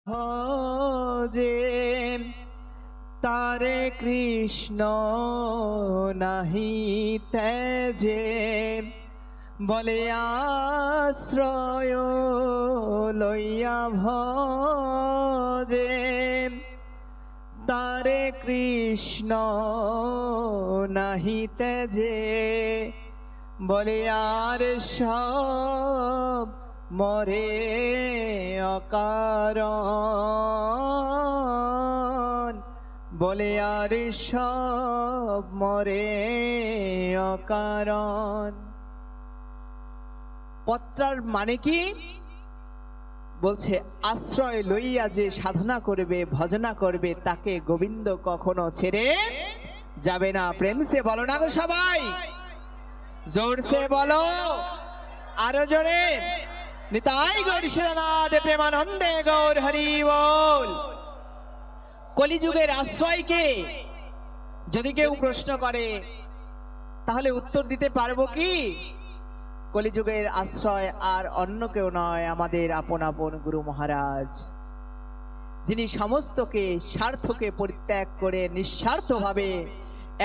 যে তারে কৃষ্ণ নাহি তেজে বলে আশ্রয় লইয়া ভজে তারে কৃষ্ণ নাহি তেজে বলে আর সব মরে অকারণ বলে আর সব মরে অকারণ। পত্রার মানে কি বলছে? আশ্রয় লইয়া যে সাধনা করবে ভজনা করবে তাকে গোবিন্দ কখনো ছেড়ে যাবে না। প্রেম সে বলো না গো সবাই, জোর সে বলো, আরো জোরে। নিতাই গৌর শিলানাথ প্রেমানন্দে গৌর হরি বল। কলিযুগের আশ্রয়কে যদি কেউ প্রশ্ন করে তাহলে উত্তর দিতে পারবো কি? কলিযুগের আশ্রয় আর অন্য কেউ নয়, আমাদের আপন আপন গুরু মহারাজ, যিনি সমস্তকে স্বার্থকে পরিত্যাগ করে নিঃস্বার্থভাবে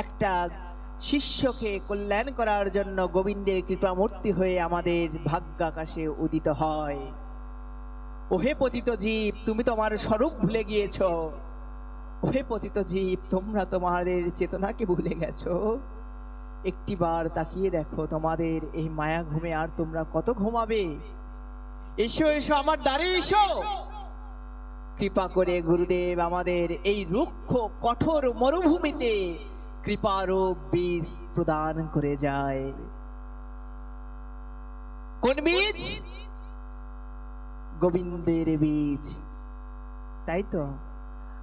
একটা শিষ্যকে কল্যাণ করার জন্য গোবিন্দের কৃপামূর্তি হয়ে আমাদের ভাগ্যাকাশে উদিত হয়। ওহে পতিত জীব, তুমি তোমার স্বরূপ ভুলে গিয়েছ। ওহে পতিত জীব, তোমরা তোমাদের চেতনাকে ভুলে গেছো। একটিবার তাকিয়ে দেখো, তোমাদের এই মায়া ঘুমে আর তোমরা কত ঘুমাবে? এসো এসো আমার দ্বারে এসো। কৃপা করে গুরুদেব আমাদের এই রুক্ষ কঠোর মরুভূমিতে কৃপারূপ বীজ প্রদান করে যায়। কোন বীজ? গোবিন্দের বীজ। তাই তো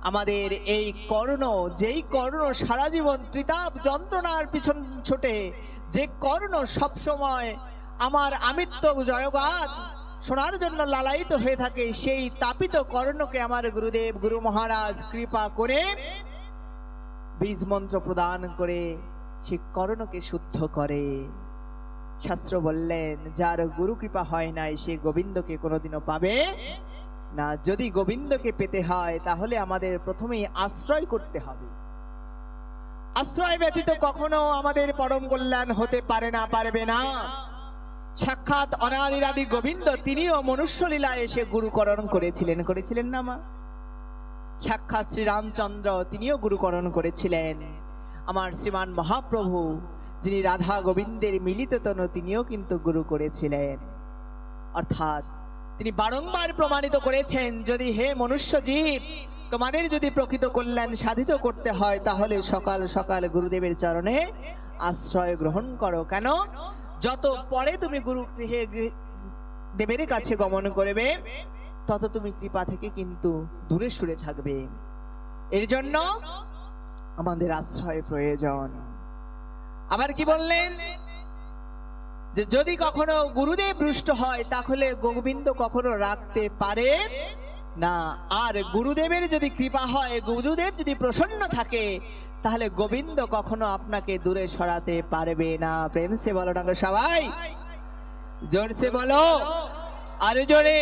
আমাদের এই কর্ণ, যেই কর্ণ সারা জীবন ত্রিতাপ যন্ত্রণার পিছন ছোটে, যে কর্ণ সব সময় আমার আমিত্ব জয়গান শোনার জন্য লালায়িত হয়ে থাকে, সেই তাপিত কর্ণকে আমার গুরুদেব গুরু মহারাজ কৃপা করে বীজ মন্ত্র প্রদান করে সে কর্ণকে শুদ্ধ করে। শাস্ত্র বললেন, যার গুরু কৃপা হয় নাই সে গোবিন্দকে কোনোদিনও পাবে না। যদি গোবিন্দকে পেতে হয় তাহলে আমাদের প্রথমেই আশ্রয় করতে হবে। আশ্রয় ব্যতীত কখনো আমাদের পরম কল্যাণ হতে পারে না, পারবে না। সাক্ষাৎ অনাদিরাদি গোবিন্দ তিনিও মনুষ্য লীলায় এসে গুরুকরণ করেছিলেন, করেছিলেন না মা? সাক্ষাৎ শ্রীরামচন্দ্র তিনিও গুরুকরণ করেছিলেন। আমার শ্রীমান মহাপ্রভু যিনি রাধা গোবিন্দের মিলিত তনু তিনিও কিন্তু গুরু করেছিলেন। অর্থাৎ তিনি বারংবার প্রমাণিত করেছেন, যদি হে মনুষ্য জীব তোমাদের যদি প্রকৃত কল্যাণ সাধিত করতে হয় তাহলে সকাল সকাল গুরুদেবের চরণে আশ্রয় গ্রহণ করো। কেন? যত পরে তুমি গুরু গৃহে দেবের কাছে গমন করবে তত তুমি কৃপা থেকে কিন্তু দূরে সরে থাকবে। এর জন্য আমাদের আশ্রয় প্রয়োজন। আবার কি বললেন? যে যদি কখনো গুরুদেব রুষ্ট হয় তাহলে গোবিন্দ কখনো রাখতে পারে না। আর গুরুদেবের যদি কৃপা হয়, গুরুদেব যদি প্রসন্ন থাকে তাহলে গোবিন্দ কখনো আপনাকে দূরে সরাতে পারবে না। প্রেম সে বলো না সবাই, জোর সে বলো, আরো জোরে।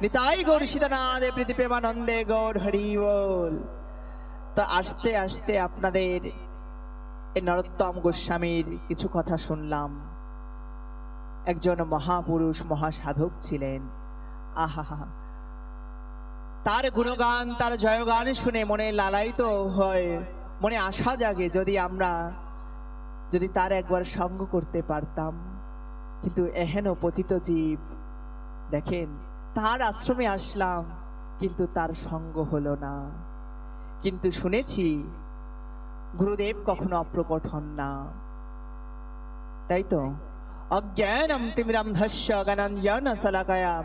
নিতাই গৌর সীতানাথ প্রীতি প্রেমানন্দে গৌর হরি বল। তো আস্তে আস্তে আপনাদের এই নরোত্তম গোস্বামীর কিছু কথা শুনলাম। একজন মহাপুরুষ মহাসাধক ছিলেন। আহা, তার গুণগান তার জয়গান শুনে মনে লালায়িত হয়, মনে আশা জাগে যদি তার একবার সঙ্গ করতে পারতাম। কিন্তু এহেন পতিত জীব, দেখেন তার আশ্রমে আসলাম কিন্তু তার সঙ্গ হলো না। কিন্তু শুনেছি গুরুদেব কখনো অপ্রকট হন না। তাই তো অজ্ঞানম তিমিরাম ধস্য জ্ঞানাঞ্জন শলাকায়া,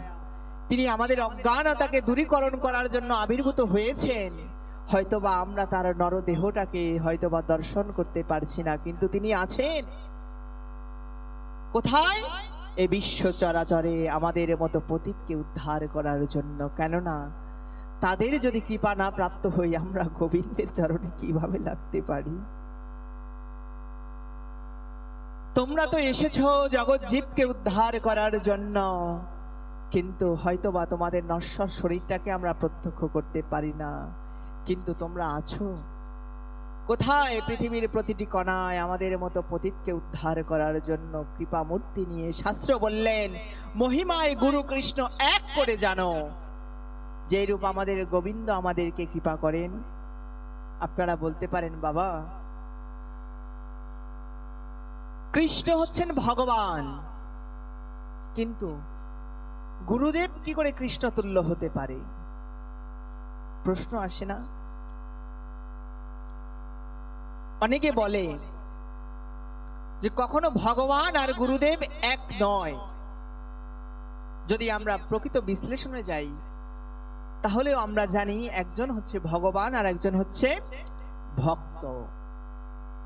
তিনি আমাদের অজ্ঞানতাকে দূরীকরণ করার জন্য আবির্ভূত হয়েছেন। হয়তোবা আমরা তার নরদেহটাকে হয়তোবা দর্শন করতে পারছি না, কিন্তু তিনি আছেন কোথায়? এই বিশ্ব চরাচরে আমাদের মতো পতিতকে উদ্ধার করার জন্য। কেননা তাদের যদি কৃপা না প্রাপ্ত হই আমরা গোবিন্দের চরণে কিভাবে লাগতে পারি? তোমরা তো এসেছো জগৎ জীবকে উদ্ধার করার জন্য, কিন্তু হয়তোবা তোমাদের নশ্বর শরীরটাকে আমরা প্রত্যক্ষ করতে পারি না, কিন্তু তোমরা আছো কোথায়? পৃথিবীর প্রতিটি কণায় আমাদের মতো পতিতকে উদ্ধার করার জন্য কৃপা মূর্তি নিয়ে। শাস্ত্র বললেন মহিমায় গুরু কৃষ্ণ এক করে জানো। যে রূপ আমাদের গোবিন্দ আমাদেরকে কৃপা করেন। আপনারা বলতে পারেন বাবা, কৃষ্ণ হচ্ছেন ভগবান, কিন্তু গুরুদেব কি করে কৃষ্ণ তুল্য হতে পারে? প্রশ্ন আসে না? অনেকে বলে যে কখনো ভগবান আর গুরুদেব এক নয়। যদি আমরা প্রকৃত বিশ্লেষণে যাই তাহলেও আমরা জানি একজন হচ্ছে ভগবান আর একজন হচ্ছে ভক্ত।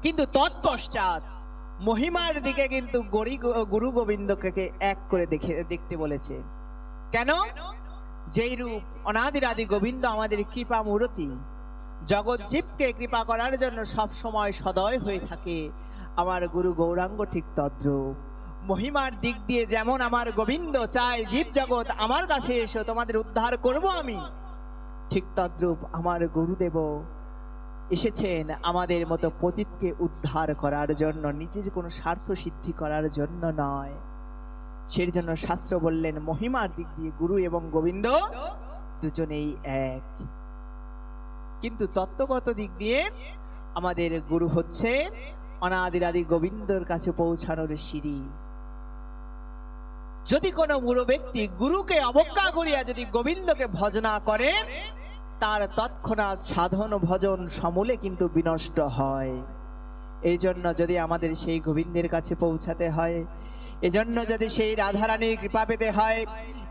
কিন্তু তৎপশ্চাৎ মহিমার দিকে কিন্তু গুরু গোবিন্দকে এক করে দেখতে বলেছে। কেন? যেই রূপ অনাদিরাদি গোবিন্দ আমাদের কৃপা মূর্তি, জগৎ জীবকে কৃপা করার জন্য সব সময় সদয় হয়ে থাকে, আমার গুরু গৌরাঙ্গ ঠিক তদ্রূপ। মহিমার দিক দিয়ে যেমন আমার গোবিন্দ চায় জীব জগৎ আমার কাছে এসো, তোমাদের উদ্ধার করব আমি, ঠিক তদ্রূপ আমার গুরুদেব এসেছেন আমাদের মতো পতিতকে উদ্ধার করার জন্য, নিজের কোনো স্বার্থ সিদ্ধি করার জন্য নয়। সেই জন্য শাস্ত্র বললেন মহিমার দিক দিয়ে গুরু এবং গোবিন্দ দুজনেই এক। কিন্তু তত্ত্বগত দিক দিয়ে আমাদের গুরু হচ্ছে অনাদিরাদি গোবিন্দর কাছে পৌঁছানোর সিঁড়ি। যদি কোনো মূঢ় ব্যক্তি গুরুকে অবজ্ঞা করিয়া যদি গোবিন্দকে ভজনা করে, তার তৎক্ষণাৎ সাধন ভজন সমূলে কিন্তু বিনষ্ট হয়। এই জন্য যদি আমাদের সেই গোবিন্দের কাছে পৌঁছাতে হয়, এজন্য যদি সেই রাধারানীর কৃপা পেতে হয়,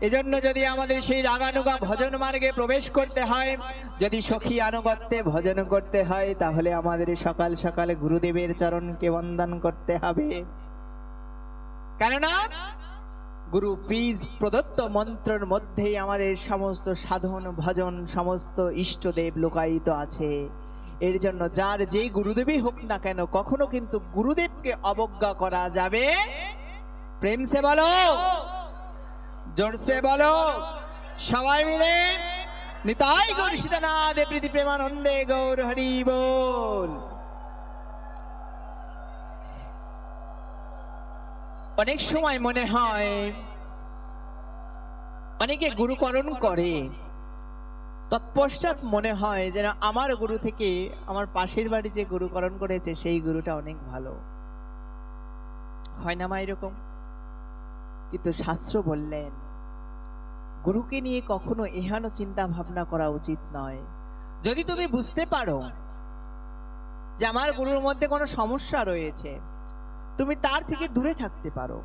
এজন্য যদি আমাদের সেই রাগানুগা ভজন মার্গে প্রবেশ করতে হয়, যদি সখী আনুগত্যে ভজন করতে হয়, তাহলে আমাদের সকাল সকাল গুরুদেবের চরণকে বন্দন করতে হবে। কেননা গুরু বীজ প্রদত্ত মন্ত্রের মধ্যেই আমাদের সমস্ত সাধন ভজন সমস্ত ইষ্টদেব লুকায়িত আছে। এর জন্য যার যেই গুরুদেবই হোক না কেন, কখনো কিন্তু গুরুদেবকে অবজ্ঞা করা যাবে। প্রেম সে বলো, জোর সে বলো, সবাই মিলে নিতাই গৌর সীতানাথে প্রীতি প্রেমানন্দে গৌর হরি বল। অনেক সময় মনে হয় অনেকে গুরুকরণ করে, তৎপশ্চাৎ মনে হয় যেন আমার গুরু থেকে আমার পাশের বাড়ি যে গুরুকরণ করেছে সেই গুরুটা অনেক ভালো। হয় না মা এরকম? কিন্তু শাস্ত্র বললেন গুরুকে নিয়ে কখনো এহেন চিন্তা ভাবনা করা উচিত নয়। যদি তুমি বুঝতে পারো যে আমার গুরুর মধ্যে কোনো সমস্যা রয়েছে, তুমি তার থেকে দূরে থাকতে পারো,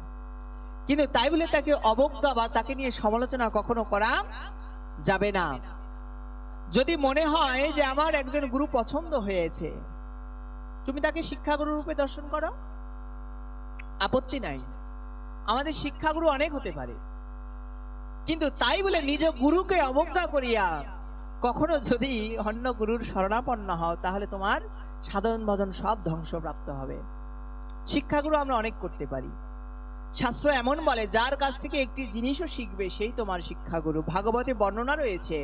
কিন্তু তাই বলে তাকে অবজ্ঞা বা তাকে নিয়ে সমালোচনা কখনো করা যাবে না। যদি মনে হয় যে আমার একজন গুরু পছন্দ হয়েছে, তুমি তাকে শিক্ষাগুরু রূপে দর্শন করো, আপত্তি নাই। আমাদের শিক্ষাগুরু অনেক হতে পারে, কিন্তু তাই বলে নিজ গুরুকে অবজ্ঞা করিয়া কখনো যদি অন্য গুরুর শরণাপন্ন হও, তাহলে তোমার সাধন ভজন সব ধ্বংসপ্রাপ্ত হবে। শিক্ষাগুরু আমরা অনেক করতে পারি। শাস্ত্র এমন বলে যার কাছ থেকে একটি জিনিসও শিখবে সেই তোমার শিক্ষাগুরু। ভাগবতে বর্ণনা রয়েছে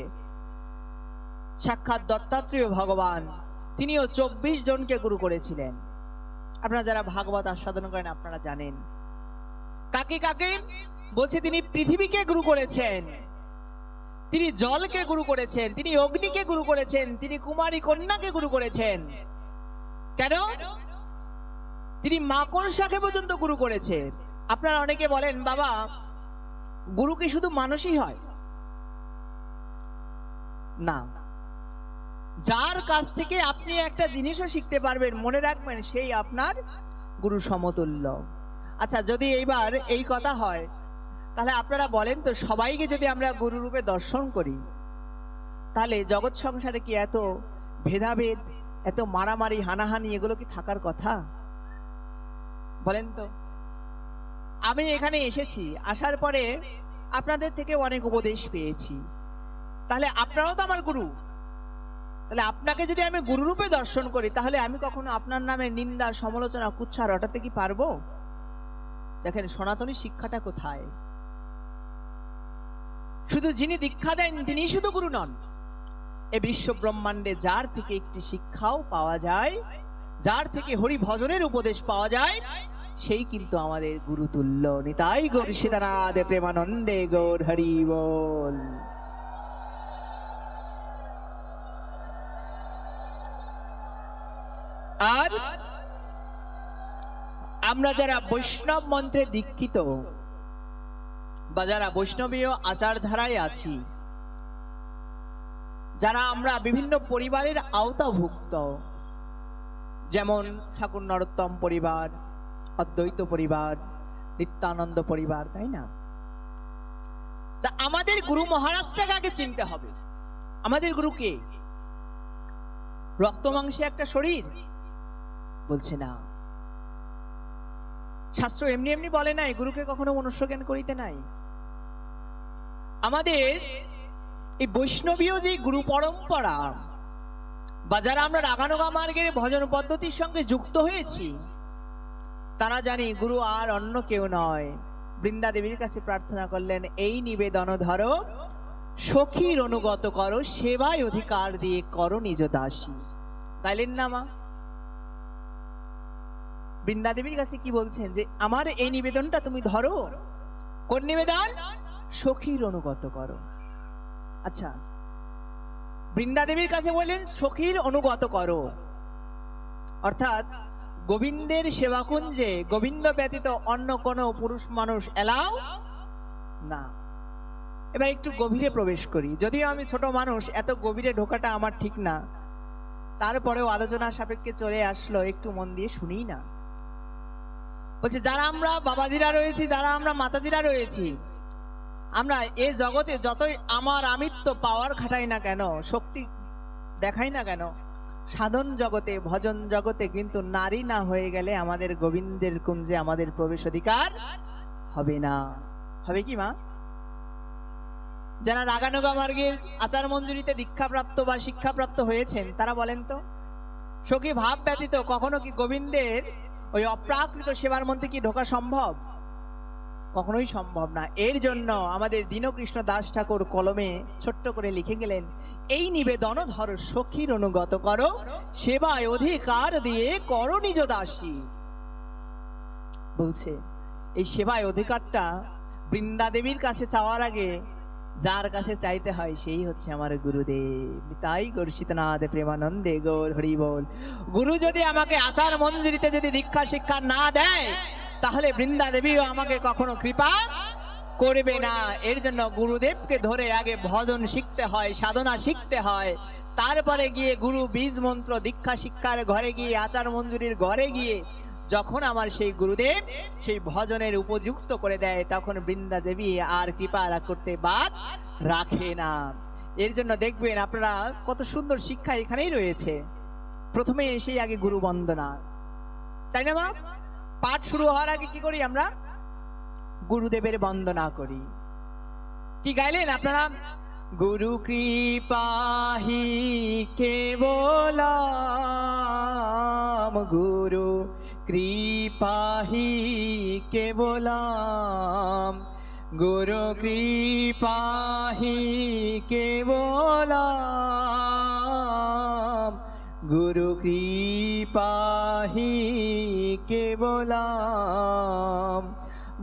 সাক্ষাৎ দত্তাত্রেয় ভগবান তিনিও 24 জনকে গুরু করেছিলেন। আপনারা যারা ভাগবত আস্বাদন করেন আপনারা জানেন। কাকে কাকে বলছে? তিনি পৃথিবীকে গুরু করেছেন, তিনি জলকে গুরু করেছেন, তিনি অগ্নিকে গুরু করেছেন, তিনি কুমারী কন্যাকে গুরু করেছেন। কেন? তিনি মাকড়সাকে পর্যন্ত গুরু করেছে। আপনারা অনেকে বলেন বাবা গুরু কি শুধু মানুষই হয়? না, যার কাছ থেকে আপনি একটা জিনিসও শিখতে পারবেন, মনে রাখবেন সেই আপনার গুরু সমতুল্য। আচ্ছা, যদি এইবার এই কথা হয় তাহলে আপনারা বলেন তো, সবাইকে যদি আমরা গুরু রূপে দর্শন করি, তাহলে জগৎ সংসারে কি এত ভেদাভেদ, এত মারামারি হানাহানি এগুলো কি থাকার কথা? বলেন তো। আমি এখানে এসেছি, আসার পরে আপনাদের থেকে অনেক উপদেশ পেয়েছি, তাহলে আপনারাও তো আমার গুরু। তাহলে আপনাকে যদি আমি গুরু রূপে দর্শন করি, তাহলে আমি কখনো আপনার নামে নিন্দা সমালোচনা কুৎসা রটাতে কি পারবো? দেখেন সনাতনী শিক্ষাটা কোথায়। শুধু যিনি দীক্ষা দেন তিনি শুধু গুরু নন, এ বিশ্ব ব্রহ্মাণ্ডে যার থেকে একটি শিক্ষাও পাওয়া যায়, যার থেকে হরি ভজনের উপদেশ পাওয়া যায়, সেই কিন্তু আমাদের গুরু তুল্য। নিতাই গৌর সীতানাথ প্রেমানন্দে গৌর হরি বল। আর আমরা যারা বৈষ্ণব মন্ত্রে দীক্ষিত বা যারা বৈষ্ণবীয় আচার ধারায় আছি, যারা আমরা বিভিন্ন পরিবারের আওতাভুক্ত, যেমন ঠাকুর নরোত্তম পরিবার, অদ্বৈত পরিবার, নিত্যানন্দ পরিবার, তাই না? তা আমাদের গুরু মহারাজটাকে আগে চিনতে হবে। আমাদের গুরু কে? রক্ত মাংসে একটা শরীর? বলছে না। শাস্ত্র এমনি এমনি বলে নাই গুরুকে কখনো মনুষ্য জ্ঞান করিতে নাই। আমাদের এই বৈষ্ণবীয় যে গুরু পরম্পরা বা যারা আমরা রাগানুগা মার্গের ভজন পদ্ধতির সঙ্গে যুক্ত হয়েছি, তারা জানি গুরু আর অন্য কেউ নয়। বৃন্দা দেবীর কাছে প্রার্থনা করলেন, এই নিবেদন ধরো, সখীর অনুগত করো, সেবায় অধিকার দিয়ে করো নিজ দাসী। গাইলেন না মা? বৃন্দা দেবীর কাছে কি বলছেন? যে আমার এই নিবেদনটা তুমি ধরো। কোন নিবেদন? সখীর অনুগত করো। আচ্ছা, বৃন্দা দেবীর কাছে বললেন সখীর অনুগত করো, অর্থাৎ গোবিন্দের সেবাকুঞ্জে গোবিন্দ ব্যতীত অন্য কোনো পুরুষ মানুষ এলাও না। এবার একটু গভীরে প্রবেশ করি। যদিও আমি ছোট মানুষ, এত গভীরে ঢোকাটা আমার ঠিক না, তারপরেও আলোচনার সাপেক্ষে চলে আসলো, একটু মন দিয়ে শুনি না। বলছে যারা আমরা বাবাজিরা রয়েছি, যারা আমরা মাতাজিরা রয়েছি, আমরা এ জগতে যতই আমার আমিত্ব পাওয়ার খাটাই না কেন, শক্তি দেখাই না কেন, সাধন জগতে ভজন জগতে কিন্তু নারী না হয়ে গেলে আমাদের গোবিন্দের কুঞ্জে আমাদের প্রবেশ অধিকার হবে না। হবে কি মা? যারা রাগানুগা মার্গের আচার মঞ্জুরিতে দীক্ষাপ্রাপ্ত বা শিক্ষাপ্রাপ্ত হয়েছেন, তারা বলেন তো, সখী ভাব ব্যতীত কখনো কি গোবিন্দের ওই অপ্রাকৃত সেবার মধ্যে কি ঢোকা সম্ভব? কখনোই সম্ভব না। এর জন্য আমাদের দীনকৃষ্ণ দাস ঠাকুর কলমে ছোট্ট করে লিখে গেলেন, এই নিবেদন ধরো, সখীর অনুগত করো, সেবায় অধিকার দিয়ে করো নিজ দাসী। বলছে এই সেবায় অধিকারটা বৃন্দা দেবীর কাছে চাওয়ার আগে যার কাছে চাইতে হয় সেই হচ্ছে আমার গুরুদেব। তাই গৌর সীতানাথ প্রেমানন্দে গৌর হরি বল। গুরু যদি আমাকে আচার মঞ্জুরিতে যদি দীক্ষা শিক্ষা না দেয়, তাহলে বৃন্দা দেবীও আমাকে কখনো কৃপা করবে না। এর জন্য গুরুদেবকে ধরে আগে ভজন শিখতে হয়, সাধনা শিখতে হয়, তারপরে গিয়ে গুরু বীজ মন্ত্র দীক্ষা শিক্ষার ঘরে গিয়ে, আচার মঞ্জুরির ঘরে গিয়ে যখন আমার সেই গুরুদেব সেই ভজনের উপযুক্ত করে দেয়, তখন বৃন্দা দেবী আর কৃপা করতে বাদ রাখে না। এর জন্য দেখবেন আপনারা কত সুন্দর শিক্ষা এখানেই রয়েছে। প্রথমে এসেই আগে গুরু বন্দনা, তাই না মা? পাঠ শুরু হওয়ার আগে কি করি আমরা? গুরুদেবের বন্দনা করি। কি গাইলেন আপনারা? গুরু কৃপাহি কেবলাম, গুরু কৃপাহি কেবলাম, গুরু কৃপাহি কেবলাম, গুরু কৃপাহি কেবলাম।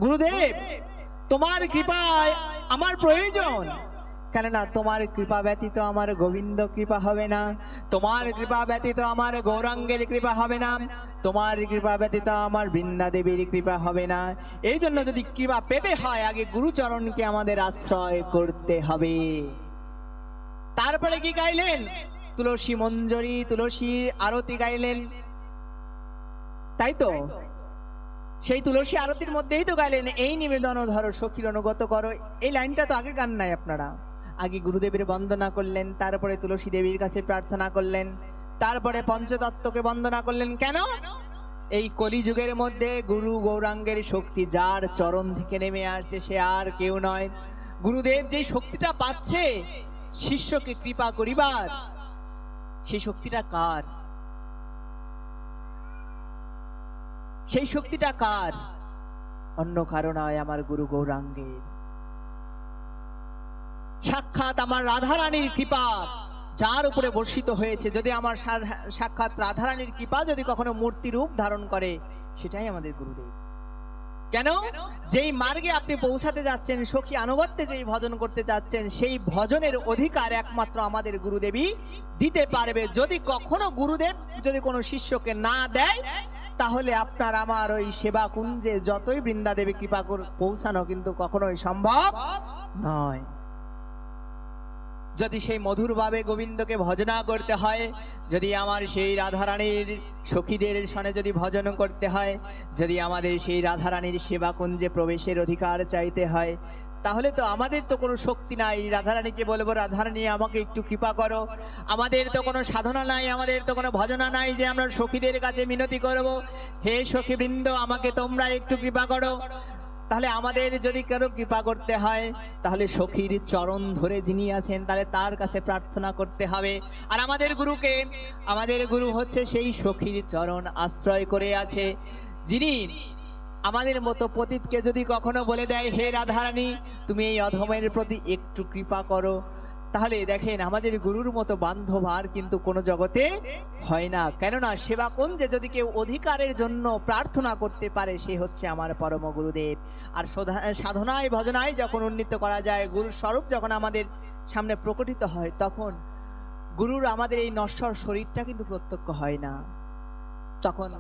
গুরুদেব, তোমার কৃপায় আমার প্রয়োজন, কেননা তোমার কৃপা ব্যতীত আমার গোবিন্দ কৃপা হবে না, তোমার কৃপা ব্যতীত আমার গৌরাঙ্গের কৃপা হবে না, তোমার কৃপা ব্যতীত আমার বৃন্দা দেবীর কৃপা হবে না। এই জন্য যদি কৃপা পেতে হয় আগে গুরুচরণকে আমাদের আশ্রয় করতে হবে। তারপরে কি গাইলেন? তুলসী মঞ্জরি, তুলসী আরতি গাইলেন, তাই তো? সেই তুলসী আরতির মধ্যেই তো গাইলেন, এই নিবেদন ধরো, সখীর অনুগত করো। এই লাইনটা তো আগে গান নাই আপনারা। আগে গুরুদেবের বন্দনা করলেন, তারপরে তুলসী দেবীর কাছে প্রার্থনা করলেন, তারপরে পঞ্চতত্ত্বকে বন্দনা করলেন। কেন? এই কলিযুগের মধ্যে গুরু গৌরাঙ্গের শক্তি যার চরণ থেকে নেমে আসছে, সে আর কেউ নয়। গুরুদেব যে শক্তিটা পাচ্ছে শিষ্যকে কৃপা করিবার, সেই শক্তিটা কার? সেই শক্তিটা কার? অন্য কারো নয়, আমার গুরু গৌরাঙ্গের। সাক্ষাৎ আমার রাধারানীর কৃপা যার উপরে বর্ষিত হয়েছে, যদি আমার সাক্ষাৎ রাধারানীর কৃপা যদি কখনো মূর্তি রূপ ধারণ করে, সেটাই আমাদের গুরুদেব। কেন? যেই মার্গে আপনি পৌঁছাতে যাচ্ছেন, সখী আনুগত্যে যেই ভজন করতে যাচ্ছেন, সেই ভজনের অধিকার একমাত্র আমাদের গুরুদেবই দিতে পারবে। যদি কখনো গুরুদেব যদি কোনো শিষ্যকে না দেয়, তাহলে আপনার আমার ওই সেবা কুঞ্জে যতই বৃন্দাদেবী কৃপা পৌঁছানো কিন্তু কখনোই সম্ভব নয়। যদি সেই মধুর ভাবে গোবিন্দকে ভজনা করতে হয়, যদি আমার সেই রাধারানীর সখীদের সনে যদি ভজন করতে হয়, যদি আমাদের সেই রাধারানীর সেবা কুঞ্জে প্রবেশের অধিকার চাইতে হয়, তাহলে তো আমাদের তো কোনো শক্তি নাই। রাধারানীকে বলবো, রাধারানী আমাকে একটু কৃপা করো। আমাদের তো কোনো সাধনা নাই, আমাদের তো কোনো ভজনা নাই যে আমরা সখীদের কাছে মিনতি করব, হে সখীবৃন্দ আমাকে তোমরা একটু কৃপা করো। তাহলে আমাদের যদি কারো কৃপা করতে হয়, তাহলে সখীর চরণ ধরে যিনি আছেন তাহলে তার কাছে প্রার্থনা করতে হবে। আর আমাদের গুরুকে, আমাদের গুরু হচ্ছে সেই সখীর চরণ আশ্রয় করে আছে, যিনি আমাদের মতো পতিতকে যদি কখনো বলে দেয়, হে রাধারানী তুমি এই অধমের প্রতি একটু কৃপা করো, তাহলে দেখেন আমাদের গুরুর মতো বান্ধব আর কিন্তু কোনো জগতে হয় না। কেননা সেবা কুঞ্জে যদি কেউ অধিকারের জন্য প্রার্থনা করতে পারে, সে হচ্ছে আমার পরম গুরুদেব। আর সাধনায় ভজনায় যখন উন্নীত করা যায়, গুরুর স্বরূপ যখন আমাদের সামনে প্রকটিত হয়, তখন গুরুর আমাদের এই নশ্বর শরীরটা কিন্তু প্রত্যক্ষ হয় না, তখন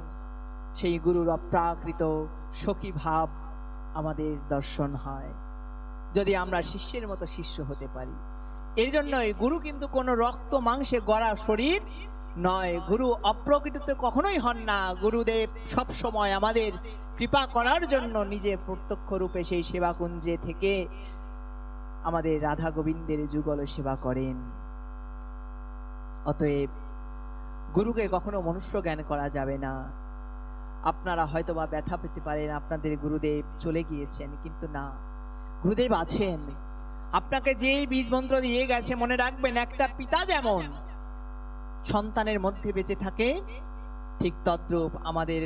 সেই গুরুর অপ্রাকৃত সখী ভাব আমাদের দর্শন হয়, যদি আমরা শিষ্যের মতো শিষ্য হতে পারি। এর জন্যই গুরু কিন্তু কোনো রক্ত মাংসে গড়া শরীর নয়, গুরু অপ্রকৃত কখনোই হন না। গুরুদেব সব সময় আমাদের কৃপা করার জন্য নিজে প্রত্যক্ষ রূপে সেই সেবা কুঞ্জে থেকে আমাদের রাধা গোবিন্দের যুগল সেবা করেন। অতএব গুরুকে কখনো মনুষ্য জ্ঞান করা যাবে না। আপনারা হয়তো বা ব্যথা পেতে পারেন, আপনাদের গুরুদেব চলে গিয়েছেন, কিন্তু না, গুরুদেব আছেন। আপনাকে যে বীজ মন্ত্র দিয়ে গেছে, মনে রাখবেন, একটা পিতা যেমন সন্তানের মধ্যে বেঁচে থাকে, ঠিক তদ্রূপ আমাদের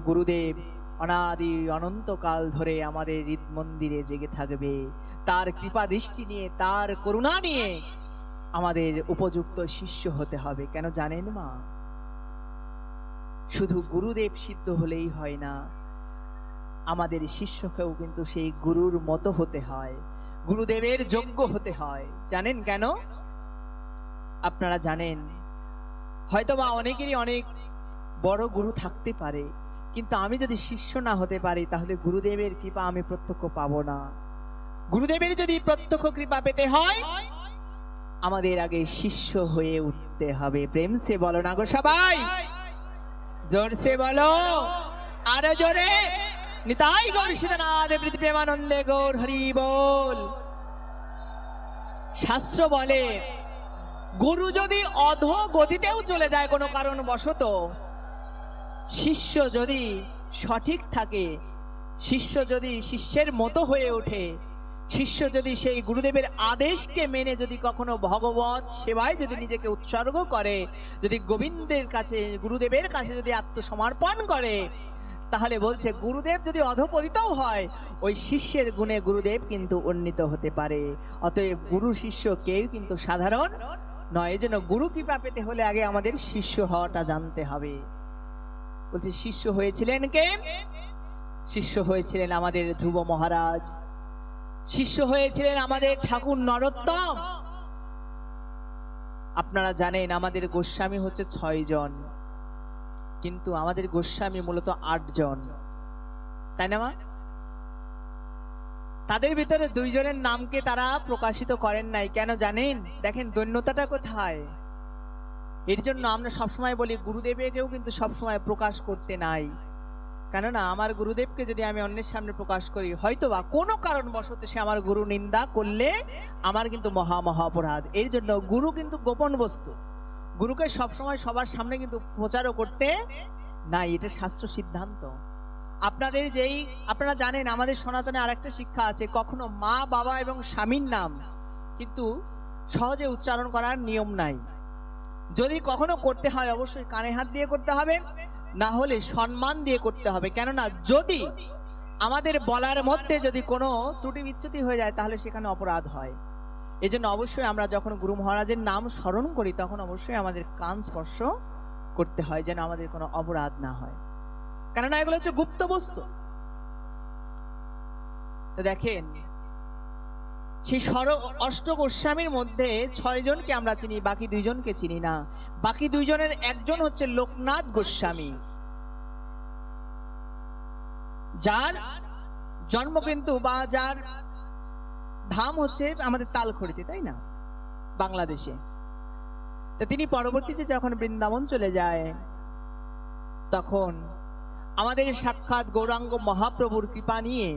গুরুদেব অনাদি অনন্তকাল ধরে আমাদের হৃদ মন্দিরে জেগে থাকবে। তার কৃপা দৃষ্টি নিয়ে, তার করুণা নিয়ে আমাদের উপযুক্ত শিষ্য হতে হবে। কেন জানেন মা? শুধু গুরুদেব সিদ্ধ হলেই হয় না, আমাদের শিষ্যকেও কিন্তু সেই গুরুর মতো হতে হয়, গুরুদেবের যোগ্য হতে হয়। জানেন কেন? আপনারা জানেন, হয়তোবা অনেকেরই অনেক বড় গুরু থাকতে পারে, কিন্তু আমি যদি শিষ্য না হতে পারি, তাহলে গুরুদেবের কৃপা আমি প্রত্যক্ষ পাবো না। গুরুদেবের যদি প্রত্যক্ষ কৃপা পেতে হয়, আমাদের আগে শিষ্য হয়ে উঠতে হবে। প্রেম সে বলো না গো সবাই, জোরসে বলো, আরো জোরে, নিতাই গৌর সীতানাথ প্রীতি প্রেমানন্দে গৌর হরি বল। শাস্ত্র বলে, গুরু যদি অধোগতিতেও চলে যায় কোনো কারণবশত, শিষ্য যদি সঠিক থাকে, শিষ্য যদি শিষ্যের মতো হয়ে ওঠে, শিষ্য যদি সেই গুরুদেবের আদেশকে মেনে যদি কখনো ভগবত সেবায় যদি নিজেকে উৎসর্গ করে, যদি গোবিন্দের কাছে, গুরুদেবের কাছে যদি আত্মসমর্পণ করে, তাহলে বলছে গুরুদেব যদি অধপতিতও হয়, ওই শিষ্যের গুণে গুরুদেব কিন্তু উন্নীত হতে পারে। অতএব গুরু শিষ্য কেউ কিন্তু সাধারণ নয়। এজন্য গুরু কৃপা পেতে হলে আগে আমাদের শিষ্য হওয়াটা জানতে হবে। বলছে শিষ্য হয়েছিলেন কে? শিষ্য হয়েছিলেন আমাদের ধ্রুব মহারাজ, শিষ্য হয়েছিলেন আমাদের ঠাকুর নরোত্তম। আপনারা জানেন আমাদের গোস্বামী হচ্ছে 6 জন, কিন্তু আমাদের গোস্বামী মূলত 8 জন, তাই না মা? তাদের ভিতরে 2 জনের নামকে তারা প্রকাশিত করেন নাই। কেন জানেন? দেখেন দৈন্যতাটা কোথায়। এর জন্য আমরা সবসময় বলি গুরুদেবকেও কিন্তু সবসময় প্রকাশ করতে নাই। কেননা আমার গুরুদেবকে যদি আমি অন্যের সামনে প্রকাশ করি, হয়তোবা কোনো কারণবশত সে আমার গুরু নিন্দা করলে আমার কিন্তু মহা মহা অপরাধ। এর জন্য গুরু কিন্তু গোপন বস্তু, গুরুকে সবসময় সবার সামনে কিন্তু প্রচারও করতে নাই, এটা শাস্ত্র সিদ্ধান্ত। আপনারা জানেন আমাদের সনাতনে আরেকটা শিক্ষা আছে, কখনো মা বাবা এবং স্বামীর নাম কিন্তু সহজে উচ্চারণ করার নিয়ম নাই। যদি কখনো করতে হয় অবশ্যই কানে হাত দিয়ে করতে হবে, না হলে সম্মান দিয়ে করতে হবে। কেননা যদি আমাদের বলার মধ্যে যদি কোনো ত্রুটি বিচ্যুতি হয়ে যায়, তাহলে সেখানে অপরাধ হয়। এই জন্য অবশ্যই আমরা যখন গুরু মহারাজের নাম স্মরণ করি তখন অবশ্যই আমাদের কান স্পর্শ করতে হয়, যেন আমাদের কোনো অপরাধ না হয়, কেননা এগুলো হচ্ছে গুপ্ত বস্তু। তো দেখেন, সেই অষ্ট গোস্বামীর মধ্যে 6 জনকে আমরা চিনি, বাকি 2 জনকে চিনি না। বাকি 2 জনের একজন হচ্ছে লোকনাথ গোস্বামী, যার জন্ম কিন্তু বা যার ধাম হচ্ছে আমাদের তালখড়িতে, তাই না, বাংলাদেশে। তো তিনি পরবর্তীতে যখন বৃন্দাবন চলে যায়, তখন আমাদের সাক্ষাৎ গৌরাঙ্গ মহাপ্রভুর কৃপা নিয়ে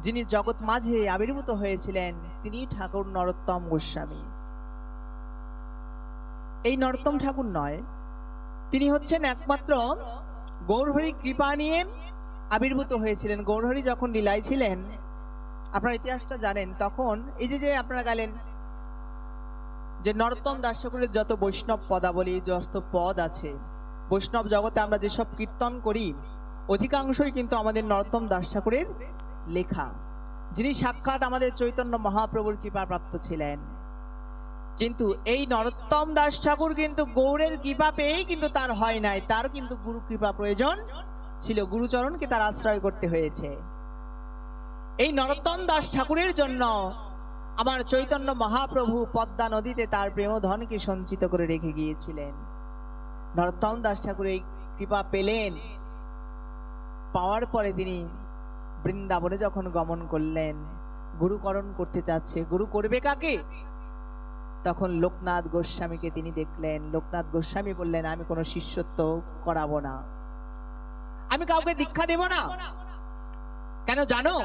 যিনি জগৎ মাঝে আবির্ভূত হয়েছিলেন তিনি ঠাকুর নরোত্তম গোস্বামী। এই নরোত্তম ঠাকুর নয়, তিনি হচ্ছেন একমাত্র গৌরহরি কৃপা নিয়ে আবির্ভূত হয়েছিলেন। গৌরহরি যখন লীলায় ছিলেন, আপনারা ইতিহাসটা জানেন, তখন এই যে আপনারা গেলেন যে নরোত্তম দাস ঠাকুরের যত বৈষ্ণব পদাবলী, যত পদ আছে, বৈষ্ণব জগতে আমরা যেসব কীর্তন করি অধিকাংশই কিন্তু আমাদের নরোত্তম দাস ঠাকুরের লেখা, যিনি সাক্ষাৎ আমাদের চৈতন্য মহাপ্রভুর কৃপা প্রাপ্ত ছিলেন। কিন্তু এই নরোত্তম দাস ঠাকুর কিন্তু গৌরের কৃপা পেয়েই কিন্তু তার হয় নাই, তার কিন্তু গুরু কৃপা প্রয়োজন ছিল, গুরুচরণকে তার আশ্রয় করতে হয়েছে। এই নরোত্তম দাস ঠাকুরের জন্য আমার চৈতন্য মহাপ্রভু পদ্মা নদীতে তার প্রেমধনকে সঞ্চিত করে রেখে গিয়েছিলেন। নরোত্তম দাস ঠাকুর এই কৃপা পেলেন, পাওয়ার পরে তিনি বৃন্দাবনে যখন গমন করলেন, গুরুকরণ করতে চাচ্ছে, গুরু করবে কাকে? তখন লোকনাথ গোস্বামীকে তিনি দেখলেন। লোকনাথ গোস্বামী বললেন, আমি কোনো শিষ্যত্ব করাবো না, আমি কাউকে দীক্ষা দেব না। কেন জানো,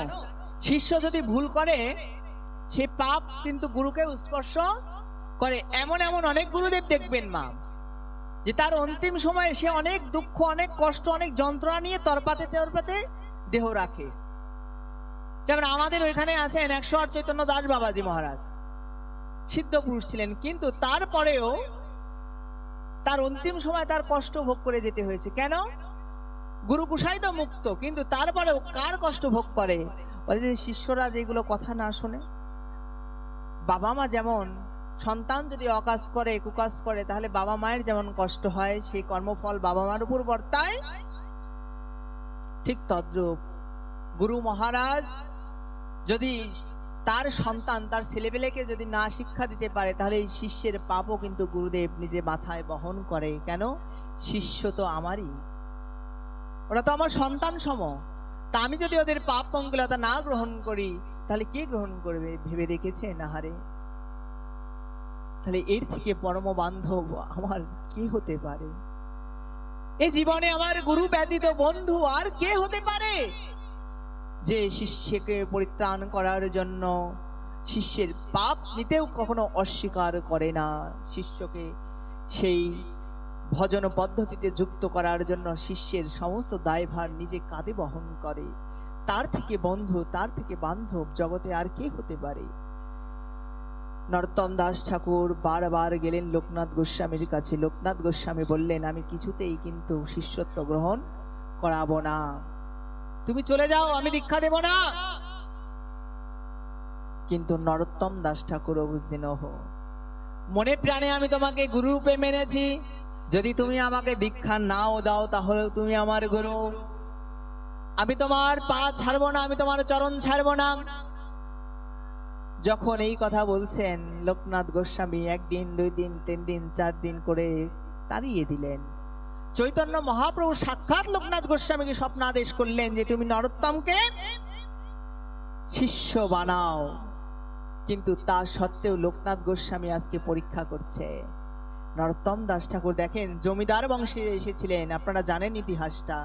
শিষ্য যদি ভুল করে সে পাপ কিন্তু গুরুকে স্পর্শ করে। এমন এমন অনেক গুরুদেব দেখবেন মা, যে তার অন্তিম সময়ে সে অনেক দুঃখ, অনেক কষ্ট, অনেক যন্ত্রণা নিয়ে তরপাতে দেহ রাখে। যেমন আমাদের ওইখানে আছেন 108 চৈতন্য দাস বাবাজি মহারাজ, সিদ্ধ পুরুষ ছিলেন, কিন্তু তারপরেও তার অন্তিম সময় তার কষ্ট ভোগ করে যেতে হয়েছে। কেন? গুরু কুশাই তো মুক্ত, কিন্তু তারপরেও কার কষ্ট ভোগ করে? বলে যে শিষ্যরা যেগুলো কথা না শোনে। বাবা মা যেমন, সন্তান যদি অকাজ করে, কুকাজ করে, তাহলে বাবা মায়ের যেমন কষ্ট হয়, সেই কর্মফল বাবা মার উপর বর্তায়, ঠিক তদ্রূপ গুরু মহারাজ যদি তার সন্তান, তার ছেলেপেলেকে যদি না শিক্ষা দিতে পারে, তাহলে এই শিষ্যের পাপও কিন্তু গুরুদেব নিজে মাথায় বহন করে। কেন? শিষ্য তো আমারই, ওরা তো আমার সন্তান সম। তা আমি যদি ওদের পাপ মঙ্গলতা না গ্রহণ করি, তাহলে কে গ্রহণ করবে? ভেবে দেখেছে না হারে? তাহলে এর থেকে পরম বান্ধব আমার কে হতে পারে? এই জীবনে আমার গুরু ব্যতীত বন্ধু আর কে হতে পারে, যে শিষ্যকে পরিত্রাণ করার জন্য শিষ্যের পাপ নিতেও কখনো অস্বীকার করে না, শিষ্যকে সেই ভজন পদ্ধতিতে যুক্ত করার জন্য শিষ্যের সমস্ত দায়ভার নিজে কাঁধে বহন করে। তার থেকে বন্ধু, তার থেকে বান্ধব জগতে আর কে হতে পারে? নরোত্তম দাস ঠাকুর বারবার গেলেন লোকনাথ গোস্বামীর কাছে। লোকনাথ গোস্বামী বললেন, আমি কিছুতেই কিন্তু শিষ্যত্ব গ্রহণ করাবো না, তুমি চলে যাও, আমি দীক্ষা দেব না। কিন্তু নরোত্তম দাস ঠাকুর বুঝলেন, ওহো, মনে প্রাণে আমি তোমাকে গুরু রূপে মেনেছি, যদি তুমি আমাকে দীক্ষা নাও দাও তাহলে তুমি আমার গুরু, আমি তোমার পা ছাড়বো না, আমি তোমার চরণ ছাড়বো না। যখন এই কথা বলছেন, লোকনাথ গোস্বামী 1 দিন 2 দিন 3 দিন 4 দিন করে তাড়িয়ে দিলেন। চৈতন্য মহাপ্রভু সাক্ষাৎ লোকনাথ গোস্বামীকে স্বপ্নাদেশ করলেন যে তুমি নরোত্তমকে শিষ্য বানাও। কিন্তু তা সত্ত্বেও লোকনাথ গোস্বামী আজকে পরীক্ষা করছে। নরোত্তম দাস ঠাকুর দেখেন জমিদার বংশে এসেছিলেন, আপনারা জানেন ইতিহাসটা,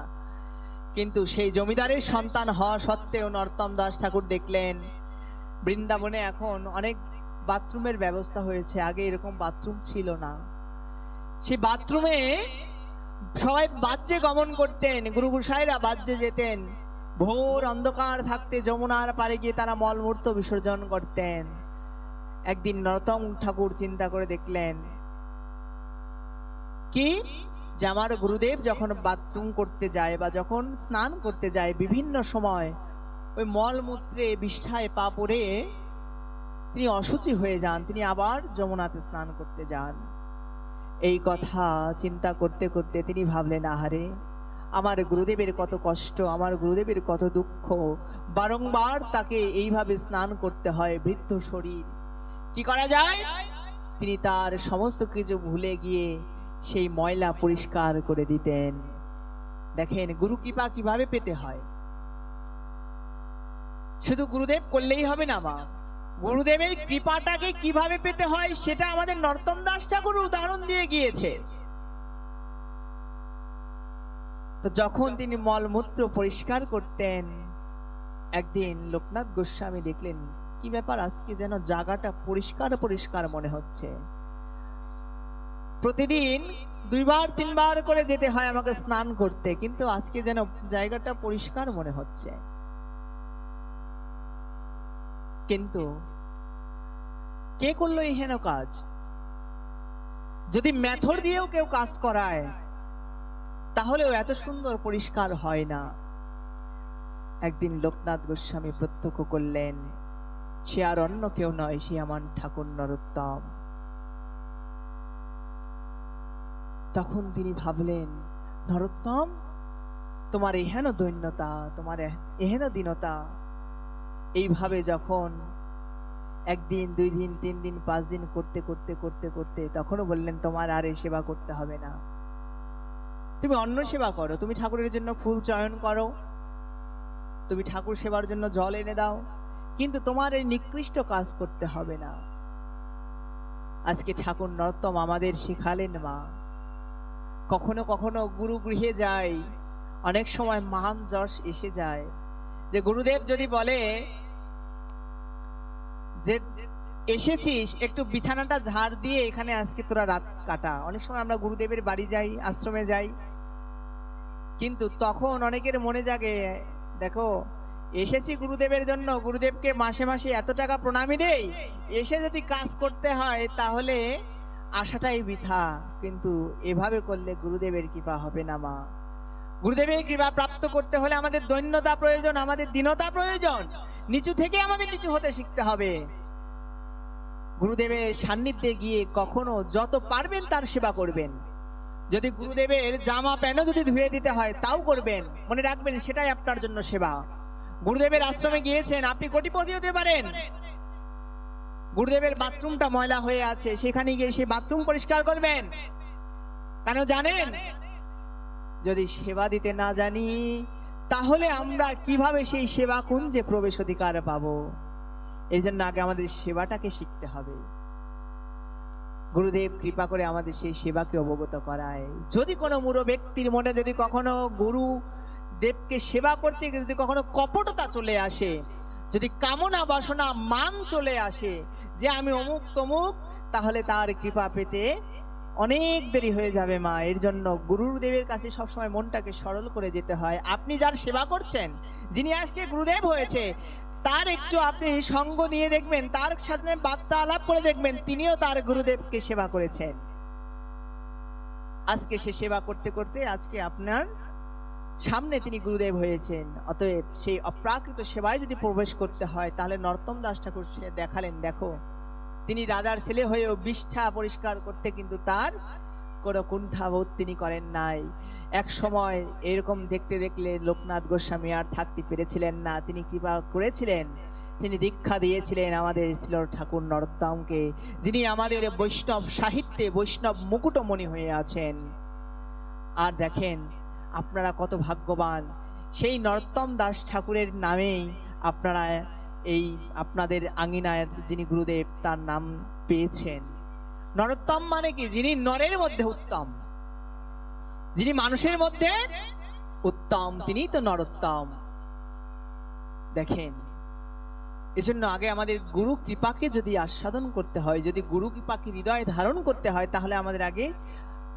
কিন্তু সেই জমিদারের সন্তান হওয়া সত্ত্বেও নরোত্তম দাস ঠাকুর দেখলেন বৃন্দাবনে এখন অনেক বাথরুমের ব্যবস্থা হয়েছে, আগে এরকম বাথরুম ছিল না। সেই বাথরুমে সবাই বাহ্যে গমন করতেন, গুরু গোসাইরা বাহ্যে যেতেন, ভোর অন্ধকার থাকতে যমুনার পারে গিয়ে তারা মলমূত্র বিসর্জন করতেন। একদিন নরোত্তম ঠাকুর চিন্তা করে দেখলেন কি, যে আমার গুরুদেব যখন বাথরুম করতে যায় বা যখন স্নান করতে যায়, বিভিন্ন সময় ওই মলমূত্রে বিষ্ঠায় পা পড়ে তিনি অশুচি হয়ে যান, তিনি আবার যমুনাতে স্নান করতে যান। এই কথা চিন্তা করতে করতে তিনি ভাবলেন, আহারে আমার গুরুদেবের কত কষ্ট, আমার গুরুদেবের কত দুঃখ, বারংবার তাকে এইভাবে স্নান করতে হয়, বৃদ্ধ শরীর, কি করা যায়? তিনি তার সমস্ত কিছু ভুলে গিয়ে সেই ময়লা পরিষ্কার করে দিতেন। দেখেন গুরু কৃপা কিভাবে পেতে হয়। শুধু গুরুদেব করলেই হবে না মা, গুরুদেবের কৃপাটাকে কিভাবে পেতে হয় সেটা আমাদের নরোত্তম দাস ঠাকুর উদাহরণ দিয়ে গিয়েছে। তো যখন তিনি মলমূত্র পরিষ্কার করতেন, একদিন লোকনাথ গোস্বামী দেখলেন, কি ব্যাপার, আজকে যেন জায়গাটা পরিষ্কার পরিষ্কার মনে হচ্ছে। প্রতিদিন 2-3 বার করে যেতে হয় আমাকে স্নান করতে, কিন্তু আজকে যেন জায়গাটা পরিষ্কার মনে হচ্ছে। কিন্তু কে করলো এই হেন কাজ? যদি মেথড দিয়েও কেউ কাজ করায় তাহলেও এত সুন্দর পরিষ্কার হয় না। একদিন লোকনাথ গোস্বামী প্রত্যক্ষ করলেন, সে আর অন্য কেউ নয়, সে আমার ঠাকুর নরোত্তম। তখন তিনি ভাবলেন, নরোত্তম, তোমার এহেন দৈন্যতা, তোমার এহেন দীনতা, এইভাবে যখন 1 দিন 2 দিন 3 দিন 5 দিন করতে করতে করতে করতে তখনও বললেন, তোমার আর এই সেবা করতে হবে না, তুমি অন্য সেবা করো, তুমি ঠাকুরের জন্য ফুল চয়ন করো, তুমি ঠাকুর সেবার জন্য জল এনে দাও, কিন্তু তোমার এই নিকৃষ্ট কাজ করতে হবে না। আজকে ঠাকুর নরোত্তম আমাদের শিখালেন মা। কখনো কখনো গুরু গৃহে যাই, অনেক সময় মহান যশ এসে যায় যে গুরুদেব যদি বলে যে এসেছিস, একটু বিছানাটা ঝাড় দিয়ে এখানে আজকে তোরা রাত কাটা। অনেক সময় আমরা গুরুদেবের বাড়ি যাই, আশ্রমে যাই, কিন্তু তখন অনেকের মনে জাগে, দেখো এসেছি গুরুদেবের জন্য, গুরুদেবকে মাসে মাসে এত টাকা প্রণামী দেই, এসে যদি কাজ করতে হয় তাহলে আশাটাই বৃথা। কিন্তু এভাবে করলে গুরুদেবের কৃপা হবে না মা। গুরুদেবের কৃপা প্রাপ্ত করতে হলে আমাদের দৈন্যতা প্রয়োজন, আমাদের দীনতা প্রয়োজন, নিচু থেকে আমাদের নিচু হতে শিখতে হবে। গুরুদেবের সান্নিধ্যে গিয়ে কখনো যত পারবেন তার সেবা করবেন। যদি গুরুদেবের জামা প্যান্টও যদি ধুয়ে দিতে হয় তাও করবেন, মনে রাখবেন সেটাই আপনার জন্য সেবা। গুরুদেবের আশ্রমে গিয়েছেন, আপনি কোটিপতি হতে পারেন, গুরুদেবের বাথরুমটা ময়লা হয়ে আছে, সেখানে গিয়ে সেই বাথরুম পরিষ্কার করবেন। কেন জানেন? যদি সেবা দিতে না জানি তাহলে আমরা কিভাবে সেই সেবা কুঞ্জে প্রবেশ অধিকার পাবো? এই জন্য আগে আমাদের সেবাটাকে শিখতে হবে। গুরুদেব কৃপা করে আমাদের সেই সেবাকে অবগত করায়। যদি কোনো মূঢ় ব্যক্তির মনে যদি কখনো গুরু দেবকে সেবা করতে গিয়ে যদি কখনো কপটতা চলে আসে, যদি কামনা বাসনা মান চলে আসে যে আমি অমুক তমুক, তাহলে তার কৃপা পেতে অনেক দেরি হয়ে যাবে মা। এর জন্য গুরুদেবের কাছে সবসময় মনটাকে সরল করে যেতে হয়। আপনি যার সেবা করছেন, যিনি আজকে গুরুদেব হয়েছে, তার একটু আপনি সঙ্গ নিয়ে দেখবেন, তার সাথে বার্তা আলাপ করে দেখবেন, তিনিও তার গুরুদেবকে সেবা করেছেন। আজকে সে সেবা করতে করতে আজকে আপনার সামনে তিনি গুরুদেব হয়েছেন। অতএব সেই অপ্রাকৃত সেবায় যদি প্রবেশ করতে হয় তাহলে নরোত্তম দাস ঠাকুর সে দেখালেন, দেখো তিনি রাজার ছেলে হয়েও বিষ্ঠা পরিষ্কার করতে কিন্তু তার কোনো কুণ্ঠাবোধ তিনি করেন নাই। এক সময় এরকম দেখতে দেখলে লোকনাথ গোস্বামী আর থাকতে পেরেছিলেন না, তিনি কৃপা করেছিলেন, তিনি দীক্ষা দিয়েছিলেন আমাদের শ্রীল ঠাকুর নরোত্তমকে, যিনি আমাদের বৈষ্ণব সাহিত্যে বৈষ্ণব মুকুটমণি হয়ে আছেন। আর দেখেন আপনারা কত ভাগ্যবান, সেই নরোত্তম দাস ঠাকুরের নামেই আপনারা এই আপনাদের আঙিনায় যিনি গুরুদেব তার নাম পেয়েছেন। নরোত্তম মানে কি? যিনি নরের মধ্যে উত্তম, যিনি মানুষের মধ্যে উত্তম, তিনি তো নরোত্তম। দেখেন, এজন্য আগে আমাদের গুরু কৃপাকে যদি আস্বাদন করতে হয়, যদি গুরু কৃপাকে হৃদয়ে ধারণ করতে হয়, তাহলে আমাদের আগে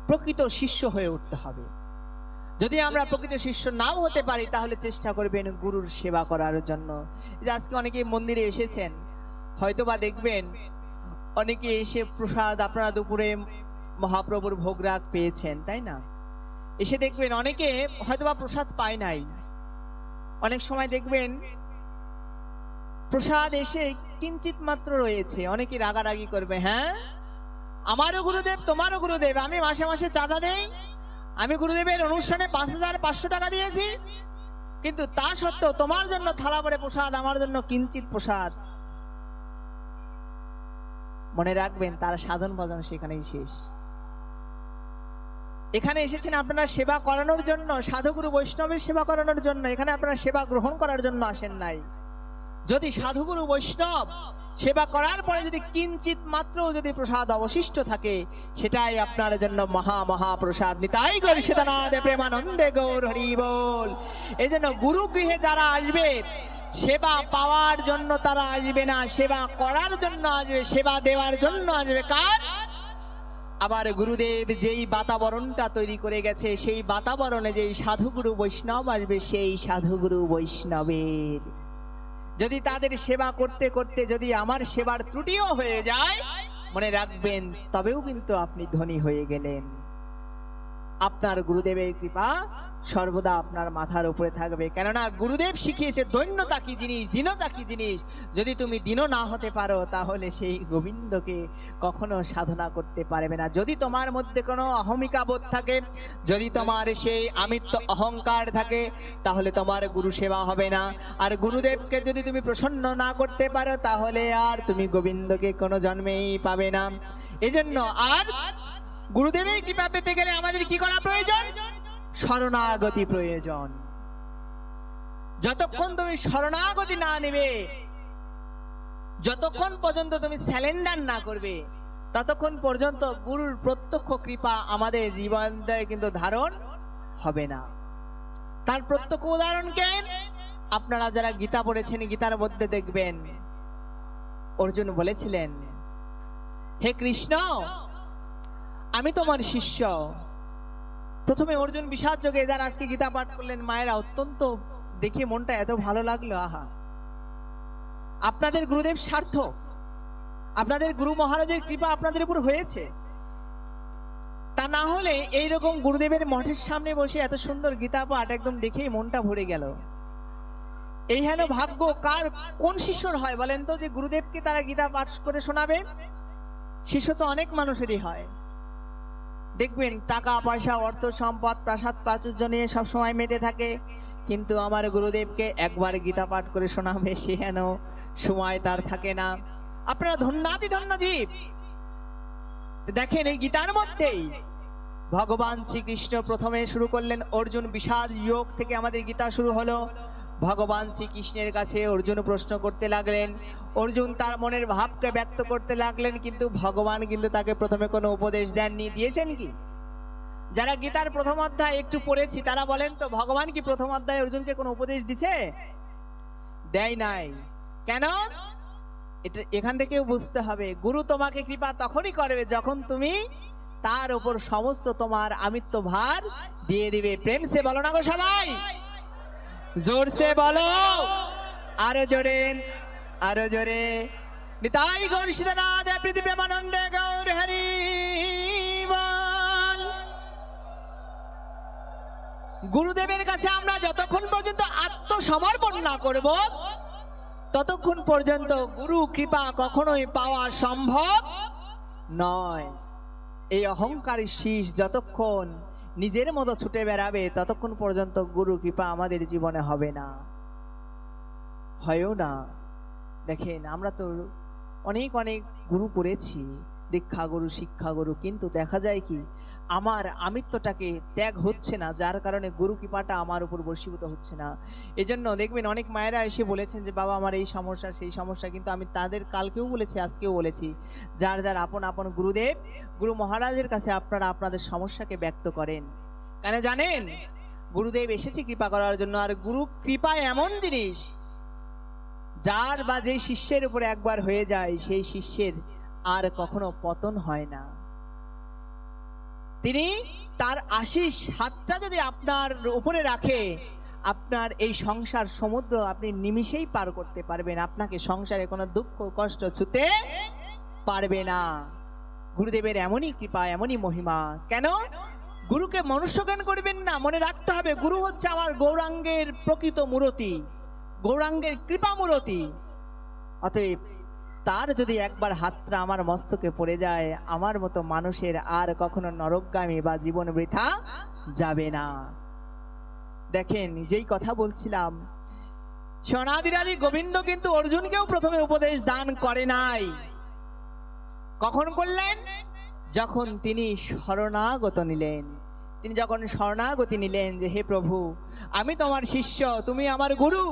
প্রকৃত শিষ্য হয়ে উঠতে হবে। যদি আমরা প্রকৃত শিষ্য নাও হতে পারি তাহলে চেষ্টা করবেন গুরুর সেবা করার জন্য। যে আজকে অনেকে মন্দিরে এসেছেন, হয়তোবা দেখবেন অনেকে এসে প্রসাদ, আপনারা দুপুরে মহাপ্রভুর ভোগরাগ পেয়েছেন, তাই না? এসে দেখবেন অনেকে হয়তোবা প্রসাদ পায় নাই। অনেক সময় দেখবেন প্রসাদ এসে কিঞ্চিত মাত্র রয়েছে, অনেকে রাগারাগি করবে, হ্যাঁ আমারও গুরুদেব তোমারও গুরুদেব, আমি মাসে মাসে চাঁদা দেই, আমি গুরুদেবের অনুষ্ঠানে 5,500 টাকা দিয়েছি, কিন্তু তা সত্ত্বেও তোমার জন্য থালা ভরে প্রসাদ, আমার জন্য কিঞ্চিত প্রসাদ। মনে রাখবেন তার সাধন ভজন সেখানেই শেষ। এখানে এসেছেন আপনারা সেবা করানোর জন্য, সাধুগুরু বৈষ্ণবের সেবা করানোর জন্য, এখানে আপনারা সেবা গ্রহণ করার জন্য আসেন নাই। যদি সাধুগুরু বৈষ্ণব সেবা করার পরে যদি কিঞ্চিত মাত্র যদি প্রসাদ অবশিষ্ট থাকে, সেটাই আপনার জন্য মহা মহা প্রসাদ। নিতাই গৌর সীতানাথ প্রেমানন্দে গৌর হরি বল। এই জন্য গুরু গৃহে যারা আসবে, সেবা পাওয়ার জন্য তারা আসবে না, সেবা করার জন্য আসবে, সেবা দেওয়ার জন্য আসবে। কার? আবার গুরুদেব যেই বাতাবরণটা তৈরি করে গেছে, সেই বাতাবরণে যেই সাধুগুরু বৈষ্ণব আসবে, সেই সাধুগুরু বৈষ্ণবের যদি তাদের সেবা করতে করতে যদি আমার সেবার ত্রুটিও হয়ে যায়, মনে রাখবেন তবেও কিন্তু আপনি ধনী হয়ে গেলেন। আপনার গুরুদেবের কৃপা সর্বদা আপনার মাথার উপরে থাকবে। কেননা গুরুদেব শিখিয়েছে দৈন্যতা কি জিনিস, দীনতা কি জিনিস। যদি তুমি দীন না হতে পারো, তাহলে সেই গোবিন্দকে কখনো সাধনা করতে পারবে না। যদি তোমার মধ্যে কোনো অহমিকা বোধ থাকে, যদি তোমার সেই আমিত্ব অহংকার থাকে, তাহলে তোমার গুরু সেবা হবে না। আর গুরুদেবকে যদি তুমি প্রসন্ন না করতে পারো, তাহলে আর তুমি গোবিন্দকে কোনো জন্মেই পাবে না। এজন্য আর গুরুদেবের কৃপা পেতে গেলে আমাদের কি করা প্রয়োজন? শরণাগতি প্রয়োজন। যতক্ষণ তুমি শরণাগতি না নেবে, যতক্ষণ পর্যন্ত তুমি স্যালেন্ডার না করবে, ততক্ষণ পর্যন্ত গুরুর প্রত্যক্ষ কৃপা আমাদের জীবনে কিন্তু ধারণ হবে না। তার প্রত্যক্ষ উদাহরণকে আপনারা যারা গীতা পড়েছেন, গীতার মধ্যে দেখবেন অর্জুন বলেছিলেন, হে কৃষ্ণ আমি তোমার শিষ্য। প্রথমে অর্জুন বিষাদ যোগে যারা আজকে গীতা পাঠ করলেন, মায়েরা অত্যন্ত দেখে মনটা এত ভালো লাগলো। আহা, আপনাদের গুরুদেব সার্থক, আপনাদের গুরু মহারাজের কৃপা আপনাদের উপর হয়েছে। তা না হলে এইরকম গুরুদেবের মঠের সামনে বসে এত সুন্দর গীতা পাঠ একদম দেখেই মনটা ভরে গেল। এই হেন ভাগ্য কার, কোন শিষ্যর হয় বলেন তো, যে গুরুদেবকে তারা গীতা পাঠ করে শোনাবে? শিষ্য তো অনেক মানুষেরই হয়। দেখবেন টাকা পয়সা, অর্থ সম্পদ, প্রাসাদ প্রাচুর্য নিয়ে সবসময় মেতে থাকে, কিন্তু আমার গুরুদেবকে একবার গীতা পাঠ করে শোনাবে, সে হেন সময় তার থাকে না। আপনারা ধন্যাতি ধন্য জীব। দেখেন এই গীতার মধ্যেই ভগবান শ্রীকৃষ্ণ প্রথমে শুরু করলেন, অর্জুন বিষাদ যোগ থেকে আমাদের গীতা শুরু হলো। ভগবান শ্রীকৃষ্ণের কাছে অর্জুন প্রশ্ন করতে লাগলেন, অর্জুন তার মনের ভাবকে ব্যক্ত করতে লাগলেন, কিন্তু ভগবান কিন্তু তাকে প্রথমে কোনো উপদেশ দেননি। দিয়েছেন কি? যারা গীতার প্রথম অধ্যায় একটু পড়েছি তারা বলেন তো, ভগবান কি প্রথম অধ্যায়ে অর্জুনকে কোনো উপদেশ দিছে? দেয় নাই। কেন? এটা এখান থেকেও বুঝতে হবে, গুরু তোমাকে কৃপা তখনই করবে যখন তুমি তার উপর সমস্ত তোমার আমিত্ব ভার দিয়ে দিবে। প্রেম সে বলো না গো সবাই, জোর সে বলো, আরো জোরে, আরো জোরে। নিতাই গৌর সীতানাথ প্রেমানন্দে গৌর হরি বল। গুরুদেবের কাছে আমরা যতক্ষণ পর্যন্ত আত্মসমর্পণ না করব, ততক্ষণ পর্যন্ত গুরু কৃপা কখনোই পাওয়া সম্ভব নয়। এই অহংকারী শীষ যতক্ষণ নিজের মতো ছুটে বেড়াবে, ততক্ষণ পর্যন্ত গুরু কৃপা আমাদের জীবনে হবে না, হয়ও না। দেখেন আমরা তো অনেক অনেক গুরু করেছি, দীক্ষা গুরু, শিক্ষা গুরু, কিন্তু দেখা যায় কি আমার আমিত্বটাকে ত্যাগ হচ্ছে না, যার কারণে গুরু কৃপাটা আমার উপর বর্ষীভূত হচ্ছে না। এজন্য দেখবেন অনেক মায়েরা এসে বলেছেন যে বাবা আমার এই সমস্যা সেই সমস্যা, কিন্তু আমি তাদের কালকেও বলেছি আজকেও বলেছি, যার যার আপন আপন গুরুদেব গুরু মহারাজের কাছে আপনারা আপনাদের সমস্যাকে ব্যক্ত করেন। কেন জানেন? গুরুদেব এসেছে কৃপা করার জন্য। আর গুরু কৃপা এমন জিনিস, যার বা যে শিষ্যের উপরে একবার হয়ে যায়, সেই শিষ্যের আর কখনো পতন হয় না। তিনি তার আশিস হাতটা যদি আপনার উপরে রাখে, আপনার এই সংসার সমুদ্র আপনি নিমিষেই পার করতে পারবেন। আপনাকে সংসারে কোনো দুঃখ কষ্ট ছুতে পারবে না। গুরুদেবের এমনই কৃপা, এমনই মহিমা। কেন? গুরুকে মনুষ্য জ্ঞান করবেন না, মনে রাখতে হবে গুরু হচ্ছে আমার গৌরাঙ্গের প্রকৃত মূরতি, গৌরাঙ্গের কৃপা মূরতি। অতএব তার যদি একবার হাতটা আমার মস্তকে পড়ে যায়, আমার মতো মানুষের আর কখনো নরকগামী বা জীবন বৃথা যাবে না। দেখেন, যেই কথা বলছিলাম, সনাদিরাদি গোবিন্দ কিন্তু অর্জুনকেও প্রথমে উপদেশ দান করে নাই। কখন করলেন? যখন তিনি শরণাগত নিলেন। তিনি যখন শরণাগতি নিলেন যে হে প্রভু, আমি তোমার শিষ্য, তুমি আমার গুরু,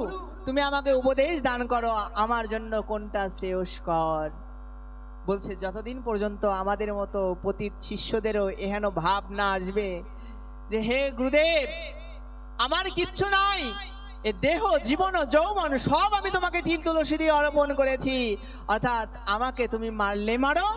তুমি আমাকে উপদেশ দান করো, আমার জন্য কোনটা শ্রেয়স্কর। বলছে যতদিন পর্যন্ত আমাদের মতো পতিত শিষ্যদেরও এহেন ভাব না আসবে যে হে গুরুদেব, আমার কিচ্ছু নাই, এ দেহ জীবন ও যৌবন সব আমি তোমাকে তিল তুলসী দিয়ে অর্পণ করেছি, অর্থাৎ আমাকে তুমি মারলে মারো,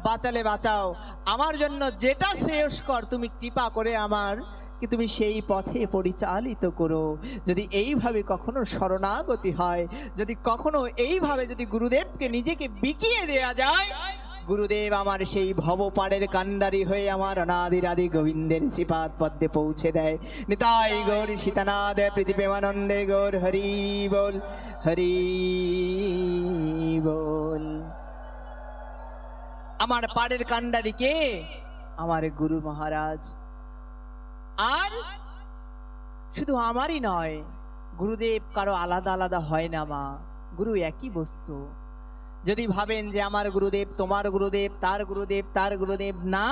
বাঁচালে বাঁচাও, আমার জন্য যেটা শ্রেয়স্কর তুমি কৃপা করে আমার কি তুমি সেই পথে পরিচালিত করো। যদি এইভাবে কখনো শরণাগতি হয়, যদি কখনো এইভাবে যদি গুরুদেবকে নিজেকে বিকিয়ে দেয়া যায়, গুরুদেব আমার সেই ভবপাড়ের কান্ডারি হয়ে আমার অনাদিরাদি গোবিন্দের শ্রীপাদ পদ্মে পৌঁছে দেয়। নিতাই গৌর সীতানাথ প্রীতি প্রেমানন্দে গৌর হরি বল, হরি বল। আমার পাড়ের কান্ডারি কে? আমার গুরু মহারাজ। আর শুধু আমারই নয়, গুরুদেব কারো আলাদা আলাদা হয় না মা, গুরু একই বস্তু। যদি ভাবেন যে আমার গুরুদেব তোমার গুরুদেব, তার গুরুদেব তার গুরুদেব, না,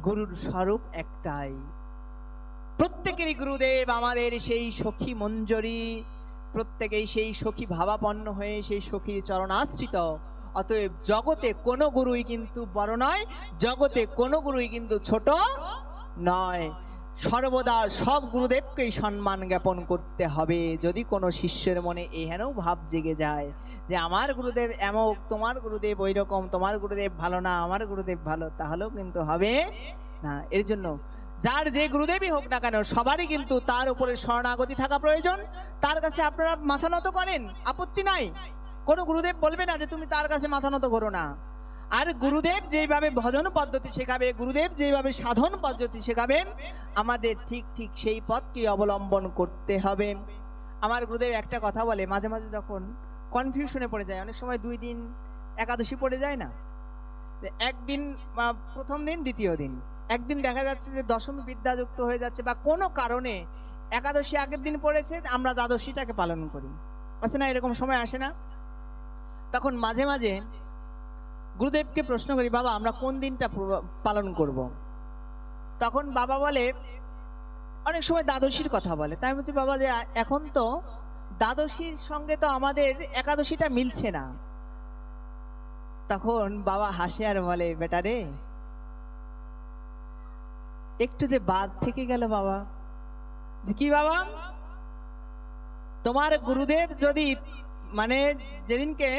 গুরুর স্বরূপ একটাই। প্রত্যেকেরই গুরুদেব আমাদের সেই সখী মঞ্জরি, প্রত্যেকেই সেই সখী ভাবাপন্ন হয়ে সেই সখীর চরণাশ্রিত। অতএব জগতে কোনো গুরুই কিন্তু বড় নয়, জগতে কোনো গুরুই কিন্তু ছোট নয়। সর্বদা সব গুরুদেবকেই সম্মান জ্ঞাপন করতে হবে। যদি কোনো শিষ্যের মনে এহেন ভাব জেগে যায় যে আমার গুরুদেব এমক, তোমার গুরুদেব ওই রকম, তোমার গুরুদেব ভালো না, আমার গুরুদেব ভালো, তাহলেও কিন্তু হবে না। এর জন্য যার যে গুরুদেবই হোক না কেন, সবারই কিন্তু তার উপরে শরণাগতি থাকা প্রয়োজন। তার কাছে আপনারা মাথা নত করেন, আপত্তি নাই, কোনো গুরুদেব বলবে না যে তুমি তার কাছে মাথা নত করো না। আর গুরুদেব যেভাবে ভজন পদ্ধতি শেখাবে, গুরুদেব যেভাবে সাধন পদ্ধতি শেখাবেন, আমাদের ঠিক ঠিক সেই পথকে অবলম্বন করতে হবে। আমার গুরুদেব একটা কথা বলে, মাঝে মাঝে যখন কনফিউশনে পড়ে যায়, অনেক সময় 2 দিন একাদশী পড়ে যায় না, একদিন প্রথম দিন দ্বিতীয় দিন, একদিন দেখা যাচ্ছে যে দশমী বিদ্যাযুক্ত হয়ে যাচ্ছে, বা কোনো কারণে একাদশী আগের দিন পড়েছে, আমরা দ্বাদশীটাকে পালন করি, আছে না, এরকম সময় আসে না? তখন মাঝে মাঝে গুরুদেবকে প্রশ্ন করি, বাবা আমরা কোন দিনটা পালন করব? তখন বাবা বলে, অনেক সময় দ্বাদশীর কথা বলে। তাই বলছি বাবা যে এখন তো দ্বাদশীর সঙ্গে তো আমাদের একাদশীটা মিলছে না। তখন বাবা হাসে আর বলে, বেটা রে, একটু যে বাদ থেকে গেল বাবা। যে কি বাবা? তোমার গুরুদেব যদি মানে যেদিনকে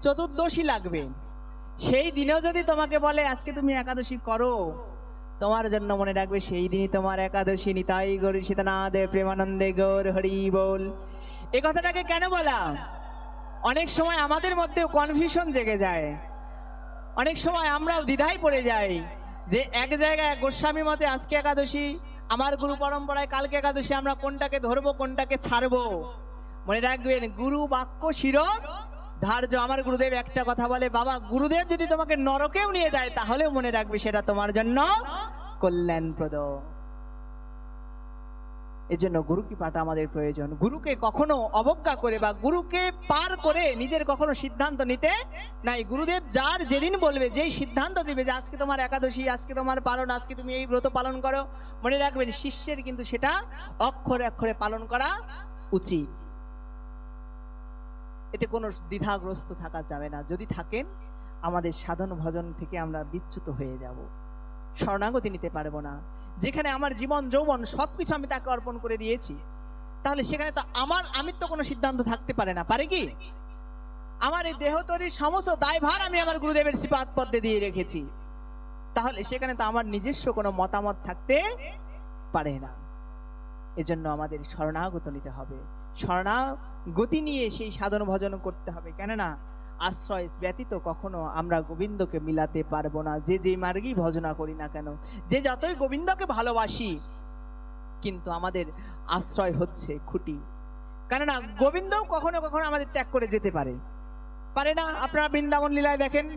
চতুর্দশী লাগবে সেই দিনেও যদি তোমাকে বলে আজকে তুমি একাদশী করো, তোমার জন্য মনে রাখবে সেই দিনই তোমার একাদশী। নিতাই গৌর সীতানাথ প্রেমানন্দে গৌর হরি বল। এই কথাটাকে কেন বলা? অনেক সময় আমাদের মধ্যে কনফিউশন জেগে যায়, অনেক সময় আমরাও দ্বিধায় পড়ে যাই যে এক জায়গায় গোস্বামী মতে আজকে একাদশী, আমার গুরু পরম্পরায় কালকে একাদশী, আমরা কোনটাকে ধরবো কোনটাকে ছাড়বো। মনে রাখবেন, গুরু বাক্য শির ধার্য। আমার গুরুদেব একটা কথা বলে, বাবা গুরুদেব যদি তোমাকে নরকেও নিয়ে যায় তাহলেও মনে রাখবে সেটা তোমার জন্য কল্যাণপ্রদ। এর জন্য গুরু কৃপাটা আমাদের প্রয়োজন। গুরুকে কখনো অবজ্ঞা করে বা গুরুকে পার করে নিজের কখনো সিদ্ধান্ত নিতে নাই। গুরুদেব যার যেদিন বলবে, যেই সিদ্ধান্ত দিবে যে আজকে তোমার একাদশী, আজকে তোমার পালন, আজকে তুমি এই ব্রত পালন করো, মনে রাখবেন শিষ্যের কিন্তু সেটা অক্ষরে অক্ষরে পালন করা উচিত। এতে কোনো দ্বিধাগ্রস্ত থাকা যাবে না। যদি থাকেন, আমাদের সাধন ভজন থেকে আমরা বিচ্যুত হয়ে যাব, শরণাগতি নিতে পারবো না। যেখানে আমার জীবন যৌবন সবকিছু আমি তাকে অর্পণ করে দিয়েছি, তাহলে সেখানে তো আমি তো কোনো সিদ্ধান্ত থাকতে পারে না, পারে কি? আমার এই দেহ তৈরির সমস্ত দায়ভার আমি আমার গুরুদেবের শ্রীপাদ পদ্মে দিয়ে রেখেছি, তাহলে সেখানে তো আমার নিজস্ব কোনো মতামত থাকতে পারে না। এজন্য আমাদের শরণাগত নিতে হবে, শরণাগতি নিয়ে সেই সাধন ভজন করতে হবে। কেননা আশ্রয় ব্যতীত কখনো আমরা গোবিন্দকে মিলাতে পারবো না। যে মার্গেই ভজনা করি না কেন, যে যতই গোবিন্দকে ভালোবাসি, কিন্তু আমাদের আশ্রয় হচ্ছে খুঁটি, কেননা গোবিন্দও কখনো কখনো আমাদের ত্যাগ করে যেতে পারে, পারে না? আপনারা বৃন্দাবন লীলায় দেখেন,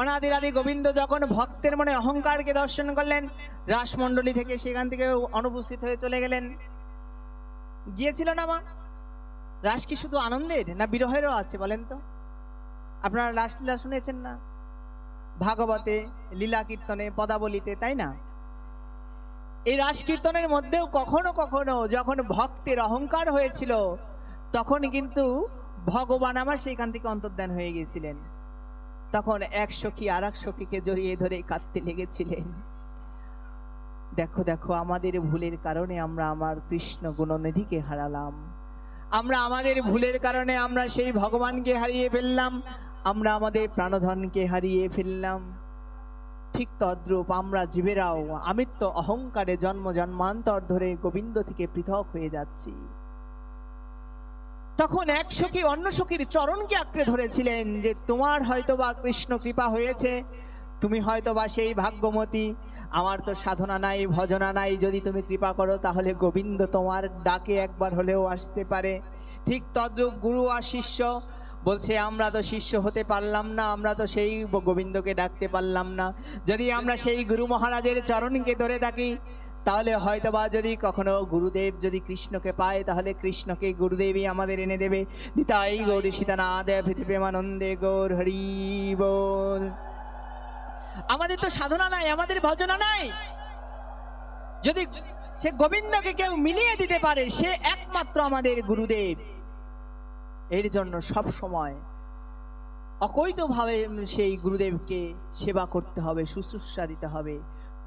অনাদিরাদি গোবিন্দ যখন ভক্তের মনে অহংকারকে দর্শন করলেন, রাসমণ্ডলী থেকে সেখান থেকে অনুপস্থিত হয়ে চলে গেলেন। গিয়েছিল না মা? রাস কি শুধু আনন্দের, না বিরহেরও আছে বলেন তো? আপনারা রাসলীলা শুনেছেন না? ভাগবতে, লীলা কীর্তনে, পদাবলিতে, তাই না? এই রাস কীর্তনের মধ্যেও কখনো কখনো যখন ভক্তের অহংকার হয়েছিল, তখন কিন্তু ভগবান আমার সেইখান থেকে অন্তর্ধান হয়ে গেছিলেন। তখন এক সখী আর এক সখীকে জড়িয়ে ধরে কাঁদতে লেগেছিলেন। দেখো দেখো, আমাদের ভুলের কারণে আমরা আমার কৃষ্ণ গুণনিধিকে হারালাম, আমরা আমাদের ভুলের কারণে আমরা সেই ভগবানকে হারিয়ে ফেললাম, আমরা আমাদের প্রাণধনকে হারিয়ে ফেললাম। ঠিক তদ্রূপ আমরা জীবেরাও আমিত্ব অহংকারে জন্ম জন্মান্তর ধরে গোবিন্দ থেকে পৃথক হয়ে যাচ্ছি। তখন এক সখী অন্য সখীর চরণকে আঁকড়ে ধরেছিলেন যে তোমার হয়তোবা কৃষ্ণ কৃপা হয়েছে, তুমি হয়তোবা সেই ভাগ্যমতী, আমার তো সাধনা নাই, ভজনা নাই, যদি তুমি কৃপা করো তাহলে গোবিন্দ তোমার ডাকে একবার হলেও আসতে পারে। ঠিক তদ্রূপ গুরু আর শিষ্য বলছে, আমরা তো শিষ্য হতে পারলাম না, আমরা তো সেই গোবিন্দকে ডাকতে পারলাম না, যদি আমরা সেই গুরু মহারাজের চরণকে ধরে থাকি তাহলে হয়তোবা যদি কখনো গুরুদেব যদি কৃষ্ণকে পায় তাহলে কৃষ্ণকে গুরুদেবই আমাদের এনে দেবে। নিতাই গৌরী সীতানাথ প্রেমানন্দে গৌর হরি বল। আমাদের তো সাধনা নাই, আমাদের ভজনা নাই, যদি সে গোবিন্দকে কেউ মিলিয়ে দিতে পারে সে একমাত্র আমাদের গুরুদেব। এর জন্য সব সময় অকৈতভাবে সেই গুরুদেবকে সেবা করতে হবে, শুশ্রূষা দিতে হবে।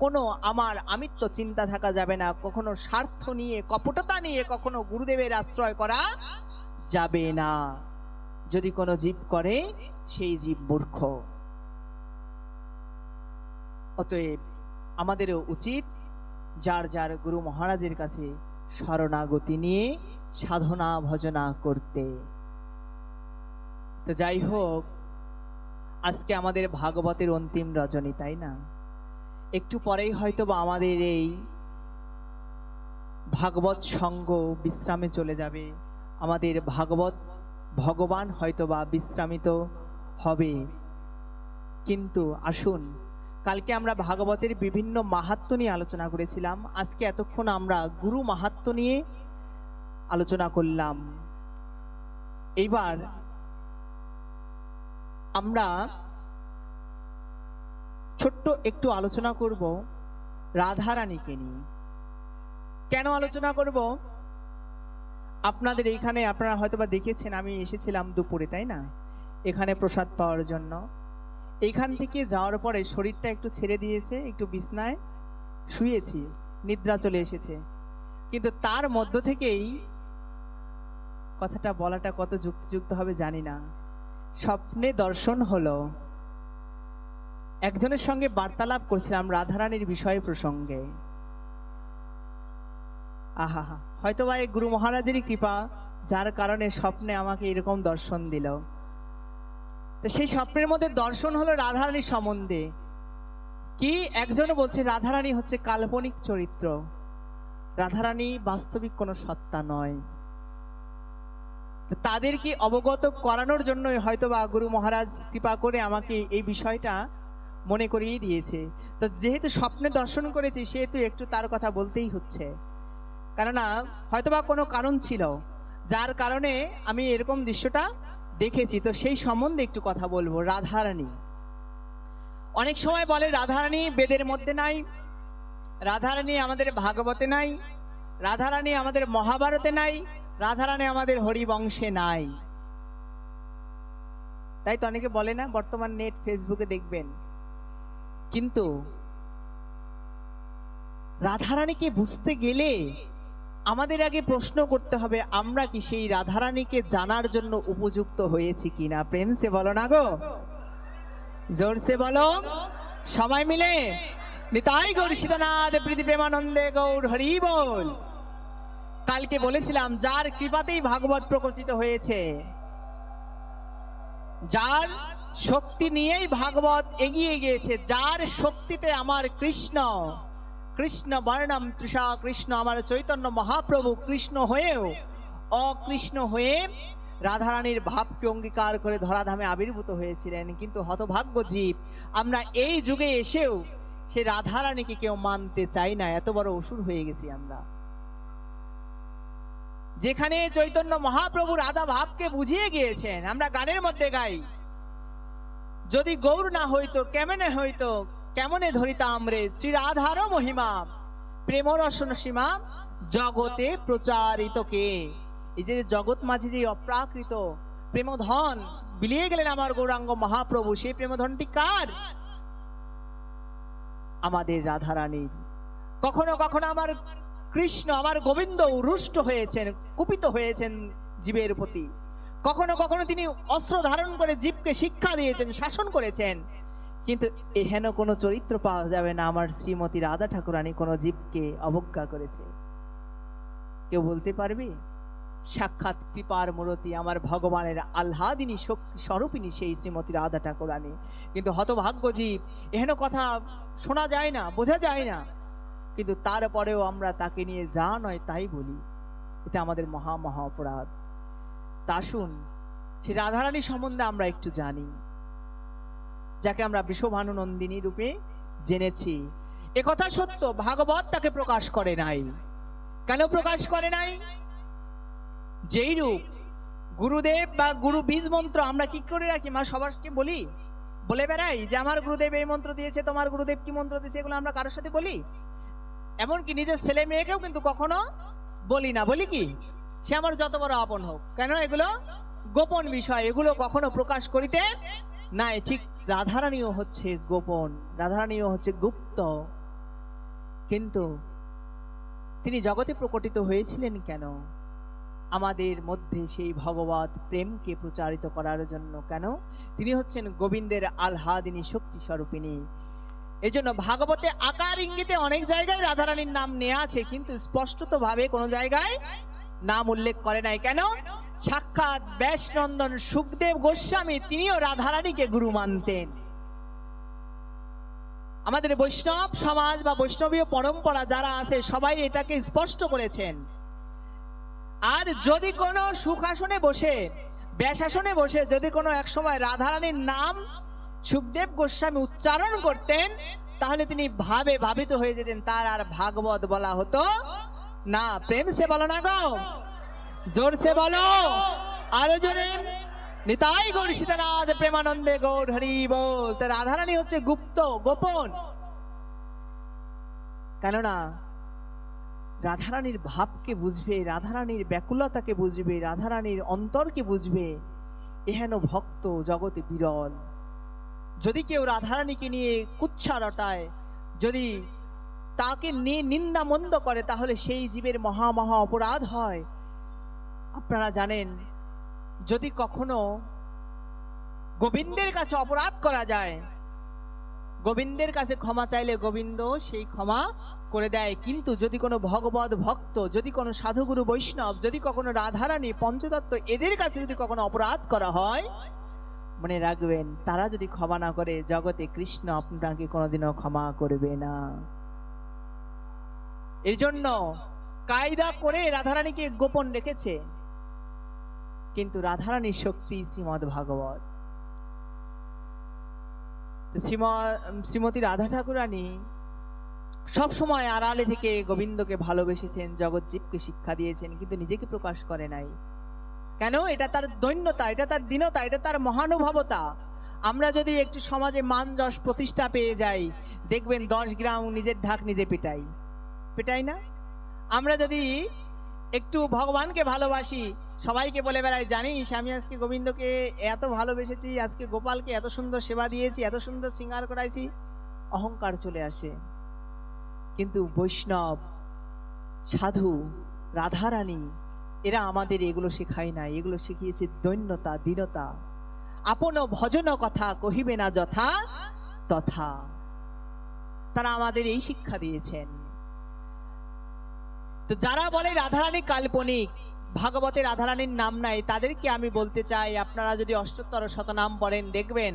কোনো আমার আমিত্ব চিন্তা থাকা যাবে না, কখনো স্বার্থ নিয়ে কপটতা নিয়ে কখনো গুরুদেবের আশ্রয় করা যাবে না। যদি কোনো জীব করে সেই জীব মূর্খ। অতএব আমাদেরও উচিত যার যার গুরু মহারাজের কাছে শরণাগতি নিয়ে সাধনা ভজনা করতে। তো যাই হোক, আজকে আমাদের ভাগবতের অন্তিম রজনী, তাই না? একটু পরেই হয়তো বা আমাদের এই ভাগবত সঙ্গ বিশ্রামে চলে যাবে, আমাদের ভাগবত ভগবান হয়তো বা বিশ্রামিত হবে। কিন্তু আসুন, কালকে আমরা ভাগবতের বিভিন্ন মাহাত্ম্য নিয়ে আলোচনা করেছিলাম, আজকে এতক্ষণ আমরা গুরু মাহাত্ম্য নিয়ে আলোচনা করলাম। এইবার আমরা ছোট্ট একটু আলোচনা করব রাধারানীকে নিয়ে। কেন আলোচনা করব? আপনাদের এইখানে আপনারা হয়তোবা দেখেছেন, আমি এসেছিলাম দুপুরে, তাই না, এখানে প্রসাদ পাওয়ার জন্য। এইখান থেকে যাওয়ার পরে শরীরটা একটু ছেড়ে দিয়েছে, একটু বিছনায় শুয়েছি, নিদ্রা চলে এসেছে। কিন্তু তার মধ্য থেকেই কথাটা বলাটা কত যুক্তিযুক্ত হবে জানি না, স্বপ্নে দর্শন হলো। একজনের সঙ্গে বার্তালাপ করছিলাম রাধারানীর বিষয় প্রসঙ্গে। আহা, হয়তো বা এই গুরু মহারাজেরই কৃপা, যার কারণে স্বপ্নে আমাকে এরকম দর্শন দিল। তো সেই স্বপ্নের মধ্যে দর্শন হলো রাধারানীর সম্বন্ধে। কি একজন বলছে রাধারানী হচ্ছে কাল্পনিক চরিত্র, রাধারানী বাস্তবিক কোনো সত্তা নয়। তাদেরকে অবগত করানোর জন্যই হয়তোবা গুরু মহারাজ কৃপা করে আমাকে এই বিষয়টা মনে করিয়ে দিয়েছে। তো যেহেতু স্বপ্নে দর্শন করেছি সেহেতু একটু তার কথা বলতেই হচ্ছে, কেননা হয়তোবা কোনো কারণ ছিল যার কারণে আমি এরকম দৃশ্যটা দেখেছি। তো সেই সম্বন্ধে একটু কথা বলবো। রাধারানী, অনেক সময় বলে রাধারানী বেদের মধ্যে নাই, রাধারানী আমাদের ভাগবতে নাই, রাধারানী আমাদের মহাভারতে নাই, রাধারানী আমাদের হরিবংশে নাই। তাই তো অনেকে বলে না, বর্তমান নেট ফেসবুকে দেখবেন। কিন্তু রাধারানীকে বুঝতে গেলে আমাদের আগে প্রশ্ন করতে হবে, আমরা কি সেই রাধারানীকে জানার জন্য উপযুক্ত হয়েছি কিনা? প্রেম সে বলো না গো, জোর সে বলো, সবাই মিলে নিতাই গৌর সীতানাথ প্রীতি প্রেমানন্দে গৌর হরি বল। কালকে বলেছিলাম যার কৃপাতেই ভাগবত প্রকাশিত হয়েছে, যার শক্তি নিয়েই ভাগবত এগিয়ে গিয়েছে, যার শক্তিতে আমার কৃষ্ণ, কৃষ্ণ বর্ণম তৃষা কৃষ্ণ, আমার চৈতন্য মহাপ্রভু কৃষ্ণ হয়েও অকৃষ্ণ হয়ে রাধারানীর ভাবকে অঙ্গীকার করে ধরাধামে আবির্ভূত হয়েছিলেন। কিন্তু হতভাগ্য জীব, আমরা এই যুগে এসেও সেই রাধারানীকে কেউ মানতে চাই না, এত বড় অসুর হয়ে গেছি আমরা। যেখানে চৈতন্য মহাপ্রভু রাধা ভাবকে বুঝিয়ে গিয়েছেন, আমরা গানের মধ্যে গাই, যদি গৌর না হইতো কেমনে হইতো, কেমনে ধরিতাম রে শ্রী রাধার মহিমা, প্রেম রসন সীমা জগতে প্রচারিত কে। এই যে জগৎ মাঝে যে অপ্রাকৃত প্রেমধন বিলিয়ে গেলেন আমার গৌরাঙ্গ মহাপ্রভু, সেই প্রেমধনটি কার? আমাদের রাধারানীর। কখনো কখনো আমার কৃষ্ণ, আমার গোবিন্দ রুষ্ট হয়েছেন, কুপিত হয়েছেন জীবের প্রতি। কখনো কখনো তিনি অস্ত্র ধারণ করে জীবকে শিক্ষা দিয়েছেন, শাসন করেছেন। কিন্তু এহেন কোনো চরিত্র পাওয়া যাবে না আমার শ্রীমতী রাধা ঠাকুরানী কোনো জীবকে অবজ্ঞা করেছে। কেউ বলতে পারবে? সাক্ষাৎ কৃপার মূরতি আমার ভগবানের আহ্লাদিনী শক্তি স্বরূপিনী সেই শ্রীমতী রাধা ঠাকুরানী। কিন্তু হতভাগ্য জীব, এহেন কথা শোনা যায় না, বোঝা যায় না, কিন্তু তারপরেও আমরা তাকে নিয়ে যা নয় তাই বলি। এটা আমাদের মহা মহা অপরাধ। তা শুন, সে রাধারানী সম্বন্ধে আমরা একটু জানি, যাকে আমরা বৃষভানু নন্দিনী রূপে জেনেছি। একথা সত্য, ভাগবত তাকে প্রকাশ করে নাই। কেন প্রকাশ করে নাই? যেই রূপ গুরুদেব বা গুরু বীজ মন্ত্র আমরা কি করে রাখি, মা সবাইকে বলি, বলে বেড়াই যে আমার গুরুদেব এই মন্ত্র দিয়েছে, তোমার গুরুদেব কি মন্ত্র দিয়েছে, এগুলো আমরা কারোর সাথে বলি? এমনকি নিজের ছেলে মেয়েকেও কিন্তু কখনো বলি না। বলি কি? সে আমার যত বড় আপন হোক কেন, এগুলো গোপন বিষয়, এগুলো কখনো প্রকাশ করিতে নাই। ঠিক রাধারানীও হচ্ছে গোপন, রাধারানীও হচ্ছে গুপ্ত। কিন্তু তিনি জগতে প্রকটিত হয়েছিলেন কেন? আমাদের মধ্যে সেই ভগবত প্রেমকে প্রচারিত করার জন্য। কেন? তিনি হচ্ছেন গোবিন্দের আহ্লাদিনী শক্তি স্বরূপিনী। এই জন্য ভাগবতে আকার ইঙ্গিতে অনেক জায়গায় রাধারানীর নাম নেওয়া আছে, কিন্তু স্পষ্টত ভাবে কোনো জায়গায় নাম উল্লেখ করে নাই। কেন? সাক্ষাৎ ব্যাসনন্দন সুখদেব গোস্বামী তিনিও রাধারানীকে গুরু মানতেন। আমাদের বৈষ্ণব সমাজ বা বৈষ্ণবীয় পরম্পরা যারা আছে সবাই এটাকে স্পষ্ট করেছেন। আর যদি কোনো সুখাসনে বসে, ব্যাসাসনে বসে যদি কোনো এক সময় রাধারানীর নাম সুখদেব গোস্বামী উচ্চারণ করতেন, তাহলে তিনি ভাবিত হয়ে যেতেন, তার আর ভাগবত বলা হতো না। প্রেম সে বলো না গো, জোর সে বলো, আরো জোরে, নিতাই গৌর সীতানাথ প্রেমানন্দে গৌর হরি বল। তার রাধারানী হচ্ছে গুপ্ত, গোপন। কেননা রাধারানীর ভাবকে বুঝবে, রাধারানীর ব্যাকুলতাকে বুঝবে, রাধারানীর অন্তরকে বুঝবে, এহেন ভক্ত জগতে বিরল। যদি কেউ রাধারানীকে নিয়ে কুচ্ছা রটায়, যদি তাকে নিয়ে নিন্দা মন্দ করে, তাহলে সেই জীবের মহা মহা অপরাধ হয়। আপনারা জানেন, যদি কখনো গোবিন্দের কাছে অপরাধ করা যায়, গোবিন্দের কাছে ক্ষমা চাইলে গোবিন্দ সেই ক্ষমা করে দেয়। কিন্তু যদি কোনো ভগবত ভক্ত, যদি কোনো সাধুগুরু বৈষ্ণব, যদি কখনো রাধারানী পঞ্চতত্ত্ব এদের কাছে যদি কখনো অপরাধ করা হয়, মনে রাখবেন, তারা যদি ক্ষমা না করে, জগতে কৃষ্ণ আপনাকে কোনোদিনও ক্ষমা করবে না। এর জন্য কায়দা করে রাধারানীকে গোপন রেখেছে। কিন্তু রাধারানীর শক্তি শ্রীমদ ভাগবত। শ্রীমতী রাধা ঠাকুরানী সবসময় আড়ালে থেকে গোবিন্দকে ভালোবেসেছেন, জগৎ জীবকে শিক্ষা দিয়েছেন, কিন্তু নিজেকে প্রকাশ করে নাই। কেন? এটা তার দৈন্যতা, এটা তার দীনতা, এটা তার মহানুভবতা। আমরা যদি একটু সমাজে মান যশ প্রতিষ্ঠা পেয়ে যাই, দেখবেন 10 গ্রাম নিজের ঢাক নিজে পেটাই না? আমরা যদি একটু ভগবানকে ভালোবাসি, সবাইকে বলে বেড়াই, জানিস আমি আজকে গোবিন্দকে এত ভালোবেসেছি, আজকে গোপালকে এত সুন্দর সেবা দিয়েছি, এত সুন্দর শৃঙ্গার করাইছি, অহংকার চলে আসে। কিন্তু বৈষ্ণব, সাধু, রাধারানী এরা আমাদের এগুলো শেখায় না। এগুলো শিখিয়েছে দৈন্যতা, দীনতা। আপন ভজন কথা কহিবে না যথা তথা। তারা আমাদের এই শিক্ষা দিয়েছেন। তো যারা বলে রাধারানী কাল্পনিক, ভাগবতে রাধারানীর নাম নাই, তাদেরকে আমি বলতে চাই, আপনারা যদি 78 শতনাম পড়েন, দেখবেন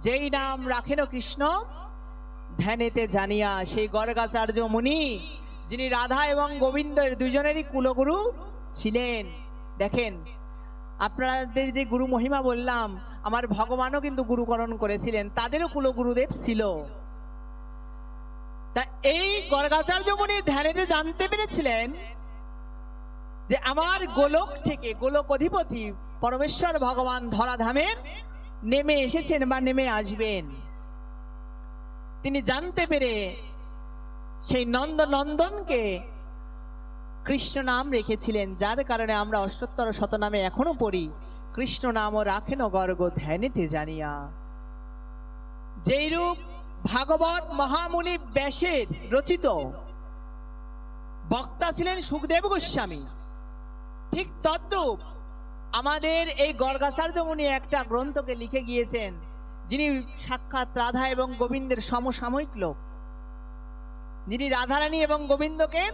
যেই নাম রাখেন কৃষ্ণ ধ্যানেতে জানিয়া, সেই গর্গাচার্য মুনি, যিনি রাধা এবং গোবিন্দের দুজনেরই কুলগুরু ছিলেন। দেখেন, আপনাদের যে গুরু মহিমা বললাম, আমার ভগবানও কিন্তু গুরুকরণ করেছিলেন, তাদেরও কুলগুরুদেব ছিল। তা এই গর্গাচার্য মুনি ধ্যানেতে জানতে পেরেছিলেন যে আমার গোলক থেকে, গোলক অধিপতি পরমেশ্বর ভগবান ধরাধামে নেমে এসেছেন বা নেমে আসবেন। তিনি জানতে পেরে সেই নন্দনকে কৃষ্ণ নাম রেখেছিলেন, যার কারণে আমরা অষ্টোত্তর শতনামে এখনো পড়ি, কৃষ্ণ নাম রাখেন গর্গ ধ্যানেতে জানিয়া। যেই রূপ ভাগবত মহামুনি ব্যাসের রচিত, বক্তা ছিলেন সুখদেব গোস্বামী, ঠিক তদ্রূপ আমাদের এই গর্গাচার্য মুনি একটা গ্রন্থকে লিখে গিয়েছেন, যিনি সাক্ষাৎ রাধা এবং গোবিন্দের সমসাময়িক লোক, যিনি রাধারানী এবং গোবিন্দকে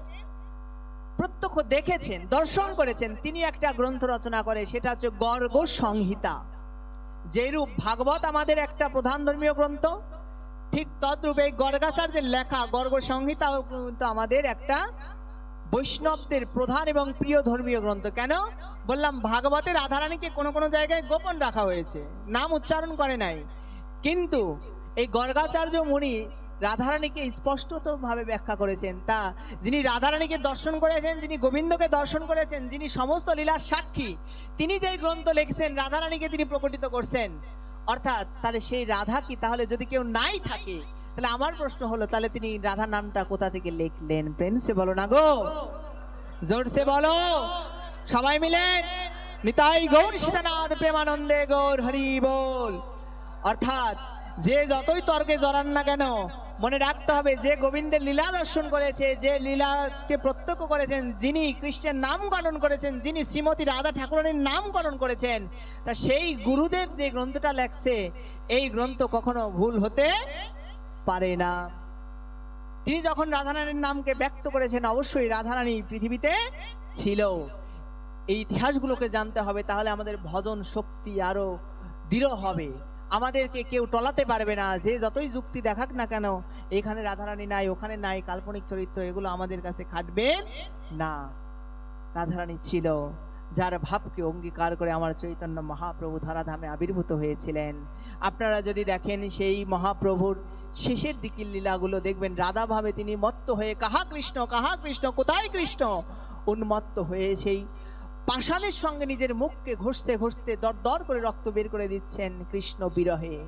প্রত্যক্ষ দেখেছেন, দর্শন করেছেন, তিনি একটা গ্রন্থ রচনা করে, সেটা হচ্ছে গর্গ সংহিতা। যেরূপ ভাগবত আমাদের একটা প্রধান ধর্মীয় গ্রন্থ, ঠিক তদ্রূপ এই গর্গাচার্যের লেখা গর্গ সংহিতা কিন্তু আমাদের একটা বৈষ্ণবদের প্রধান এবং প্রিয় ধর্মীয় গ্রন্থ। কেন বললাম? ভাগবতের রাধারানীকে কোনো কোনো জায়গায় গোপন রাখা হয়েছে, নাম উচ্চারণ করে নাই, কিন্তু এই গর্গাচার্য মুনি রাধারানীকে স্পষ্টতভাবে ব্যাখ্যা করেছেন। তা যিনি রাধারানীকে দর্শন করেছেন, যিনি গোবিন্দকে দর্শন করেছেন, যিনি সমস্ত লীলার সাক্ষী, তিনি যেই গ্রন্থ লিখছেন রাধারানীকে তিনি প্রকটিত করছেন। অর্থাৎ তাহলে সেই রাধা কি, তাহলে যদি কেউ নাই থাকে, তাহলে আমার প্রশ্ন হলো, তাহলে তিনি রাধা নামটা কোথা থেকে লিখলেন? প্রেম সে বলো না গো, জোর সে বলো সবাই মিলে, নিতাই গৌর সীতানাথ প্রেমানন্দে গৌর হরি বল। অর্থাৎ যে যতই তর্কে জড়ান না কেন, মনে রাখতে হবে, যে গোবিন্দের লীলা দর্শন করেছে, যে লীলাকে প্রত্যক্ষ করেছেন, যিনি কৃষ্ণের নামকরণ করেছেন, যিনি শ্রীমতী রাধা ঠাকুরানীর নামকরণ করেছেন, তা সেই গুরুদেব যে গ্রন্থটা লেখছে, এই গ্রন্থ কখনো ভুল হতে পারে না। তিনি যখন রাধারানীর নামকে ব্যক্ত করেছেন, অবশ্যই রাধারানী পৃথিবীতে ছিল। এই ইতিহাসগুলোকে জানতে হবে, তাহলে আমাদের ভজন শক্তি আরো দৃঢ় হবে। আমাদেরকে কেউ টলাতে পারবে না, যে যতই যুক্তি দেখাক না কেন, এখানে রাধারানী নাই, ওখানে নাই, কাল্পনিক চরিত্র, এগুলো আমাদের কাছে খাটবে না। রাধারানী ছিল, যার ভাবকে অঙ্গীকার করে আমার চৈতন্য মহাপ্রভু ধরাধামে আবির্ভূত হয়েছিলেন। আপনারা যদি দেখেন সেই মহাপ্রভুর শেষের দিকের লীলাগুলো দেখবেন, রাধা ভাবে তিনি মত্ত হয়ে কাহা কৃষ্ণ, কোথায় কৃষ্ণ, উন্মত্ত হয়ে সেই পাষাণের সঙ্গে নিজের মুখকে ঘষতে ঘষতে দর করে রক্ত বের করে দিচ্ছেন কৃষ্ণ বিরহে।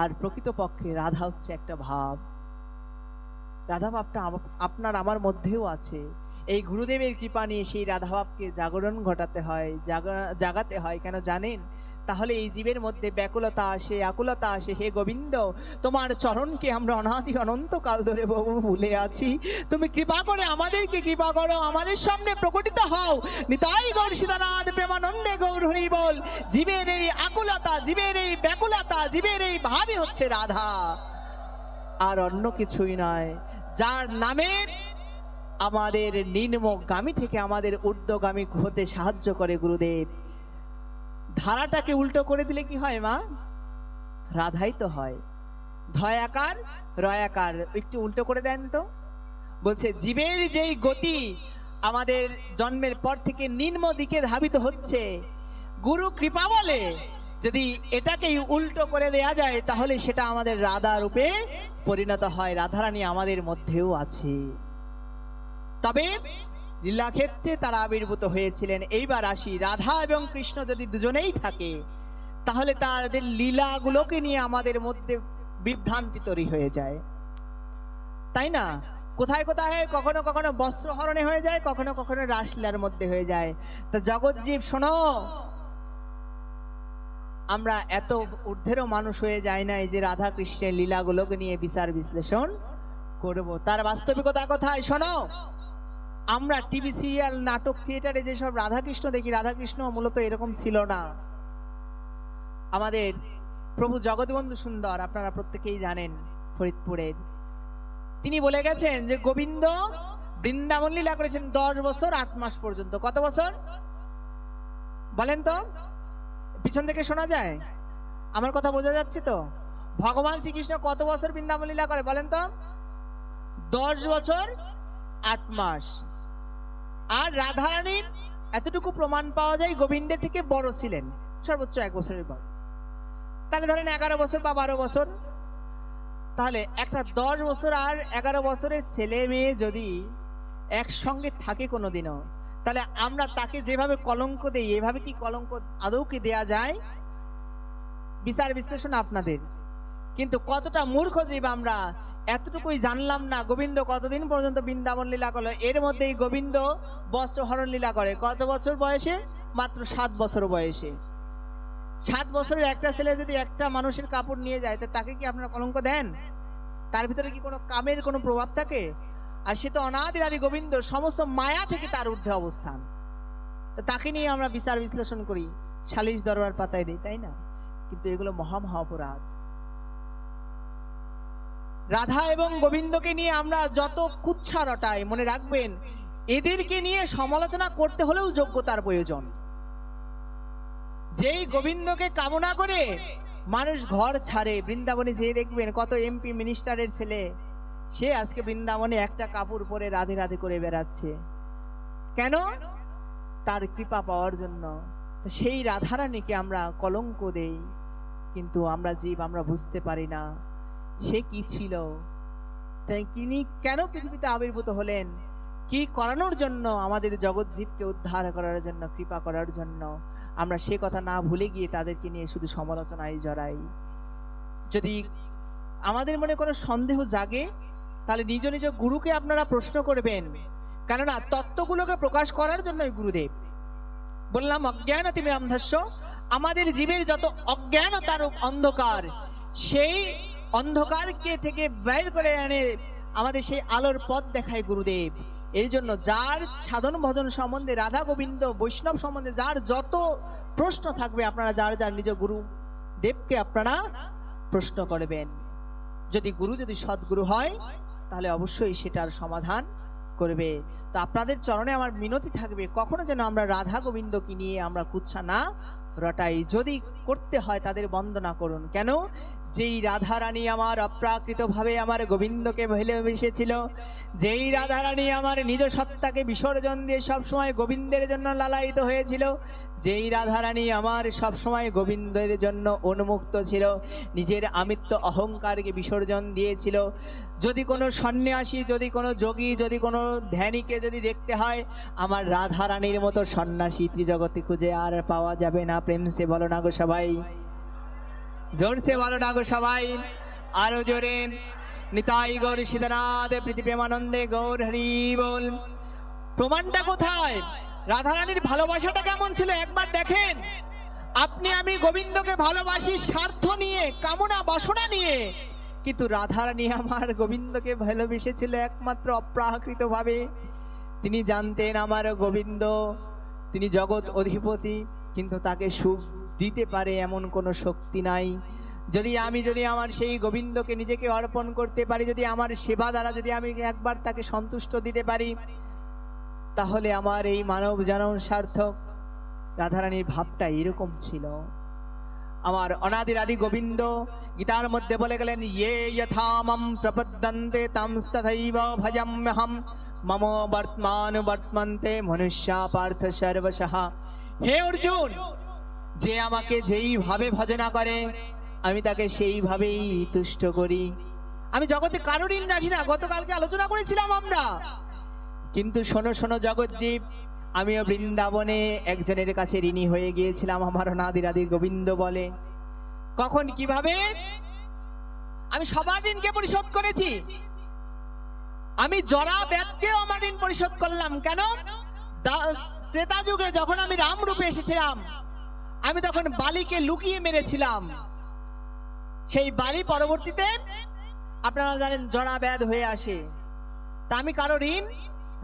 আর প্রকৃতপক্ষে রাধা হচ্ছে একটা ভাব। রাধা ভাবটা আপনার আমার মধ্যেও আছে। এই গুরুদেবের কৃপা নিয়ে সেই রাধা ভাবকে জাগরণ ঘটাতে হয়, জাগাতে হয়। কেন জানেন? তাহলে এই জীবের মধ্যে ব্যাকুলতা আসে, আকুলতা আসে। হে গোবিন্দ, তোমার চরণকে আমরা অনাদি অনন্তকাল ধরে বহু ভুলে আছি, তুমি কৃপা করে আমাদেরকে কৃপা করো, আমাদের সামনে প্রকটিত হও। নিতাই গৌর সীতানাথ প্রেমানন্দে গৌর হরি বল। জীবের এই আকুলতা, জীবের এই ব্যাকুলতা, জীবের এই ভাবই হচ্ছে রাধা, আর অন্য কিছুই নয়। যার নামে আমাদের নিম্নগামী থেকে আমাদের ঊর্ধ্বগামী হতে সাহায্য করে গুরুদেব। ধারাটাকে উল্টো করে দিলে কি হয় মা? রাধাই তো হয়। ধয়াকার রয়াকার একটু উল্টো করে দেন তো। বলছে জীবের যেই গতি আমাদের জন্মের পর থেকে নিম্ন দিকে ধাবিত হচ্ছে, গুরু কৃপা বলে যদি এটাকেই উল্টো করে দেয়া যায়, তাহলে সেটা আমাদের রাধা রূপে পরিণত হয়। রাধারানী আমাদের মধ্যেও আছে, তবে লীলাক্ষেত্রে তারা আবির্ভূত হয়েছিলেন। এইবার আসি, রাধা এবং কৃষ্ণ যদি দুজনেই থাকে, তাহলে তাদের লীলাগুলোকে নিয়ে আমাদের মধ্যে বিভ্রান্তি তৈরি হয়ে যায়, তাই না? কোথায় কোথায় কখনো কখনো বস্ত্রহরণে হয়ে যায়, কখনো কখনো রাসলীলার মধ্যে হয়ে যায়। তা জগৎজীব শোনো, আমরা এত ঊর্ধ্বেরও মানুষ হয়ে যায় না যে রাধা কৃষ্ণের লীলাগুলোকে নিয়ে বিচার বিশ্লেষণ করব। তার বাস্তবিকতা কোথায় শোনো। আমরা টিভি সিরিয়াল, নাটক, থিয়েটারে যেসব রাধাকৃষ্ণ দেখি, রাধাকৃষ্ণ মূলত এরকম ছিল না। আমাদের প্রভু জগৎবন্ধু সুন্দর, আপনারা প্রত্যেকেই জানেন, ফরিদপুরের, তিনি বলে গেছেন যে গোবিন্দ বৃন্দাবন লীলা করেছেন 10 বছর 8 মাস পর্যন্ত। কত বছর বলেন তো? পিছন থেকে শোনা যায়? আমার কথা বোঝা যাচ্ছে তো? ভগবান শ্রীকৃষ্ণ কত বছর বৃন্দাবন লীলা করে বলেন তো? 10 বছর 8 মাস। আর রাধারানীর এতটুকু প্রমাণ পাওয়া যায় গোবিন্দের থেকে বড় ছিলেন, সর্বোচ্চ 1 বছরের বড়। তাহলে ধরেন 11 বছর বা 12 বছর, তাহলে একটা 10 বছর আর 11 বছরের ছেলে মেয়ে যদি একসঙ্গে থাকে কোনোদিনও, তাহলে আমরা তাকে যেভাবে কলঙ্ক দেই, এভাবে কি কলঙ্ক আদৌ কি দেয়া যায়? বিচার বিশ্লেষণ আপনাদের। কিন্তু কতটা মূর্খ জীব আমরা, এতটুকুই জানলাম না গোবিন্দ কতদিন পর্যন্ত বৃন্দাবন লীলা করলো। এর মধ্যেই গোবিন্দ বস্ত্রহরণ লীলা করে কত বছর বয়সে? মাত্র 7 বছর বয়সে। 7 বছরের একটা ছেলে যদি একটা মানুষের কাপড় নিয়ে যায়, তো তাকে কি আপনারা কলঙ্ক দেন? তার ভিতরে কি কোনো কামের কোনো প্রভাব থাকে? আর সে তো অনাদির আদি গোবিন্দ, সমস্ত মায়া থেকে তার ঊর্ধ্বে অবস্থান। তো তাকে নিয়ে আমরা বিচার বিশ্লেষণ করি, সালিশ দরবার পাতায় দিই, তাই না? কিন্তু এগুলো মহা মহা অপরাধ। রাধা এবং গোবিন্দকে নিয়ে আমরা যত কুচ্ছা রটাই, মনে রাখবেন এদেরকে নিয়ে সমালোচনা করতে হলেও যোগ্যতার প্রয়োজন। যেই গোবিন্দকে কামনা করে মানুষ ঘর ছাড়ে, বৃন্দাবনে যেয়ে দেখবেন কত এমপি মিনিস্টারের ছেলে, সে আজকে বৃন্দাবনে একটা কাপড় পরে রাধে রাধে করে বেড়াচ্ছে। কেন? তার কৃপা পাওয়ার জন্য। সেই রাধারানীকে আমরা কলঙ্ক দেই, কিন্তু আমরা জীব, আমরা বুঝতে পারি না সে কি ছিল, তাই তিনি কেন পৃথিবীতে আবির্ভূত হলেন, কি করানোর জন্য, আমাদের জগৎ জীবকে উদ্ধার করার জন্য, কৃপা করার জন্য। আমরা সে কথা না ভুলে গিয়ে তাদেরকে নিয়ে শুধু সমালোচনায় জড়াই। যদি আমাদের মনে কোনো সন্দেহ জাগে, তাহলে নিজ নিজ গুরুকে আপনারা প্রশ্ন করবেন, কেননা তত্ত্বগুলোকে প্রকাশ করার জন্যই গুরুদেব। বললাম অজ্ঞানতিমিরান্ধস্য, আমাদের জীবের যত অজ্ঞানতার অন্ধকার, সেই অন্ধকারকে থেকে বের করে এনে আমাদের সেই আলোর পথ দেখায় গুরুদেব। এই জন্য যার সাধন ভজন সম্বন্ধে, রাধা গোবিন্দ বৈষ্ণব সম্বন্ধে যার যত প্রশ্ন থাকবে, আপনারা যার যার নিজ গুরু দেবকে আপনারা প্রশ্ন করবেন। যদি গুরু যদি সদ্গুরু হয়, তাহলে অবশ্যই সেটার সমাধান করবে। তো আপনাদের চরণে আমার মিনতি থাকবে, কখনো যেন আমরা রাধা গোবিন্দকে নিয়ে আমরা কুচ্ছা না রটাই। যদি করতে হয় তাদের বন্দনা করুন। কেন? যেই রাধারানী আমার অপ্রাকৃত ভাবে আমার গোবিন্দকে ভালোবেসেছিল, যেই রাধারানী আমার নিজ সত্তাকে বিসর্জন দিয়ে সবসময় গোবিন্দের জন্য লালায়িত হয়েছিল, যেই রাধারানী আমার সবসময় গোবিন্দের জন্য উন্মুক্ত ছিল, নিজের আমিত্ব অহংকারকে বিসর্জন দিয়েছিল। যদি কোনো সন্ন্যাসী, যদি কোনো যোগী, যদি কোনো ধ্যানীকে যদি দেখতে হয়, আমার রাধারানীর মতো সন্ন্যাসী ত্রিজগতে খুঁজে আর পাওয়া যাবে না। প্রেম সে বলো না গো সবাই, জোর সে বলো না গো সবাই, আরো জোরে। নিতাই গৌর সীতানাথ প্রীতি প্রেমানন্দে গৌর হরি বল। প্রমাণটা কোথায়? রাধারানীর ভালোবাসাটা কেমন ছিল একবার দেখেন। আপনি আমি গোবিন্দকে ভালোবাসি স্বার্থ নিয়ে, কামনা বাসনা নিয়ে, কিন্তু রাধারানী আমার গোবিন্দকে ভালোবেসেছিল একমাত্র অপ্রাকৃত ভাবে। তিনি জানতেন আমার গোবিন্দ তিনি জগৎ অধিপতি, কিন্তু তাকে সুখ দিতে পারে এমন কোনো শক্তি নাই। যদি আমার সেই গোবিন্দকে নিজেকে অর্পণ করতে পারি, যদি আমার সেবা দ্বারা যদি আমি একবার তাকে সন্তুষ্ট দিতে পারি, তাহলে আমার এই মানব জনম সার্থক। রাধারানীর ভাবটা এরকম ছিল। আমার অনাদির আদি গোবিন্দ গীতার মধ্যে বলে গেলেন, ইয়ে যথা মাম প্রপদ্যন্তে তামস্তথৈব ভজাম্যহম মম বর্তমান বর্তমন্তে মনুষ্যা পার্থ সর্বশঃ। হে অর্জুন, যে আমাকে যেইভাবে ভজনা করে আমি তাকে সেইভাবেই তুষ্ট করি। আমি জগতে কারো ঋণ রাখি না, গতকালকে আলোচনা করেছিলাম আমরা। কিন্তু শোনো শোনো জগৎ জীব, আমিও বৃন্দাবনে একজনের কাছে ঋণী হয়ে গিয়েছিলাম, আমার অনাদির আদি গোবিন্দ বলে। কখন, কিভাবে? আমি সবার ঋণকে পরিশোধ করেছি। আমি জরা ব্যাধকেও আমার ঋণ পরিশোধ করলাম। কেন? ত্রেতা যুগে যখন আমি রাম রূপে এসেছিলাম, আমি তখন বালিকে লুকিয়ে মেরেছিলাম। সেই বালি পরবর্তীতে আপনারা জানেন জরা ব্যাধ হয়ে আসে। তা আমি কারো ঋণ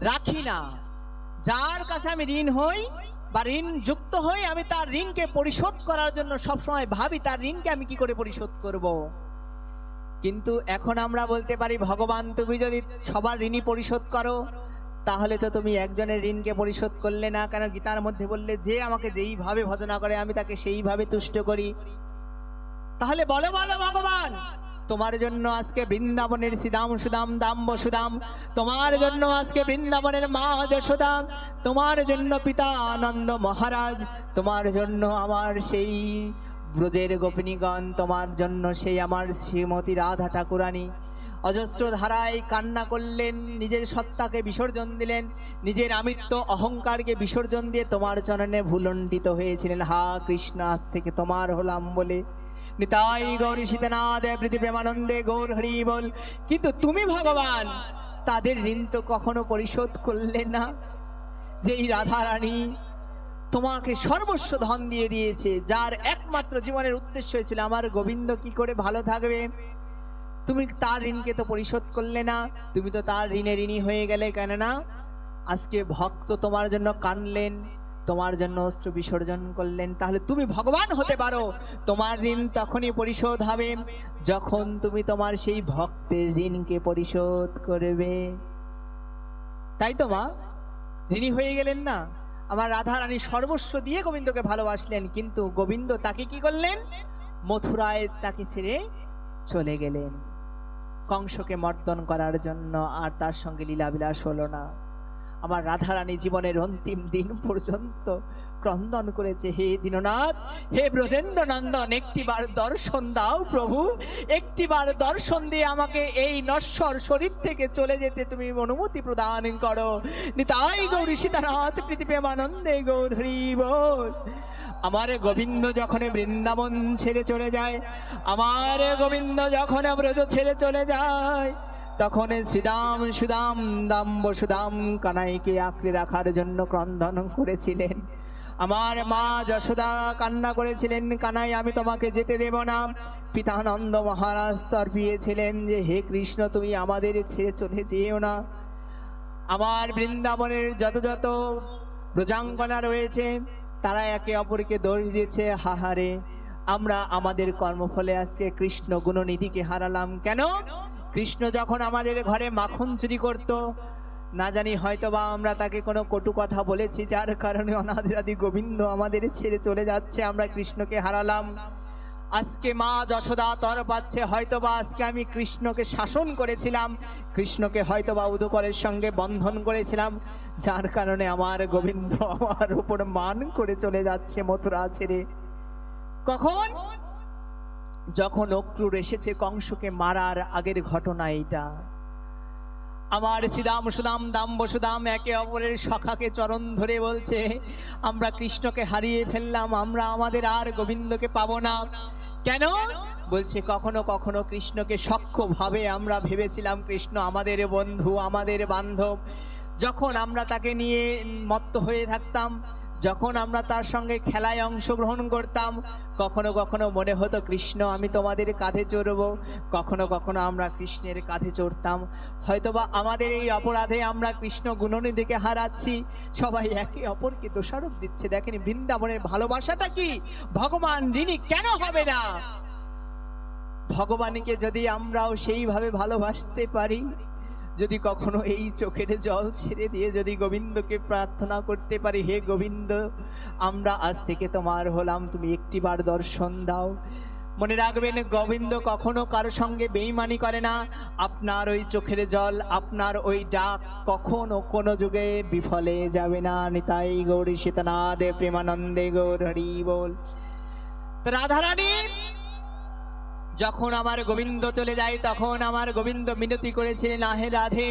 রাখি না। যার কাছে আমি ঋণ হই বা ঋণ যুক্ত হই, আমি তার ঋণকে পরিশোধ করার জন্য সবসময় ভাবি তার ঋণকে আমি কি করে পরিশোধ করব। কিন্তু এখন আমরা বলতে পারি, ভগবান তুমি যদি সবার ঋণই পরিশোধ করো, তাহলে তো তুমি একজনের ঋণকে পরিশোধ করলে না। কেন? গীতার মধ্যে বললে, যে আমাকে যেইভাবে ভজনা করে আমি তাকে সেইভাবে তুষ্ট করি। তাহলে বলো বলো ভগবান, তোমার জন্য আজকে বৃন্দাবনের শ্রীদাম সুদাম দাম্ব সুদাম, তোমার জন্য আজকে বৃন্দাবনের মা যশোদা, তোমার জন্য পিতা আনন্দ মহারাজ, তোমার জন্য আমার সেই ব্রজের গোপিনীগণ, তোমার জন্য সেই আমার শ্রীমতী রাধা ঠাকুরানী অজস্র ধারায় কান্না করলেন, নিজের সত্তাকে বিসর্জন দিলেন, নিজের আমিত্ব অহংকারকে বিসর্জন দিয়ে তোমার চরণে ভুলণ্ডিত হয়েছিলেন। হা কৃষ্ণ, আজ থেকে তোমার হলাম বলে। নিতাই গৌরী সীতানাথ প্রীতি প্রেমানন্দে গৌর হরি বল। কিন্তু তুমি ভগবান তাদের ঋণ তো কখনো পরিশোধ করলে না। যেই রাধা রানী তোমাকে সর্বস্ব ধন দিয়ে দিয়েছে, যার একমাত্র জীবনের উদ্দেশ্য হয়েছিল আমার গোবিন্দ কি করে ভালো থাকবে, তুমি তার ঋণকে তো পরিশোধ করলে না। তুমি তো তার ঋণে ঋণী হয়ে গেলে। কেননা আজকে ভক্ত তোমার জন্য কানলেন, তোমার জন্য অশ্রু বিসর্জন করলেন। তাহলে তুমি ভগবান হতে পারো, তোমার ঋণ তখনই পরিশোধ হবে যখন তুমি তোমার সেই ভক্তের ঋণকে পরিশোধ করবে। তাই তো মা ঋণী হয়ে গেলেন না। আমার রাধা রানী সর্বস্ব দিয়ে গোবিন্দকে ভালোবাসলেন, কিন্তু গোবিন্দ তাকে কি করলেন, মথুরায় তাকে ছেড়ে চলে গেলেন কংসকে মর্দন করার জন্য। আর তার সঙ্গে লীলাবিলাস হলো না। আমার রাধা রানী জীবনের অন্তিম দিন পর্যন্ত ক্রন্দন করেছে, হে দীননাথ, হে ব্রজেন্দ্র নন্দন, একটিবার দর্শন দাও প্রভু, একটিবার দর্শন দিয়ে আমাকে এই নশ্বর শরীর থেকে চলে যেতে তুমি অনুমতি প্রদান করো। নিতাই গৌরী সীতানাথ প্রীতি প্রেমানন্দে গৌর হরি বল। আমার গোবিন্দ যখন বৃন্দাবন ছেড়ে চলে যায়, আমার গোবিন্দ যখন ব্রজ ছেড়ে চলে যায়, তখন শ্রীদাম সুদাম দাম্ব সুদাম কানাইকে আঁকড়ে রাখার জন্য ক্রন্দন করেছিলেন। আমার মা যশোদা কান্না করেছিলেন, কানাই আমি তোমাকে যেতে দেব না। পিতানন্দ মহারাজ তর্পিয়েছিলেন যে হে কৃষ্ণ, তুমি আমাদের ছেড়ে চলে যেও না। আমার বৃন্দাবনের যত যত ব্রজাঙ্গনা রয়েছে তারা একে অপরকে দোষ দিয়েছে, হাহারে আমরা আমাদের কর্মফলে আজকে কৃষ্ণ গুণনিধিকে হারালাম। কেন? কৃষ্ণ যখন আমাদের ঘরে মাখন চুরি করত, না জানি হয়তো বা আমরা তাকে কোনো কটু কথা বলেছি, যার কারণে অনাদিরাদি গোবিন্দ আমাদের ছেড়ে চলে যাচ্ছে, আমরা কৃষ্ণকে হারালাম। আজকে মা যশোদা তর পাচ্ছে, হয়তোবা আজকে আমি কৃষ্ণকে শাসন করেছিলাম, কৃষ্ণকে হয়তোবা উদকরের সঙ্গে বন্ধন করেছিলাম, যার কারণে আমার গোবিন্দ আমার উপর মান করে চলে যাচ্ছে মথুরা ছেড়ে। কখন? যখন অক্রূর এসেছে কংসকে মারার আগের ঘটনা এইটা। আমার শ্রীদাম সুদাম দাম্ব সুদাম একে অপরের সখাকে চরণ ধরে বলছে, আমরা কৃষ্ণকে হারিয়ে ফেললাম, আমরা আমাদের আর গোবিন্দকে পাবো না। কেন? বলছে কখনো কখনো কৃষ্ণকে সখ্য ভাবে আমরা ভেবেছিলাম কৃষ্ণ আমাদের বন্ধু, আমাদের বান্ধব। যখন আমরা তাকে নিয়ে মত্ত হয়ে থাকতাম, যখন আমরা তার সঙ্গে খেলায় অংশগ্রহণ করতাম, কখনো কখনো মনে হতো কৃষ্ণ আমি তোমাদের কাঁধে চড়বো, কখনো কখনো আমরা কৃষ্ণের কাঁধে চড়তাম। হয়তোবা আমাদের এই অপরাধে আমরা কৃষ্ণ গুণনিধিকে হারাচ্ছি। সবাই একে অপরকে দোষারোপ দিচ্ছে। দেখেন বৃন্দাবনের ভালোবাসাটা কি, ভগবান ঋণী কেন হবে না? ভগবানকে যদি আমরাও সেইভাবে ভালোবাসতে পারি, যদি কখনো এই চোখের জল ছেড়ে দিয়ে যদি গোবিন্দকে প্রার্থনা করতে পারি, হে গোবিন্দ আমরা আজ থেকে তোমার হলাম, তুমি একটিবার দর্শন দাও। মনে রাখবেন গোবিন্দ কখনো কারো সঙ্গে বেঈমানি করে না। আপনার ওই চোখের জল, আপনার ওই ডাক কখনো কোনো যুগে বিফলে যাবে না। নিতাই গৌরী সীতানাথ প্রেমানন্দে গৌর হরি বল। রাধারানী যখন আমার গোবিন্দ চলে যায়, তখন আমার গোবিন্দ মিনতি করেছিলেন, আহে রাধে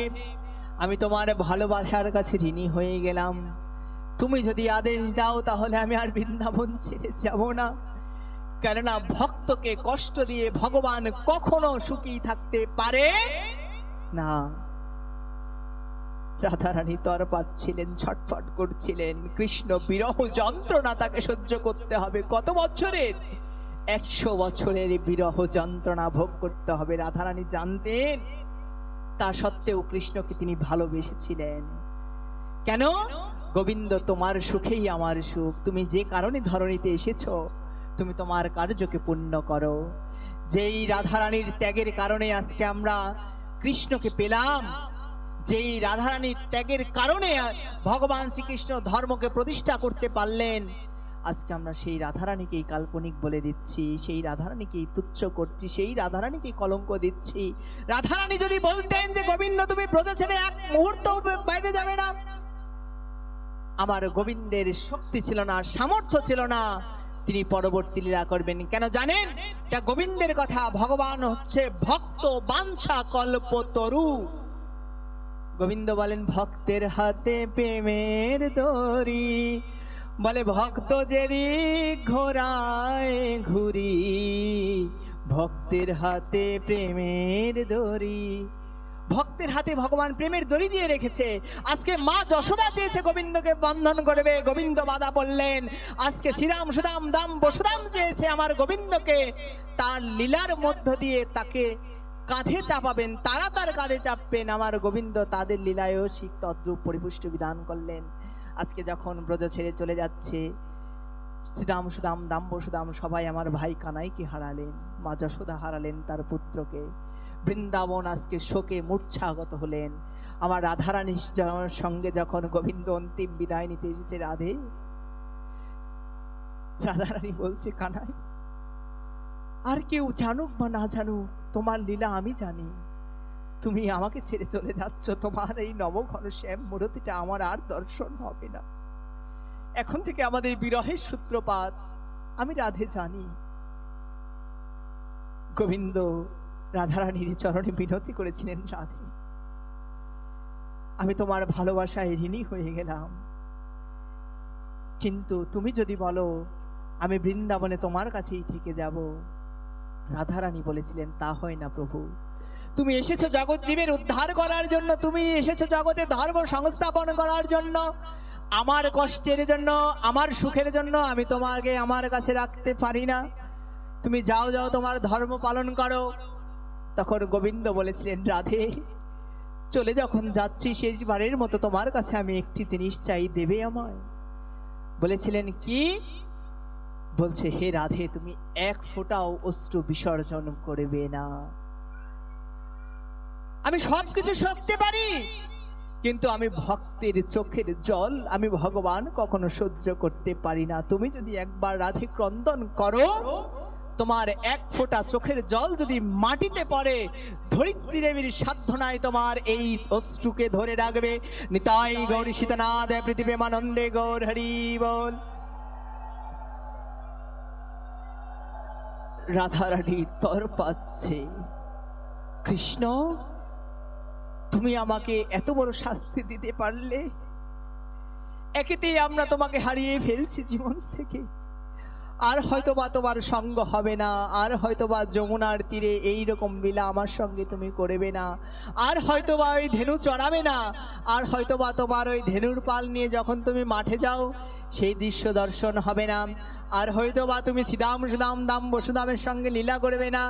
আমি তোমার ভালোবাসার কাছে ঋণী হয়ে গেলাম, তুমি যদি আদেশ দাও তাহলে আমি আর বৃন্দাবন ছেড়ে যাব না। কেননা ভক্তকে কষ্ট দিয়ে ভগবান কখনো সুখী থাকতে পারে না। রাধারানী তর পাচ্ছিলেন, ছটফট করছিলেন, কৃষ্ণ বিরহ যন্ত্রণা তাকে সহ্য করতে হবে। কত বছরের? 100 বছরের বিরহ যন্ত্রণা ভোগ করতে হবে। রাধারানী জানতেন, তা সত্ত্বেও কৃষ্ণকে তিনি ভালোবেসেছিলেন। কেন? গোবিন্দ তোমার সুখেই আমার সুখ, তুমি যে কারণে ধরণীতে এসেছো তুমি তোমার কার্যকে পূর্ণ করো। যেই রাধারানীর ত্যাগের কারণে আজকে আমরা কৃষ্ণকে পেলাম, যেই রাধারানীর ত্যাগের কারণে ভগবান শ্রীকৃষ্ণ ধর্মকে প্রতিষ্ঠা করতে পারলেন, আজকে আমরা সেই রাধারানীকেই কাল্পনিক বলে দিচ্ছি, সেই রাধারানীকেই তুচ্ছ করছি, সেই রাধারানীকেই কলঙ্ক দিচ্ছি। রাধারানী যদি বলতেন যে গোবিন্দ তুমি ব্রজ ছেড়ে এক মুহূর্ত বাইরে যাবে না, আমার গোবিন্দের শক্তি ছিল না, সামর্থ্য ছিল না, তিনি পরবর্তী লীলা করবেন। কেন জানেন? এটা গোবিন্দের কথা। ভগবান হচ্ছে ভক্ত বাঞ্ছা কল্পতরু। গোবিন্দ বলেন ভক্তের হাতে প্রেমের দড়ি, বলে ভক্ত যেদিক ঘোরায় ঘুরি, ভক্তের হাতে প্রেমের দড়ি। ভক্তের হাতে ভগবান প্রেমের দড়ি দিয়ে রেখেছে। আজকে মা যশোদা চেয়েছে গোবিন্দকে বন্ধন করবে, গোবিন্দ বাধা বললেন। আজকে শ্রীরাম সুদাম দাম বসুদাম চেয়েছে আমার গোবিন্দকে তার লীলার মধ্য দিয়ে তাকে কাঁধে চাপাবেন, তারা তার কাঁধে চাপবেন। আমার গোবিন্দ তাদের লীলায়ও ঠিক তদ্রূপ পরিপুষ্টি বিধান করলেন। আজকে যখন ব্রজ ছেড়ে চলে যাচ্ছে, শ্রীরাম সুদাম দাম বসুদাম সবাই আমার ভাই কানাইকে হারালেন, মা যশোদা হারালেন তার পুত্রকে। বৃন্দাবন আজকে শোকে মূর্ছাগত হলেন। আমার রাধারানীর সঙ্গে যখন গোবিন্দ অন্তিম বিদায় নিতে এসেছে, রাধারানী বলছে কানাই, আর কেউ জানুক বা না জানুক তোমার লীলা আমি জানি। তুমি আমাকে ছেড়ে চলে যাচ্ছ, তোমার এই নবঘন শ্যাম মূরতিটা আমার আর দর্শন হবে না। এখন থেকে আমাদের বিরহের সূত্রপাত আমি রাধে জানি। গোবিন্দ রাধারানীর চরণে বিনতি করেছিলেন, রাধে আমি তোমার ভালোবাসায় ঋণী হয়ে গেলাম, কিন্তু তুমি যদি বলো আমি বৃন্দাবনে তোমার কাছেই থেকে যাব। রাধারানী বলেছিলেন তা হয় না প্রভু, তুমি এসেছো জগৎ জীবের উদ্ধার করার জন্য, তুমি এসেছো জগতে ধর্ম সংস্থাপন করার জন্য, আমার কষ্টের জন্য, আমার সুখের জন্য আমি তোমাকে আমার কাছে রাখতে পারি না। তুমি যাও যাও তোমার ধর্ম পালন করো। তখন গোবিন্দ বলেছিলেন, রাধে চলে যখন যাচ্ছি শেষবারের মতো তোমার কাছে আমি একটি জিনিস চাই, দেবে আমায়? বলেছিলেন কি? বলছে হে রাধে তুমি এক ফোঁটাও অশ্রু বিসর্জন করবে না। আমি সবকিছু সইতে পারি, কিন্তু আমি ভক্তের চোখের জল আমি ভগবান কখনো সহ্য করতে পারি না। তুমি যদি একবার রাধে ক্রন্দন করো, তোমার এক ফোঁটা চোখের জল যদি মাটিতে পড়ে, ধরিত্রী দেবীর সাধ্য নাই তোমার এই অশ্রুকে ধরে রাখবে। নিতাই গৌরী সীতানাথ পৃথিবীমানন্দে গৌর হরি বল। রাধারানী তর পাচ্ছে, কৃষ্ণ তুমি আমাকে এত বড় শাস্তি দিতে পারলে? একেতেই আমরা তোমাকে হারিয়ে ফেলছি জীবন থেকে, আর হয়তোবা তোমার সঙ্গ হবে না, আর হয়তোবা যমুনার তীরে এই রকম লীলা আমার সঙ্গে তুমি করবে না, আর হয়তোবা ওই ধেনু চড়াবে না, আর হয়তোবা তোমার ওই ধেনুর পাল নিয়ে যখন তুমি মাঠে যাও সেই দৃশ্য দর্শন হবে না, আর হয়তোবা তুমি শ্রীরাম সুদাম দাম বসুদামের সঙ্গে লীলা করবে না।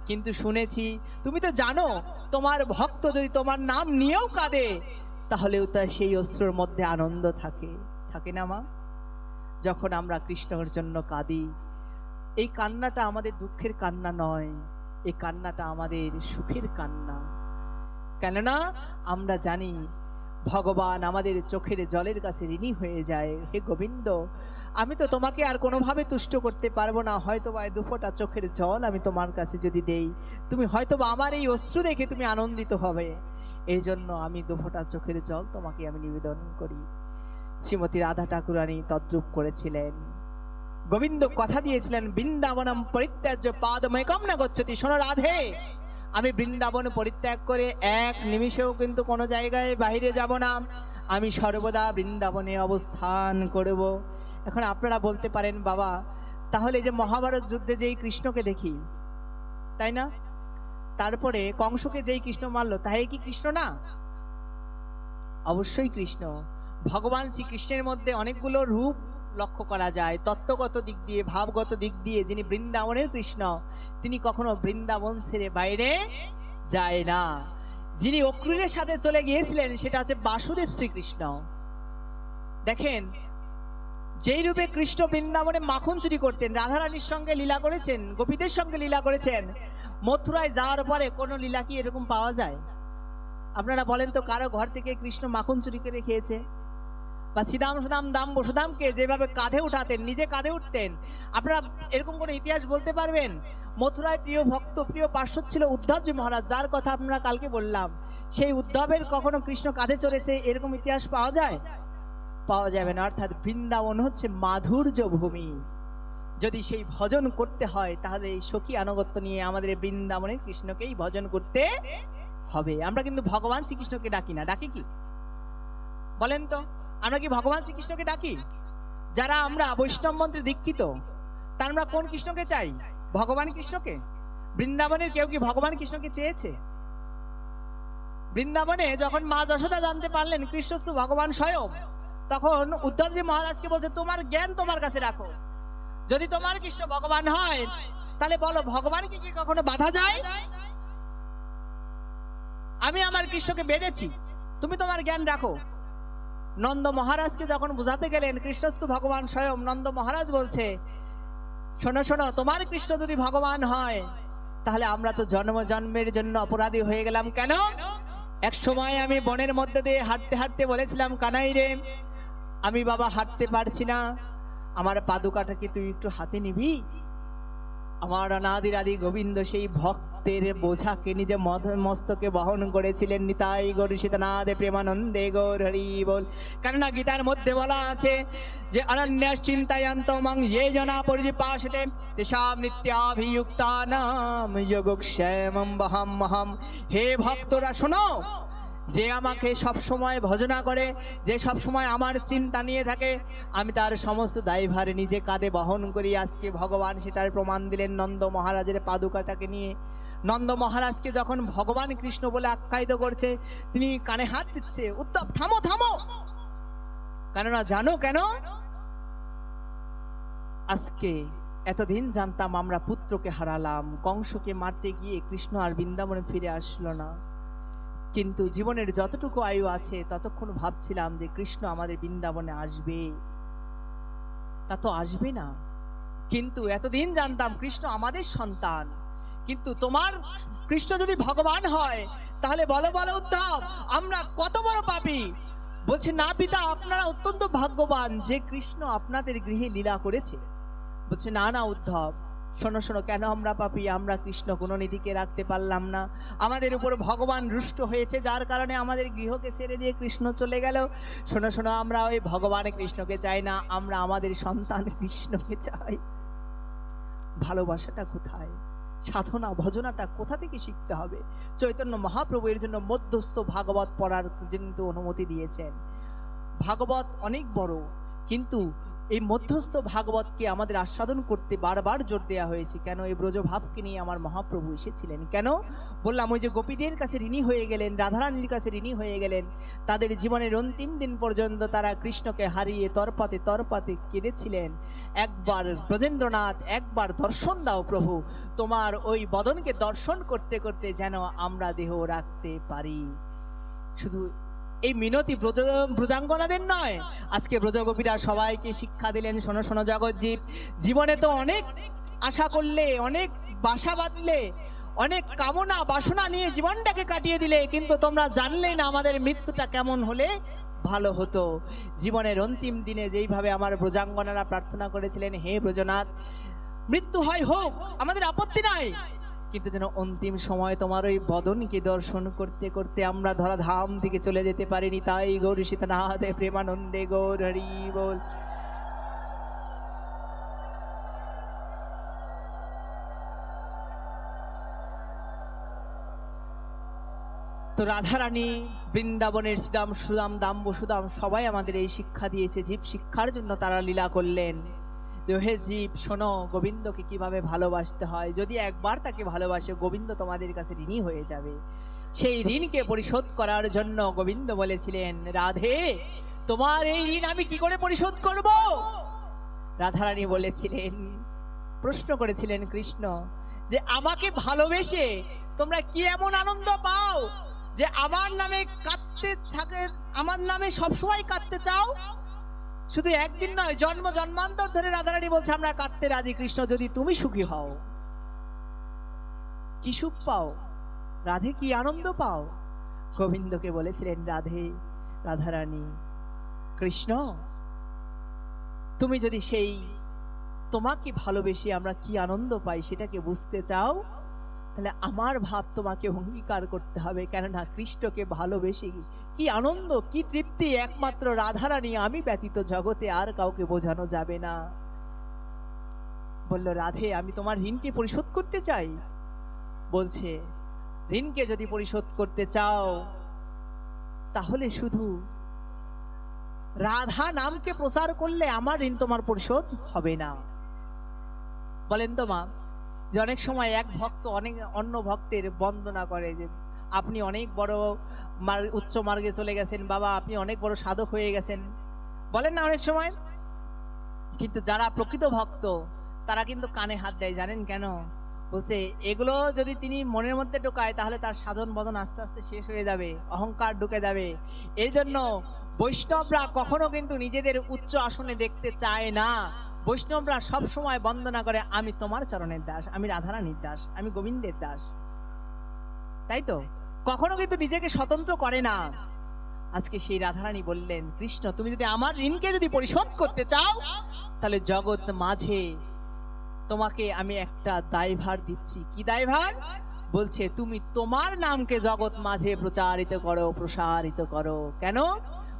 কিন্তু শুনেছি, তুমি তো জানো তোমার ভক্ত যদি তোমার নাম নিয়েও কাঁদে তাহলেও তা সেই অশ্রুর মধ্যে আনন্দ থাকে, থাকে না মা? যখন আমরা কৃষ্ণের জন্য কাঁদি, এই কান্নাটা আমাদের দুঃখের কান্না নয়, এই কান্নাটা আমাদের সুখের কান্না। কেননা আমরা জানি ভগবান আমাদের চোখের জলের কাছে ঋণী হয়ে যায়। হে গোবিন্দ আমি তো তোমাকে আর কোনোভাবে তুষ্ট করতে পারবো না, হয়তোবা দুফোঁটা চোখের জল আমি তোমার কাছে যদি দেই, তুমি হয়তোবা আমার এই অশ্রু দেখে তুমি আনন্দিত হবে, এই জন্য আমি দুফোঁটা চোখের জল তোমাকে আমি নিবেদন করি। শ্রীমতী রাধা ঠাকুরানী তদ্রূপ করেছিলেন। গোবিন্দ কথা দিয়েছিলেন, বৃন্দাবনম পরিত্যাজ্য পাদমেকম না গচ্ছতি। শোনো রাধে, আমি বৃন্দাবন পরিত্যাগ করে এক নিমিষেও কিন্তু কোনো জায়গায় বাইরে যাব না, আমি সর্বদা বৃন্দাবনে অবস্থান করব। এখন আপনারা বলতে পারেন, বাবা তাহলে যে মহাভারত যুদ্ধে যেই কৃষ্ণকে দেখি, তাই না, তারপরে কংসকে যেই কৃষ্ণ মারলো, তাই কি কৃষ্ণ না? অবশ্যই কৃষ্ণ। ভগবান শ্রীকৃষ্ণের মধ্যে অনেকগুলো রূপ লক্ষ্য করা যায়, তত্ত্বগত দিক দিয়ে, ভাবগত দিক দিয়ে। যিনি বৃন্দাবনের কৃষ্ণ, তিনি কখনো বৃন্দাবন ছেড়ে বাইরে যায় না। যিনি অক্রুরের সাথে চলে গিয়েছিলেন সেটা হচ্ছে বাসুদেব শ্রীকৃষ্ণ। দেখেন যেই রূপে কৃষ্ণ বৃন্দাবনে মাখন চুরি করতেন, রাধারানীর সঙ্গে লীলা করেছেন, গোপীদের সঙ্গে লীলা করেছেন, মথুরায় যাওয়ার পরে কোনো লীলা কি এরকম পাওয়া যায়? আপনারা বলেন তো, কারো ঘর থেকে কৃষ্ণ মাখন চুরি করে খেয়েছে? বা শ্রীদাম সুদাম দাম বসুদামকে যেভাবে কাঁধে উঠাতেন, নিজে কাঁধে উঠতেন, আপনারা এরকম কোনো ইতিহাস বলতে পারবেন? মথুরায় প্রিয় ভক্ত, প্রিয় পার্শ্বদ ছিল উদ্ধবজি মহারাজ, যার কথা আপনারা কালকে বললাম। সেই উদ্ধবের কখনো কৃষ্ণ কাঁধে চড়েছে এরকম ইতিহাস পাওয়া যায়? পাওয়া যাবে না। অর্থাৎ বৃন্দাবন হচ্ছে মাধুর্য ভূমি। যদি সেই ভজন করতে হয় তাহলে এই সখী আনুগত্য নিয়ে আমাদের বৃন্দাবনের কৃষ্ণকেই ভজন করতে হবে। আমরা কিন্তু ভগবান শ্রীকৃষ্ণকে ডাকি না, ডাকি কি বলেন তো? আমরা কি ভগবান শ্রীকৃষ্ণকে ডাকি? যারা আমরা বৈষ্ণব মন্ত্রে দীক্ষিত, তার আমরা কোন কৃষ্ণকে চাই? ভগবান কৃষ্ণকে। বৃন্দাবনের কেউ কি ভগবান কৃষ্ণকে চেয়েছে? বৃন্দাবনে যখন মা যশোদা জানতে পারলেন কৃষ্ণ তো ভগবান স্বয়ং, তখন উদ্ধবজি মহারাজকে বলছে তোমার জ্ঞান তোমার কাছে রাখো, যদি তোমার কৃষ্ণ ভগবান হয় তাহলে বলো ভগবানকে কি কখনো বাধা যায়? আমি আমার কৃষ্ণকে বেঁধেছি, তুমি তোমার জ্ঞান রাখো। নন্দ মহারাজকে যখন বোঝাতে গেলেন কৃষ্ণস্তু ভগবান স্বয়ং, নন্দ মহারাজ বলছে শোনো শোনো, তোমার কৃষ্ণ যদি ভগবান হয় তাহলে আমরা তো জন্ম জন্মের জন্য অপরাধী হয়ে গেলাম। কেন? এক সময় আমি বনের মধ্যে দিয়ে হাঁটতে হাঁটতে বলেছিলাম কানাই রে, আমি বাবা হাঁটতে পারছি না, আমার পাদুকাটা কি তুই একটু হাতে নিবি? আমার অনাদির আদি গোবিন্দ সেই ভক্তের বোঝাকে নিজে মস্তকে বহন করেছিলেন। নিতাই গৌর সীতানাথে প্রেমানন্দে গৌর হরি বল। কেননা গীতার মধ্যে বলা আছে যে অনন্যাস চিন্তায়ন্ত মং ये जना পরিপাসতে তেষাম নিত্যাভিযুক্তানাম যোগক্ষেমং বহাম্যহম। হে ভক্তরা শোনো, যে আমাকে সব সময় ভজনা করে, যে সব সময় আমার চিন্তা নিয়ে থাকে, আমি তার সমস্ত দায়ভার নিজে কাঁধে বহন করি। আজকে ভগবান সেটার প্রমাণ দিলেন নন্দ মহারাজের পাদুকাটাকে নিয়ে। নন্দ মহারাজকে যখন ভগবান কৃষ্ণ বলে আখ্যায়িত করছে, তিনি কানে হাত দিচ্ছে, উদ্ধব থামো থামো। কেননা জানো কেন? আজকে এতদিন জানতাম আমরা পুত্রকে হারালাম, কংসকে মারতে গিয়ে কৃষ্ণ আর বৃন্দাবনে ফিরে আসলো না, কিন্তু জীবনের যতটুকু আয়ু আছে ততক্ষণ ভাবছিলাম যে কৃষ্ণ আমাদের বৃন্দাবনে আসবে, তা তো আসবে না। কিন্তু এতদিন জানতাম কৃষ্ণ আমাদের সন্তান। কিন্তু তোমার কৃষ্ণ যদি ভগবান হয় তাহলে বলো বলো উদ্ধব, আমরা কত বড় পাপী। বলছে না পিতা, আপনারা অত্যন্ত ভাগ্যবান যে কৃষ্ণ আপনাদের গৃহে লীলা করেছে। বলছে না না উদ্ধব, শোনো শোনো, কেন আমরা পাপী? আমরা কৃষ্ণ কোনো নীতিকে রাখতে পারলাম না, আমাদের উপর ভগবান রুষ্ট হয়েছে, যার কারণে আমাদের গৃহকে ছেড়ে দিয়ে কৃষ্ণ চলে গেল। শোনো শোনো, আমরা ওই ভগবান কৃষ্ণকে চাই না, আমরা আমাদের সন্তান কৃষ্ণকে চাই। ভালোবাসাটা কোথায়? সাধনা ভজনাটা কোথা থেকে শিখতে হবে? চৈতন্য মহাপ্রভু এর জন্য মধ্যস্থ ভাগবত পড়ার কিন্তু অনুমতি দিয়েছেন। ভাগবত অনেক বড়, কিন্তু এই মধ্যস্থ ভাগবতকে আমাদের আস্বাদন করতে বারবার জোর দেওয়া হয়েছে। কেন? এই ব্রজভাবকে নিয়ে আমার মহাপ্রভু এসেছিলেন। কেন বললাম? ওই যে গোপীদের কাছে ঋণী হয়ে গেলেন, রাধারানীর কাছে ঋণী হয়ে গেলেন, তাদের জীবনের অন্তিম দিন পর্যন্ত তারা কৃষ্ণকে হারিয়ে তরপাতে তরপাতে কেঁদেছিলেন। একবার ব্রজেন্দ্রনাথ, একবার দর্শন দাও প্রভু, তোমার ওই বদনকে দর্শন করতে করতে যেন আমরা দেহ রাখতে পারি। শুধু এই মিনতি ব্রজাঙ্গনাদের নয়, আজকে ব্রজগোপীরা সবাইকে শিক্ষা দিলেন, শোনো শোনো জগৎজীব, জীবনে তো অনেক আশা করলে, অনেক বাসা বাঁধলে, অনেক কামনা বাসনা নিয়ে জীবনটাকে কাটিয়ে দিলে, কিন্তু তোমরা জানলে না আমাদের মৃত্যুটা কেমন হলে ভালো হতো। জীবনের অন্তিম দিনে যেইভাবে আমার ব্রজাঙ্গনারা প্রার্থনা করেছিলেন, হে ব্রজনাথ, মৃত্যু হয় হোক, আমাদের আপত্তি নাই, কিন্তু যেন অন্তিম সময় তোমার ওই বদনকে দর্শন করতে করতে আমরা ধরাধাম থেকে চলে যেতে পারিনি। তাই গৌর সীতানাথে প্রেমানন্দে গৌর হরি বল। তো রাধারানী, বৃন্দাবনের শ্রীদাম সুদাম দাম বসুদাম সবাই আমাদের এই শিক্ষা দিয়েছে, জীব শিক্ষার জন্য তারা লীলা করলেন। হে জীব শোনো, গোবিন্দকে কিভাবে ভালোবাসতে হয়। যদি একবার তাকে ভালোবাসে, গোবিন্দ তোমাদের কাছে ঋণী হয়ে যাবে। সেই ঋণকে পরিশোধ করার জন্য গোবিন্দ বলেছিলেন, রাধে তোমার এই ঋণ আমি কি করে পরিশোধ করব? রাধারানী বলেছিলেন, প্রশ্ন করেছিলেন কৃষ্ণ, যে আমাকে ভালোবেসে তোমরা কি এমন আনন্দ পাও যে আমার নামে কাঁদতে থাকে, আমার নামে সবসময় কাঁদতে চাও? শুধু একদিন নয়, জন্ম জন্মান্তর ধরে রাধারানী বলছে আমরা কাঁদতে রাজি, কৃষ্ণ যদি তুমি সুখী হও। কি সুখ পাও রাধে, কি আনন্দ পাও? গোবিন্দকে বলেছিলেন, রাধে রাধারানী কৃষ্ণ, তুমি যদি সেই তোমাকে ভালোবেসে আমরা কি আনন্দ পাই সেটাকে বুঝতে চাও, তাহলে আমার ভাব তোমাকে অঙ্গীকার করতে হবে। কেননা কৃষ্ণকে ভালোবেসে কি আনন্দ, কি তৃপ্তি একমাত্র রাধারানী আমি ব্যতীত জগতে আর কাউকে বোঝানো যাবে না। বলল, রাধে আমি তোমার ঋণকে পরিশোধ করতে চাই। বলছে, ঋণকে যদি পরিশোধ করতে চাও তাহলে শুধু রাধা নামকে প্রচার করলে আমার ঋণ তোমার পরিশোধ হবে না। বলেন তো মা, যে অনেক সময় এক ভক্ত অনেক অন্য ভক্তের বন্দনা করে যে আপনি অনেক বড় উচ্চ মার্গে চলে গেছেন, বাবা আপনি অনেক বড় সাধক হয়ে গেছেন, বলেন না অনেক সময়। কিন্তু যারা প্রকৃত ভক্ত তারা কিন্তু কানে হাত দেয়, জানেন কেন? বলছে এগুলো যদি তিনি মনের মধ্যে ঢোকায় তাহলে তার সাধন বদন আস্তে আস্তে শেষ হয়ে যাবে, অহংকার ঢুকে যাবে। এই জন্য বৈষ্ণবরা কখনো কিন্তু নিজেদের উচ্চ আসনে দেখতে চায় না। বৈষ্ণবরা সব সময় বন্দনা করে, আমি তোমার চরণের দাস, আমি রাধারানীর দাস, আমি গোবিন্দের দাস, তাই তো? কখনো কিন্তু নিজেকে স্বতন্ত্র করে না। আজকে সেই রাধারানী বললেন, কৃষ্ণ তুমি যদি আমার ঋণকে যদি পরিশোধ করতে চাও তাহলে জগৎ মাঝে তোমাকে আমি একটা দায়ভার দিচ্ছি। কি দায়ভার? বলছে তুমি তোমার নামকে জগৎ মাঝে প্রচারিত করো, প্রসারিত করো। কেন?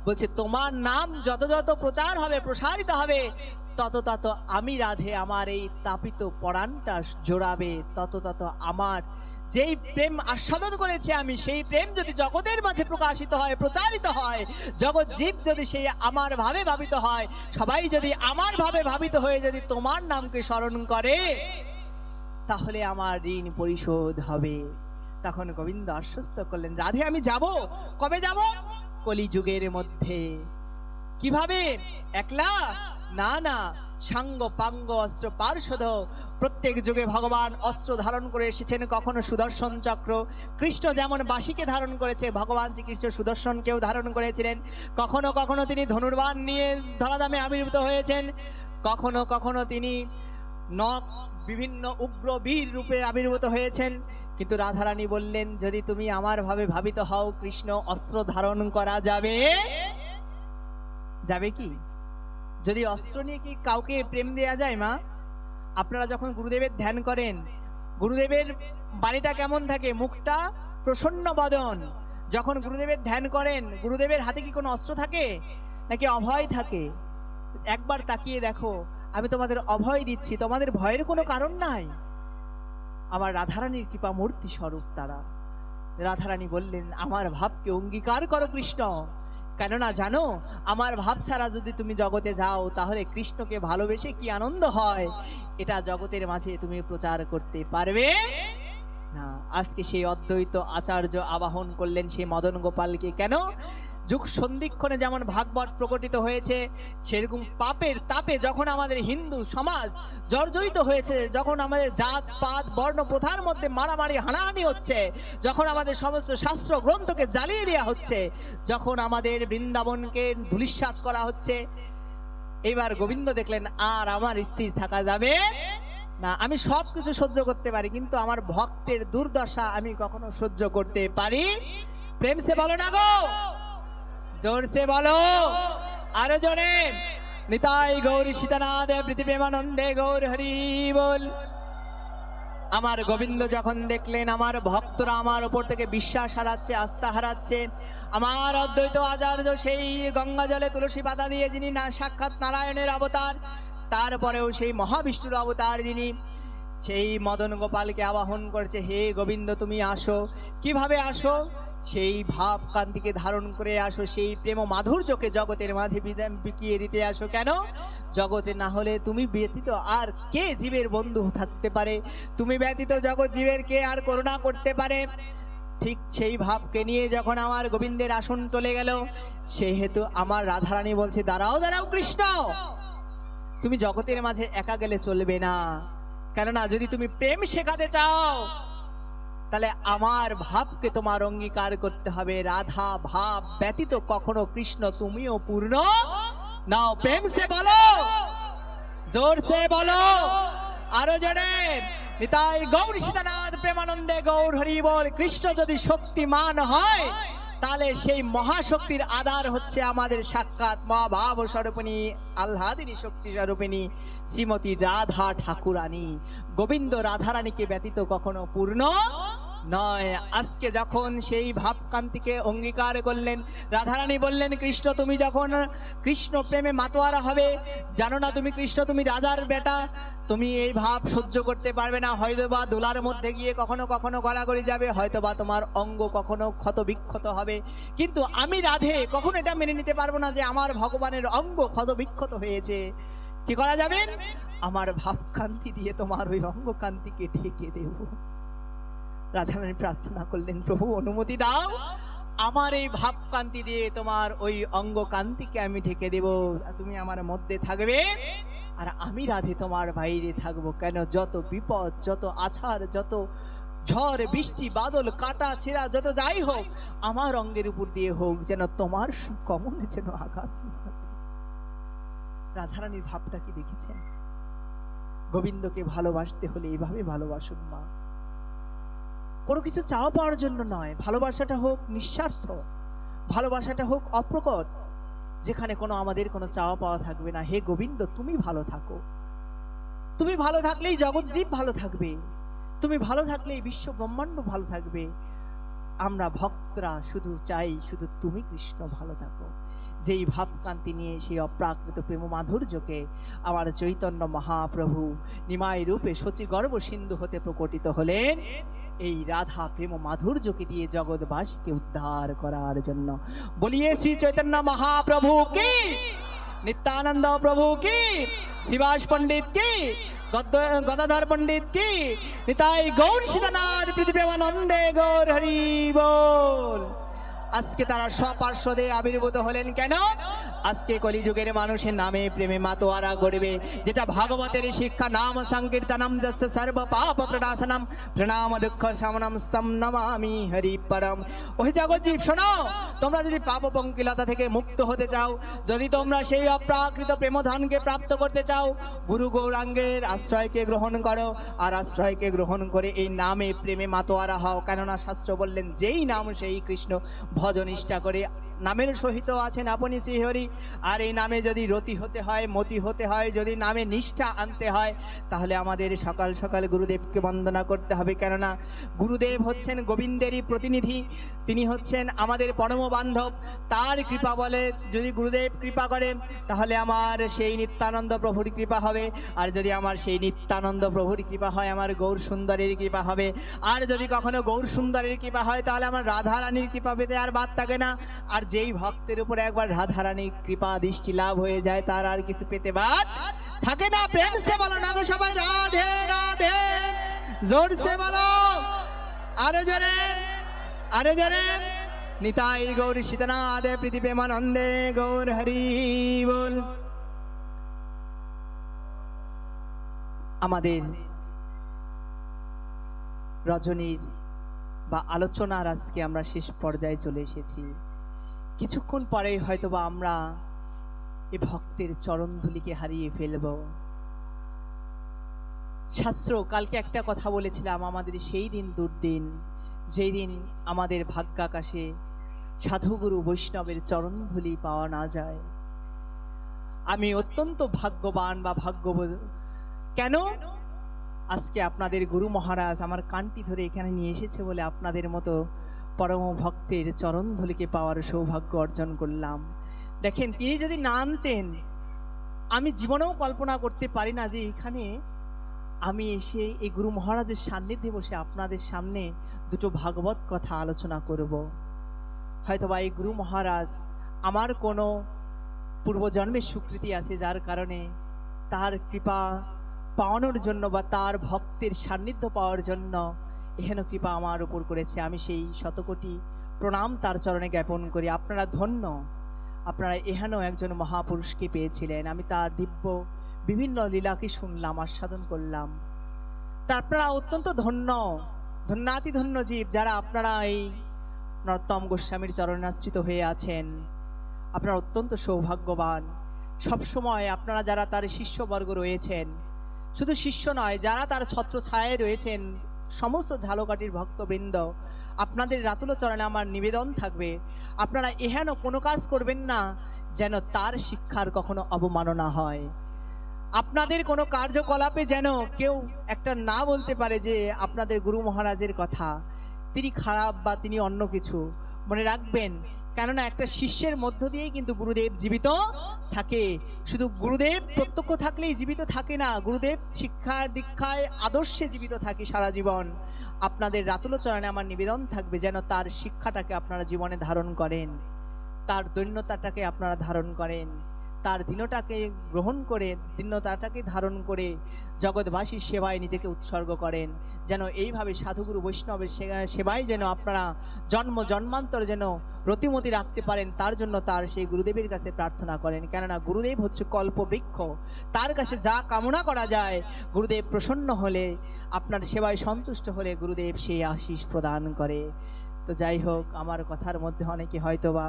বলছে তোমার নাম যত যত প্রচার হবে, প্রসারিত হবে, তত তত আমি রাধে আমার এই তাপিত পরাণটা জোড়াবে, তত তত আমার যেই প্রেম আস্বাদন করেছে আমি, সেই প্রেম যদি জগতের মাঝে প্রকাশিত হয়, প্রচারিত হয়, জগৎ জীব যদি সেই আমার ভাবে ভাবিত হয়, সবাই যদি আমার ভাবে ভাবিত হয়ে যদি তোমার নামকে স্মরণ করে, তাহলে আমার ঋণ পরিশোধ হবে। তখন গোবিন্দ আশ্বস্ত করলেন, রাধে আমি যাব। কবে যাব? কলিযুগের মধ্যে। কিভাবে? একলা না, না, সাঙ্গ পাঙ্গ অস্ত্র পার্শ্বদ। প্রত্যেক যুগে ভগবান অস্ত্র ধারণ করে এসেছেন, কখনো সুদর্শন চক্র, কৃষ্ণ যেমন বাঁশিকে ধারণ করেছে, ভগবান শ্রীকৃষ্ণ সুদর্শনকেও ধারণ করেছিলেন। কখনো কখনো তিনি ধনুর্বাণ নিয়ে ধরাধামে আবির্ভূত হয়েছেন, কখনো কখনো তিনি নখ বিভিন্ন উগ্র বীর রূপে আবির্ভূত হয়েছেন। কিন্তু রাধারানী বললেন, যদি তুমি আমার ভাবে ভাবিত হও কৃষ্ণ, অস্ত্র ধারণ করা যাবে? যাবে কি? যদি অস্ত্র নিয়ে কি কাউকে প্রেম দেয়া যায় মা? আপনারা যখন গুরুদেবের ধ্যান করেন, গুরুদেবের বাণীটা কেমন থাকে? মুখটা প্রসন্ন বদন। যখন গুরুদেবের ধ্যান করেন, গুরুদেবের হাতে কি কোনো অস্ত্র থাকে নাকি অভয় থাকে? একবার তাকিয়ে দেখো, আমি তোমাদের অভয় দিচ্ছি, তোমাদের ভয়ের কোনো কারণ নাই। আমার রাধারানীর কৃপা মূর্তি স্বরূপ তারা। রাধারানী বললেন, আমার ভাবকে অঙ্গীকার করো কৃষ্ণ। কেননা জানো, আমার ভাব ছাড়া যদি তুমি জগতে যাও তাহলে কৃষ্ণকে ভালোবেসে কি আনন্দ হয় এটা জগতের মাঝে তুমি প্রচার করতে পারবে না। আজকে সেই অদ্বৈত আচার্য আবাহন করলেন সেই মদন গোপালকে। কেন? যুগ সন্ধিক্ষণে যেমন ভাগবত প্রকটিত হয়েছে, সেরকম পাপের তাপে যখন আমাদের হিন্দু সমাজ জর্জরিত হয়েছে, যখন আমাদের জাত পাত বর্ণ প্রথার মধ্যে মারামারি হানাহানি হচ্ছে, যখন আমাদের সমস্ত শাস্ত্র গ্রন্থকে জ্বালিয়ে দেওয়া হচ্ছে, যখন আমাদের বৃন্দাবনকে ধূলিসাৎ করা হচ্ছে, এবার গোবিন্দ দেখলেন আর আমার স্থির থাকা যাবে না। আমি সব কিছু সহ্য করতে পারি, কিন্তু আমার ভক্তের দুর্দশা আমি কখনো সহ্য করতে পারি? প্রেম সে বলো না গো, জোর সে বলো, আরো জোরে। নিতাই গৌরী সীতানাথ প্রীতি প্রেমানন্দে গৌর হরি বল। আমার গোবিন্দ যখন দেখলেন আমার ভক্তরা আমার উপর থেকে বিশ্বাস হারাচ্ছে, আস্থা হারাচ্ছে, আমার অদ্বৈত আচার্য সেই গঙ্গা জলে তুলসী পাতা দিয়ে যিনি না সাক্ষাৎ নারায়ণের অবতার, তারপরেও সেই মহাবিষ্ণুর অবতার যিনি, সেই মদন গোপালকে আবাহন করছে, হে গোবিন্দ তুমি আসো। কিভাবে আসো? সেই ভাব কান্তিকে ধারণ করে আসো, সেই প্রেম মাধুর্যকে জগতের মাঝে বিকিয়ে দিতে আসো। কেন? জগতে না হলে তুমি ব্যতীত আর কে জীবের বন্ধু থাকতে পারে? তুমি ব্যতীত জগৎ জীবের কে আর করুণা করতে পারে? ঠিক সেই ভাবকে নিয়ে যখন আমার গোবিন্দের আসন চলে গেল, সেহেতু আমার রাধারানী বলছে, দাঁড়াও দাঁড়াও কৃষ্ণ, তুমি জগতের মাঝে একা গেলে চলবে না। কেননা যদি তুমি প্রেম শেখাতে চাও তাহলে আমার ভাবকে তোমার অঙ্গীকার করতে হবে। রাধা ভাব ব্যতীত কখনো কৃষ্ণ তুমিও পূর্ণ নাও। প্রেম সে বলো, জোর সে বলো, আরো জোরে। নিতাই গৌর সীতানাথ প্রেমানন্দে গৌর হরি বল। কৃষ্ণ যদি শক্তিমান হয় তাহলে সেই মহাশক্তির আধার হচ্ছে আমাদের সাক্ষাৎ মহাভাব স্বরূপিণী আহ্লাদিনী শক্তি স্বরূপিণী শ্রীমতী রাধা ঠাকুরানী। গোবিন্দ রাধারানীকে ব্যতীত কখনো পূর্ণ নয়। আজকে যখন সেই ভাবকান্তিকে অঙ্গীকার করলেন, রাধারানী বললেন, কৃষ্ণ তুমি যখন কৃষ্ণ প্রেমে মাতোয়ারা হবে, জানো না তুমি কৃষ্ণ, তুমি রাজার বেটা, তুমি এই ভাব সহ্য করতে পারবে না। হয়তোবা দোলার মধ্যে গিয়ে কখনো কখনো গড়াগড়ি যাবে, হয়তোবা তোমার অঙ্গ কখনো ক্ষত বিক্ষত হবে, কিন্তু আমি রাধে কখনো এটা মেনে নিতে পারবো না যে আমার ভগবানের অঙ্গ ক্ষত বিক্ষত হয়েছে। কি করা যাবে? আমার ভাবকান্তি দিয়ে তোমার ওই অঙ্গকান্তিকে ঢেকে দেব। রাধারানী প্রার্থনা করলেন, প্রভু অনুমতি দাও, আমার এই ভাবকান্তি দিয়ে তোমার ওই অঙ্গকান্তিকে আমি ঢেকে দেব। তুমি আমার মধ্যে থাকবে আর আমি রাধে তোমার বাইরে থাকবো। কেন? যত বিপদ, যত আছাড়, যত ঝড় বৃষ্টি বাদল কাটা ছেঁড়া যত যাই হোক, আমার অঙ্গের উপর দিয়ে হোক, যেন তোমার কমলে যেন আঘাত। রাধারানীর ভাবটা কি দেখেছেন? গোবিন্দকে ভালোবাসতে হলে এইভাবে ভালোবাসুন মা, কোনো কিছু চাওয়া পাওয়ার জন্য নয়। ভালোবাসাটা হোক নিঃস্বার্থ, ভালোবাসাটা হোক অপ্রকট, যেখানে কোনো আমাদের কোনো চাওয়া পাওয়া থাকবে না। হে গোবিন্দ, তুমি ভালো থাকো, তুমি ভালো থাকলেই জগৎজীব ভালো থাকবে, তুমি ভালো থাকলেই বিশ্ব ব্রহ্মাণ্ড ভালো থাকবে। আমরা ভক্তরা শুধু চাই, শুধু তুমি কৃষ্ণ ভালো থাকো। যেই ভাবকান্তি নিয়ে সেই অপ্রাকৃত প্রেম মাধুর্যকে আমার চৈতন্য মহাপ্রভু নিমাই রূপে শচী গর্ভ সিন্ধু হতে প্রকটিত হলেন, এই রাধা প্রেম মাধুর্যকে দিয়ে জগৎবাসীকে উদ্ধার করার জন্য। বলিয়ে শ্রী চৈতন্য মহাপ্রভু কি, নিত্যানন্দ প্রভু কি, শিবাস পণ্ডিত কি, গদাধর পণ্ডিত কি, নিতাই গৌর সীতানাথ পৃথিবীমানন্দে গৌর হরি বল। আজকে তারা স্বপার্শ্বদে আবির্ভূত হলেন কেন? আজকে কলিযুগের মানুষের নামে প্রেমে মাতোয়ারা গড়বে, যেটা ভাগবতের শিক্ষা। নাম সংকীর্তনম যস্য সর্ব পাপ প্রণাশনম প্রণাম দুঃখ শমনম স্তম নমামি হরি পরম। ওই জগৎজীব শোনো, তোমরা যদি পাপ পঙ্কিলতা থেকে মুক্ত হতে চাও, যদি তোমরা সেই অপ্রাকৃত প্রেমধনকে প্রাপ্ত করতে চাও, গুরু গৌরাঙ্গের আশ্রয়কে গ্রহণ করো, আর আশ্রয়কে গ্রহণ করে এই নামে প্রেমে মাতোয়ারা হও। কেননা শাস্ত্র বললেন, যেই নাম সেই কৃষ্ণ, ভজনিষ্ঠা করে নামের সহিত আছেন আপনি শ্রীহরি। আর এই নামে যদি রতি হতে হয়, মতি হতে হয়, যদি নামে নিষ্ঠা আনতে হয়, তাহলে আমাদের সকাল সকাল গুরুদেবকে বন্দনা করতে হবে। কেননা গুরুদেব হচ্ছেন গোবিন্দেরই প্রতিনিধি, তিনি হচ্ছেন আমাদের পরম বান্ধব। তার কৃপা বলে যদি গুরুদেব কৃপা করেন, তাহলে আমার সেই নিত্যানন্দ প্রভুর কৃপা হবে। আর যদি আমার সেই নিত্যানন্দ প্রভুর কৃপা হয়, আমার গৌর সুন্দরের কৃপা হবে। আর যদি কখনো গৌর সুন্দরের কৃপা হয়, তাহলে আমার রাধারানীর কৃপা পেতে আর বাদ থাকে না। আর যেই ভক্তের উপর একবার রাধারানীর কৃপা দৃষ্টি লাভ হয়ে যায়, তার আর কিছু পেতে বাদ থাকে না। প্রেম সে বলো না গো সবাই, রাধে রাধে, জোর সে বলো, আরো জোরে, আরো জোরে। নিতাই গৌর সীতানাথ পৃথিবীমানন্দে গৌর হরি বল। আমাদের রজনীর বা আলোচনার আজকে আমরা শেষ পর্যায়ে চলে এসেছি। কিছুক্ষণ পরে হয়তোবা আমরা এই ভক্তের চরণধুলিকে হারিয়ে ফেলব। শাস্ত্র কালকে একটা কথা বলেছিলাম, আমাদের সেই দিন দুর্দিন, যেই দিন আমাদের ভাগ্যাকাশে সাধুগুরু বৈষ্ণবের চরণধুলি পাওয়া না যায়। আমি অত্যন্ত ভাগ্যবান বা ভাগ্যবোধ। কেন? আজকে আপনাদের গুরু মহারাজ আমার কানটি ধরে এখানে নিয়ে এসেছে বলে আপনাদের মতো পরম ভক্তের চরণধুলিকে পাওয়ার সৌভাগ্য অর্জন করলাম। দেখেন, তিনি যদি না আনতেন, আমি জীবনেও কল্পনা করতে পারি না যে এখানে আমি এসে এই গুরু মহারাজের সান্নিধ্যে বসে আপনাদের সামনে দুটো ভাগবত কথা আলোচনা করব। হয়তোবা এই গুরু মহারাজ আমার কোনো পূর্বজন্মের স্বীকৃতি আছে, যার কারণে তার কৃপা পাওয়ানোর জন্য বা তার ভক্তের সান্নিধ্য পাওয়ার জন্য এহেন কৃপা আমার উপর করেছে। আমি সেই শতকোটি প্রণাম তার চরণে জ্ঞাপন করি। আপনারা ধন্য, আপনারা এহেন একজন মহাপুরুষকে পেয়েছিলেন। আমি তার দিব্য বিভিন্ন লীলাকে শুনলাম, আস্বাদন করলাম। তা আপনারা অত্যন্ত ধন্য, ধন্যাতি ধন্য জীব, যারা আপনারা এই নরোত্তম গোস্বামীর চরণাশ্রিত হয়ে আছেন। আপনারা অত্যন্ত সৌভাগ্যবান। সবসময় আপনারা যারা তার শিষ্যবর্গ রয়েছেন, শুধু শিষ্য নয়, যারা তার ছত্রছায়ায় রয়েছেন, সমস্ত ঝালকাঠির ভক্তবৃন্দ, আপনাদের রাতুল চরণে আমার নিবেদন থাকবে, আপনারা এহেন কোনো কাজ করবেন না যেন তার শিক্ষার কখনো অবমাননা হয়। আপনাদের কোনো কার্যকলাপে যেন কেউ একটা না বলতে পারে যে আপনাদের গুরু মহারাজের কথা তিনি খারাপ বা তিনি অন্য কিছু। মনে রাখবেন, কেননা একটা শিষ্যের মধ্য দিয়েই কিন্তু গুরুদেব জীবিত থাকে। শুধু গুরুদেব প্রত্যক্ষ থাকলেই জীবিত থাকে না, গুরুদেব শিক্ষায় দীক্ষায় আদর্শে জীবিত থাকে সারা জীবন। আপনাদের রাতুল চরণে আমার নিবেদন থাকবে যেন তার শিক্ষাটাকে আপনারা জীবনে ধারণ করেন, তার দৈন্যতাটাকে আপনারা ধারণ করেন, তার দীনতাকে গ্রহণ করে দীনতাটাকে ধারণ করে জগৎবাসীর সেবায় নিজেকে উৎসর্গ করেন। যেন এইভাবে সাধুগুরু বৈষ্ণবের সেবায় যেন আপনারা জন্ম জন্মান্তর যেন রতিমতি রাখতে পারেন, তার জন্য তার সেই গুরুদেবের কাছে প্রার্থনা করেন। কেননা গুরুদেব হচ্ছে কল্পবৃক্ষ, তার কাছে যা কামনা করা যায়, গুরুদেব প্রসন্ন হলে, আপনার সেবায় সন্তুষ্ট হলে গুরুদেব সেই আশীষ প্রদান করে। তো যাই হোক, আমার কথার মধ্যে অনেকে হয়তোবা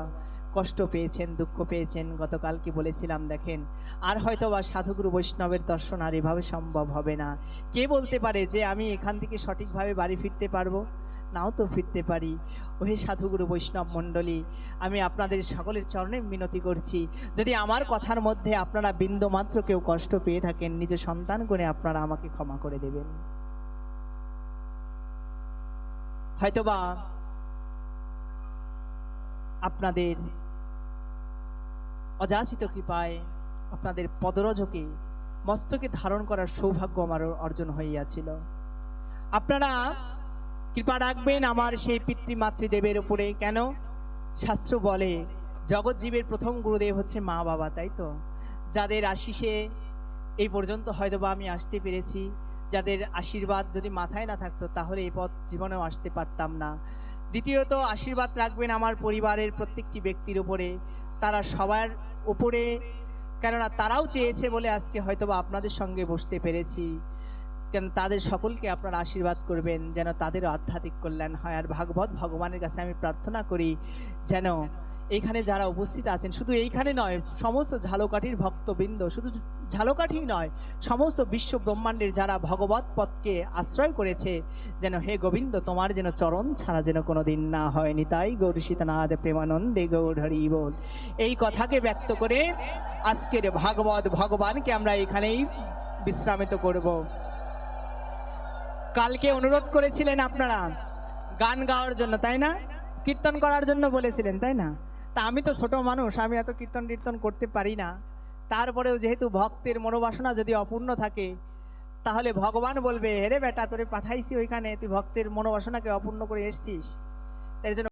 কষ্ট পেয়েছেন, দুঃখ পেয়েছেন। গতকালকে বলেছিলাম, দেখেন, আর হয়তোবা সাধুগুরু বৈষ্ণবের দর্শন আর এভাবে সম্ভব হবে না। কে বলতে পারে যে আমি এখান থেকে সঠিকভাবে বাড়ি ফিরতে পারবো? নাও তো ফিরতে পারি। ওহে সাধুগুরু বৈষ্ণব মণ্ডলী, আমি আপনাদের সকলের চরণে মিনতি করছি, যদি আমার কথার মধ্যে আপনারা বিন্দুমাত্র কেউ কষ্ট পেয়ে থাকেন, নিজ সন্তান করে আপনারা আমাকে ক্ষমা করে দেবেন। হয়তোবা আপনাদের অযাচিত কৃপায় আপনাদের পদরজকে মস্তকে ধারণ করার সৌভাগ্য আমার অর্জন হইয়াছিল। আপনারা কৃপা রাখবেন আমার সেই পিতৃমাতৃদেবের উপরে। কেন? শাস্ত্র বলে জগৎজীবের প্রথম গুরুদেব হচ্ছে মা বাবা, তাই তো? যাদের আশিসে এই পর্যন্ত হয়তোবা আমি আসতে পেরেছি, যাদের আশীর্বাদ যদি মাথায় না থাকতো তাহলে এই পথ জীবনেও আসতে পারতাম না। দ্বিতীয়ত আশীর্বাদ রাখবেন আমার পরিবারের প্রত্যেকটি ব্যক্তির উপরে, তারা সবার উপরে, কেননা তারাও চেয়েছে বলে আজকে হয়তোবা আপনাদের সঙ্গে বসতে পেরেছি। কেন তাদের সকলকে আপনারা আশীর্বাদ করবেন যেন তাদেরও আধ্যাত্মিক কল্যাণ হয়। আর ভাগবত ভগবানের কাছে আমি প্রার্থনা করি যেন এইখানে যারা উপস্থিত আছেন, শুধু এইখানে নয়, সমস্ত ঝালকাঠির ভক্তবৃন্দ, শুধু ঝালকাঠি নয়, সমস্ত বিশ্ব ব্রহ্মাণ্ডের যারা ভগবত পথকে আশ্রয় করেছে, যেন হে গোবিন্দ তোমার যেন চরণ ছাড়া যেন কোনো দিন না হয়নি। তাই গৌর সীতানাথ প্রেমানন্দে গৌর হরি বল, এই কথাকে ব্যক্ত করে আজকের ভাগবত ভগবানকে আমরা এখানেই বিশ্রামিত করব। কালকে অনুরোধ করেছিলেন আপনারা গান গাওয়ার জন্য, তাই না? কীর্তন করার জন্য বলেছিলেন, তাই না? তা আমি তো ছোট মানুষ, আমি এত কীর্তন টীর্তন করতে পারি না। তারপরেও যেহেতু ভক্তের মনোবাসনা যদি অপূর্ণ থাকে, তাহলে ভগবান বলবে হেরে বেটা তোরে পাঠাইছি ওইখানে, তুই ভক্তের মনোবাসনাকে অপূর্ণ করে এসছিস, তাই জন্য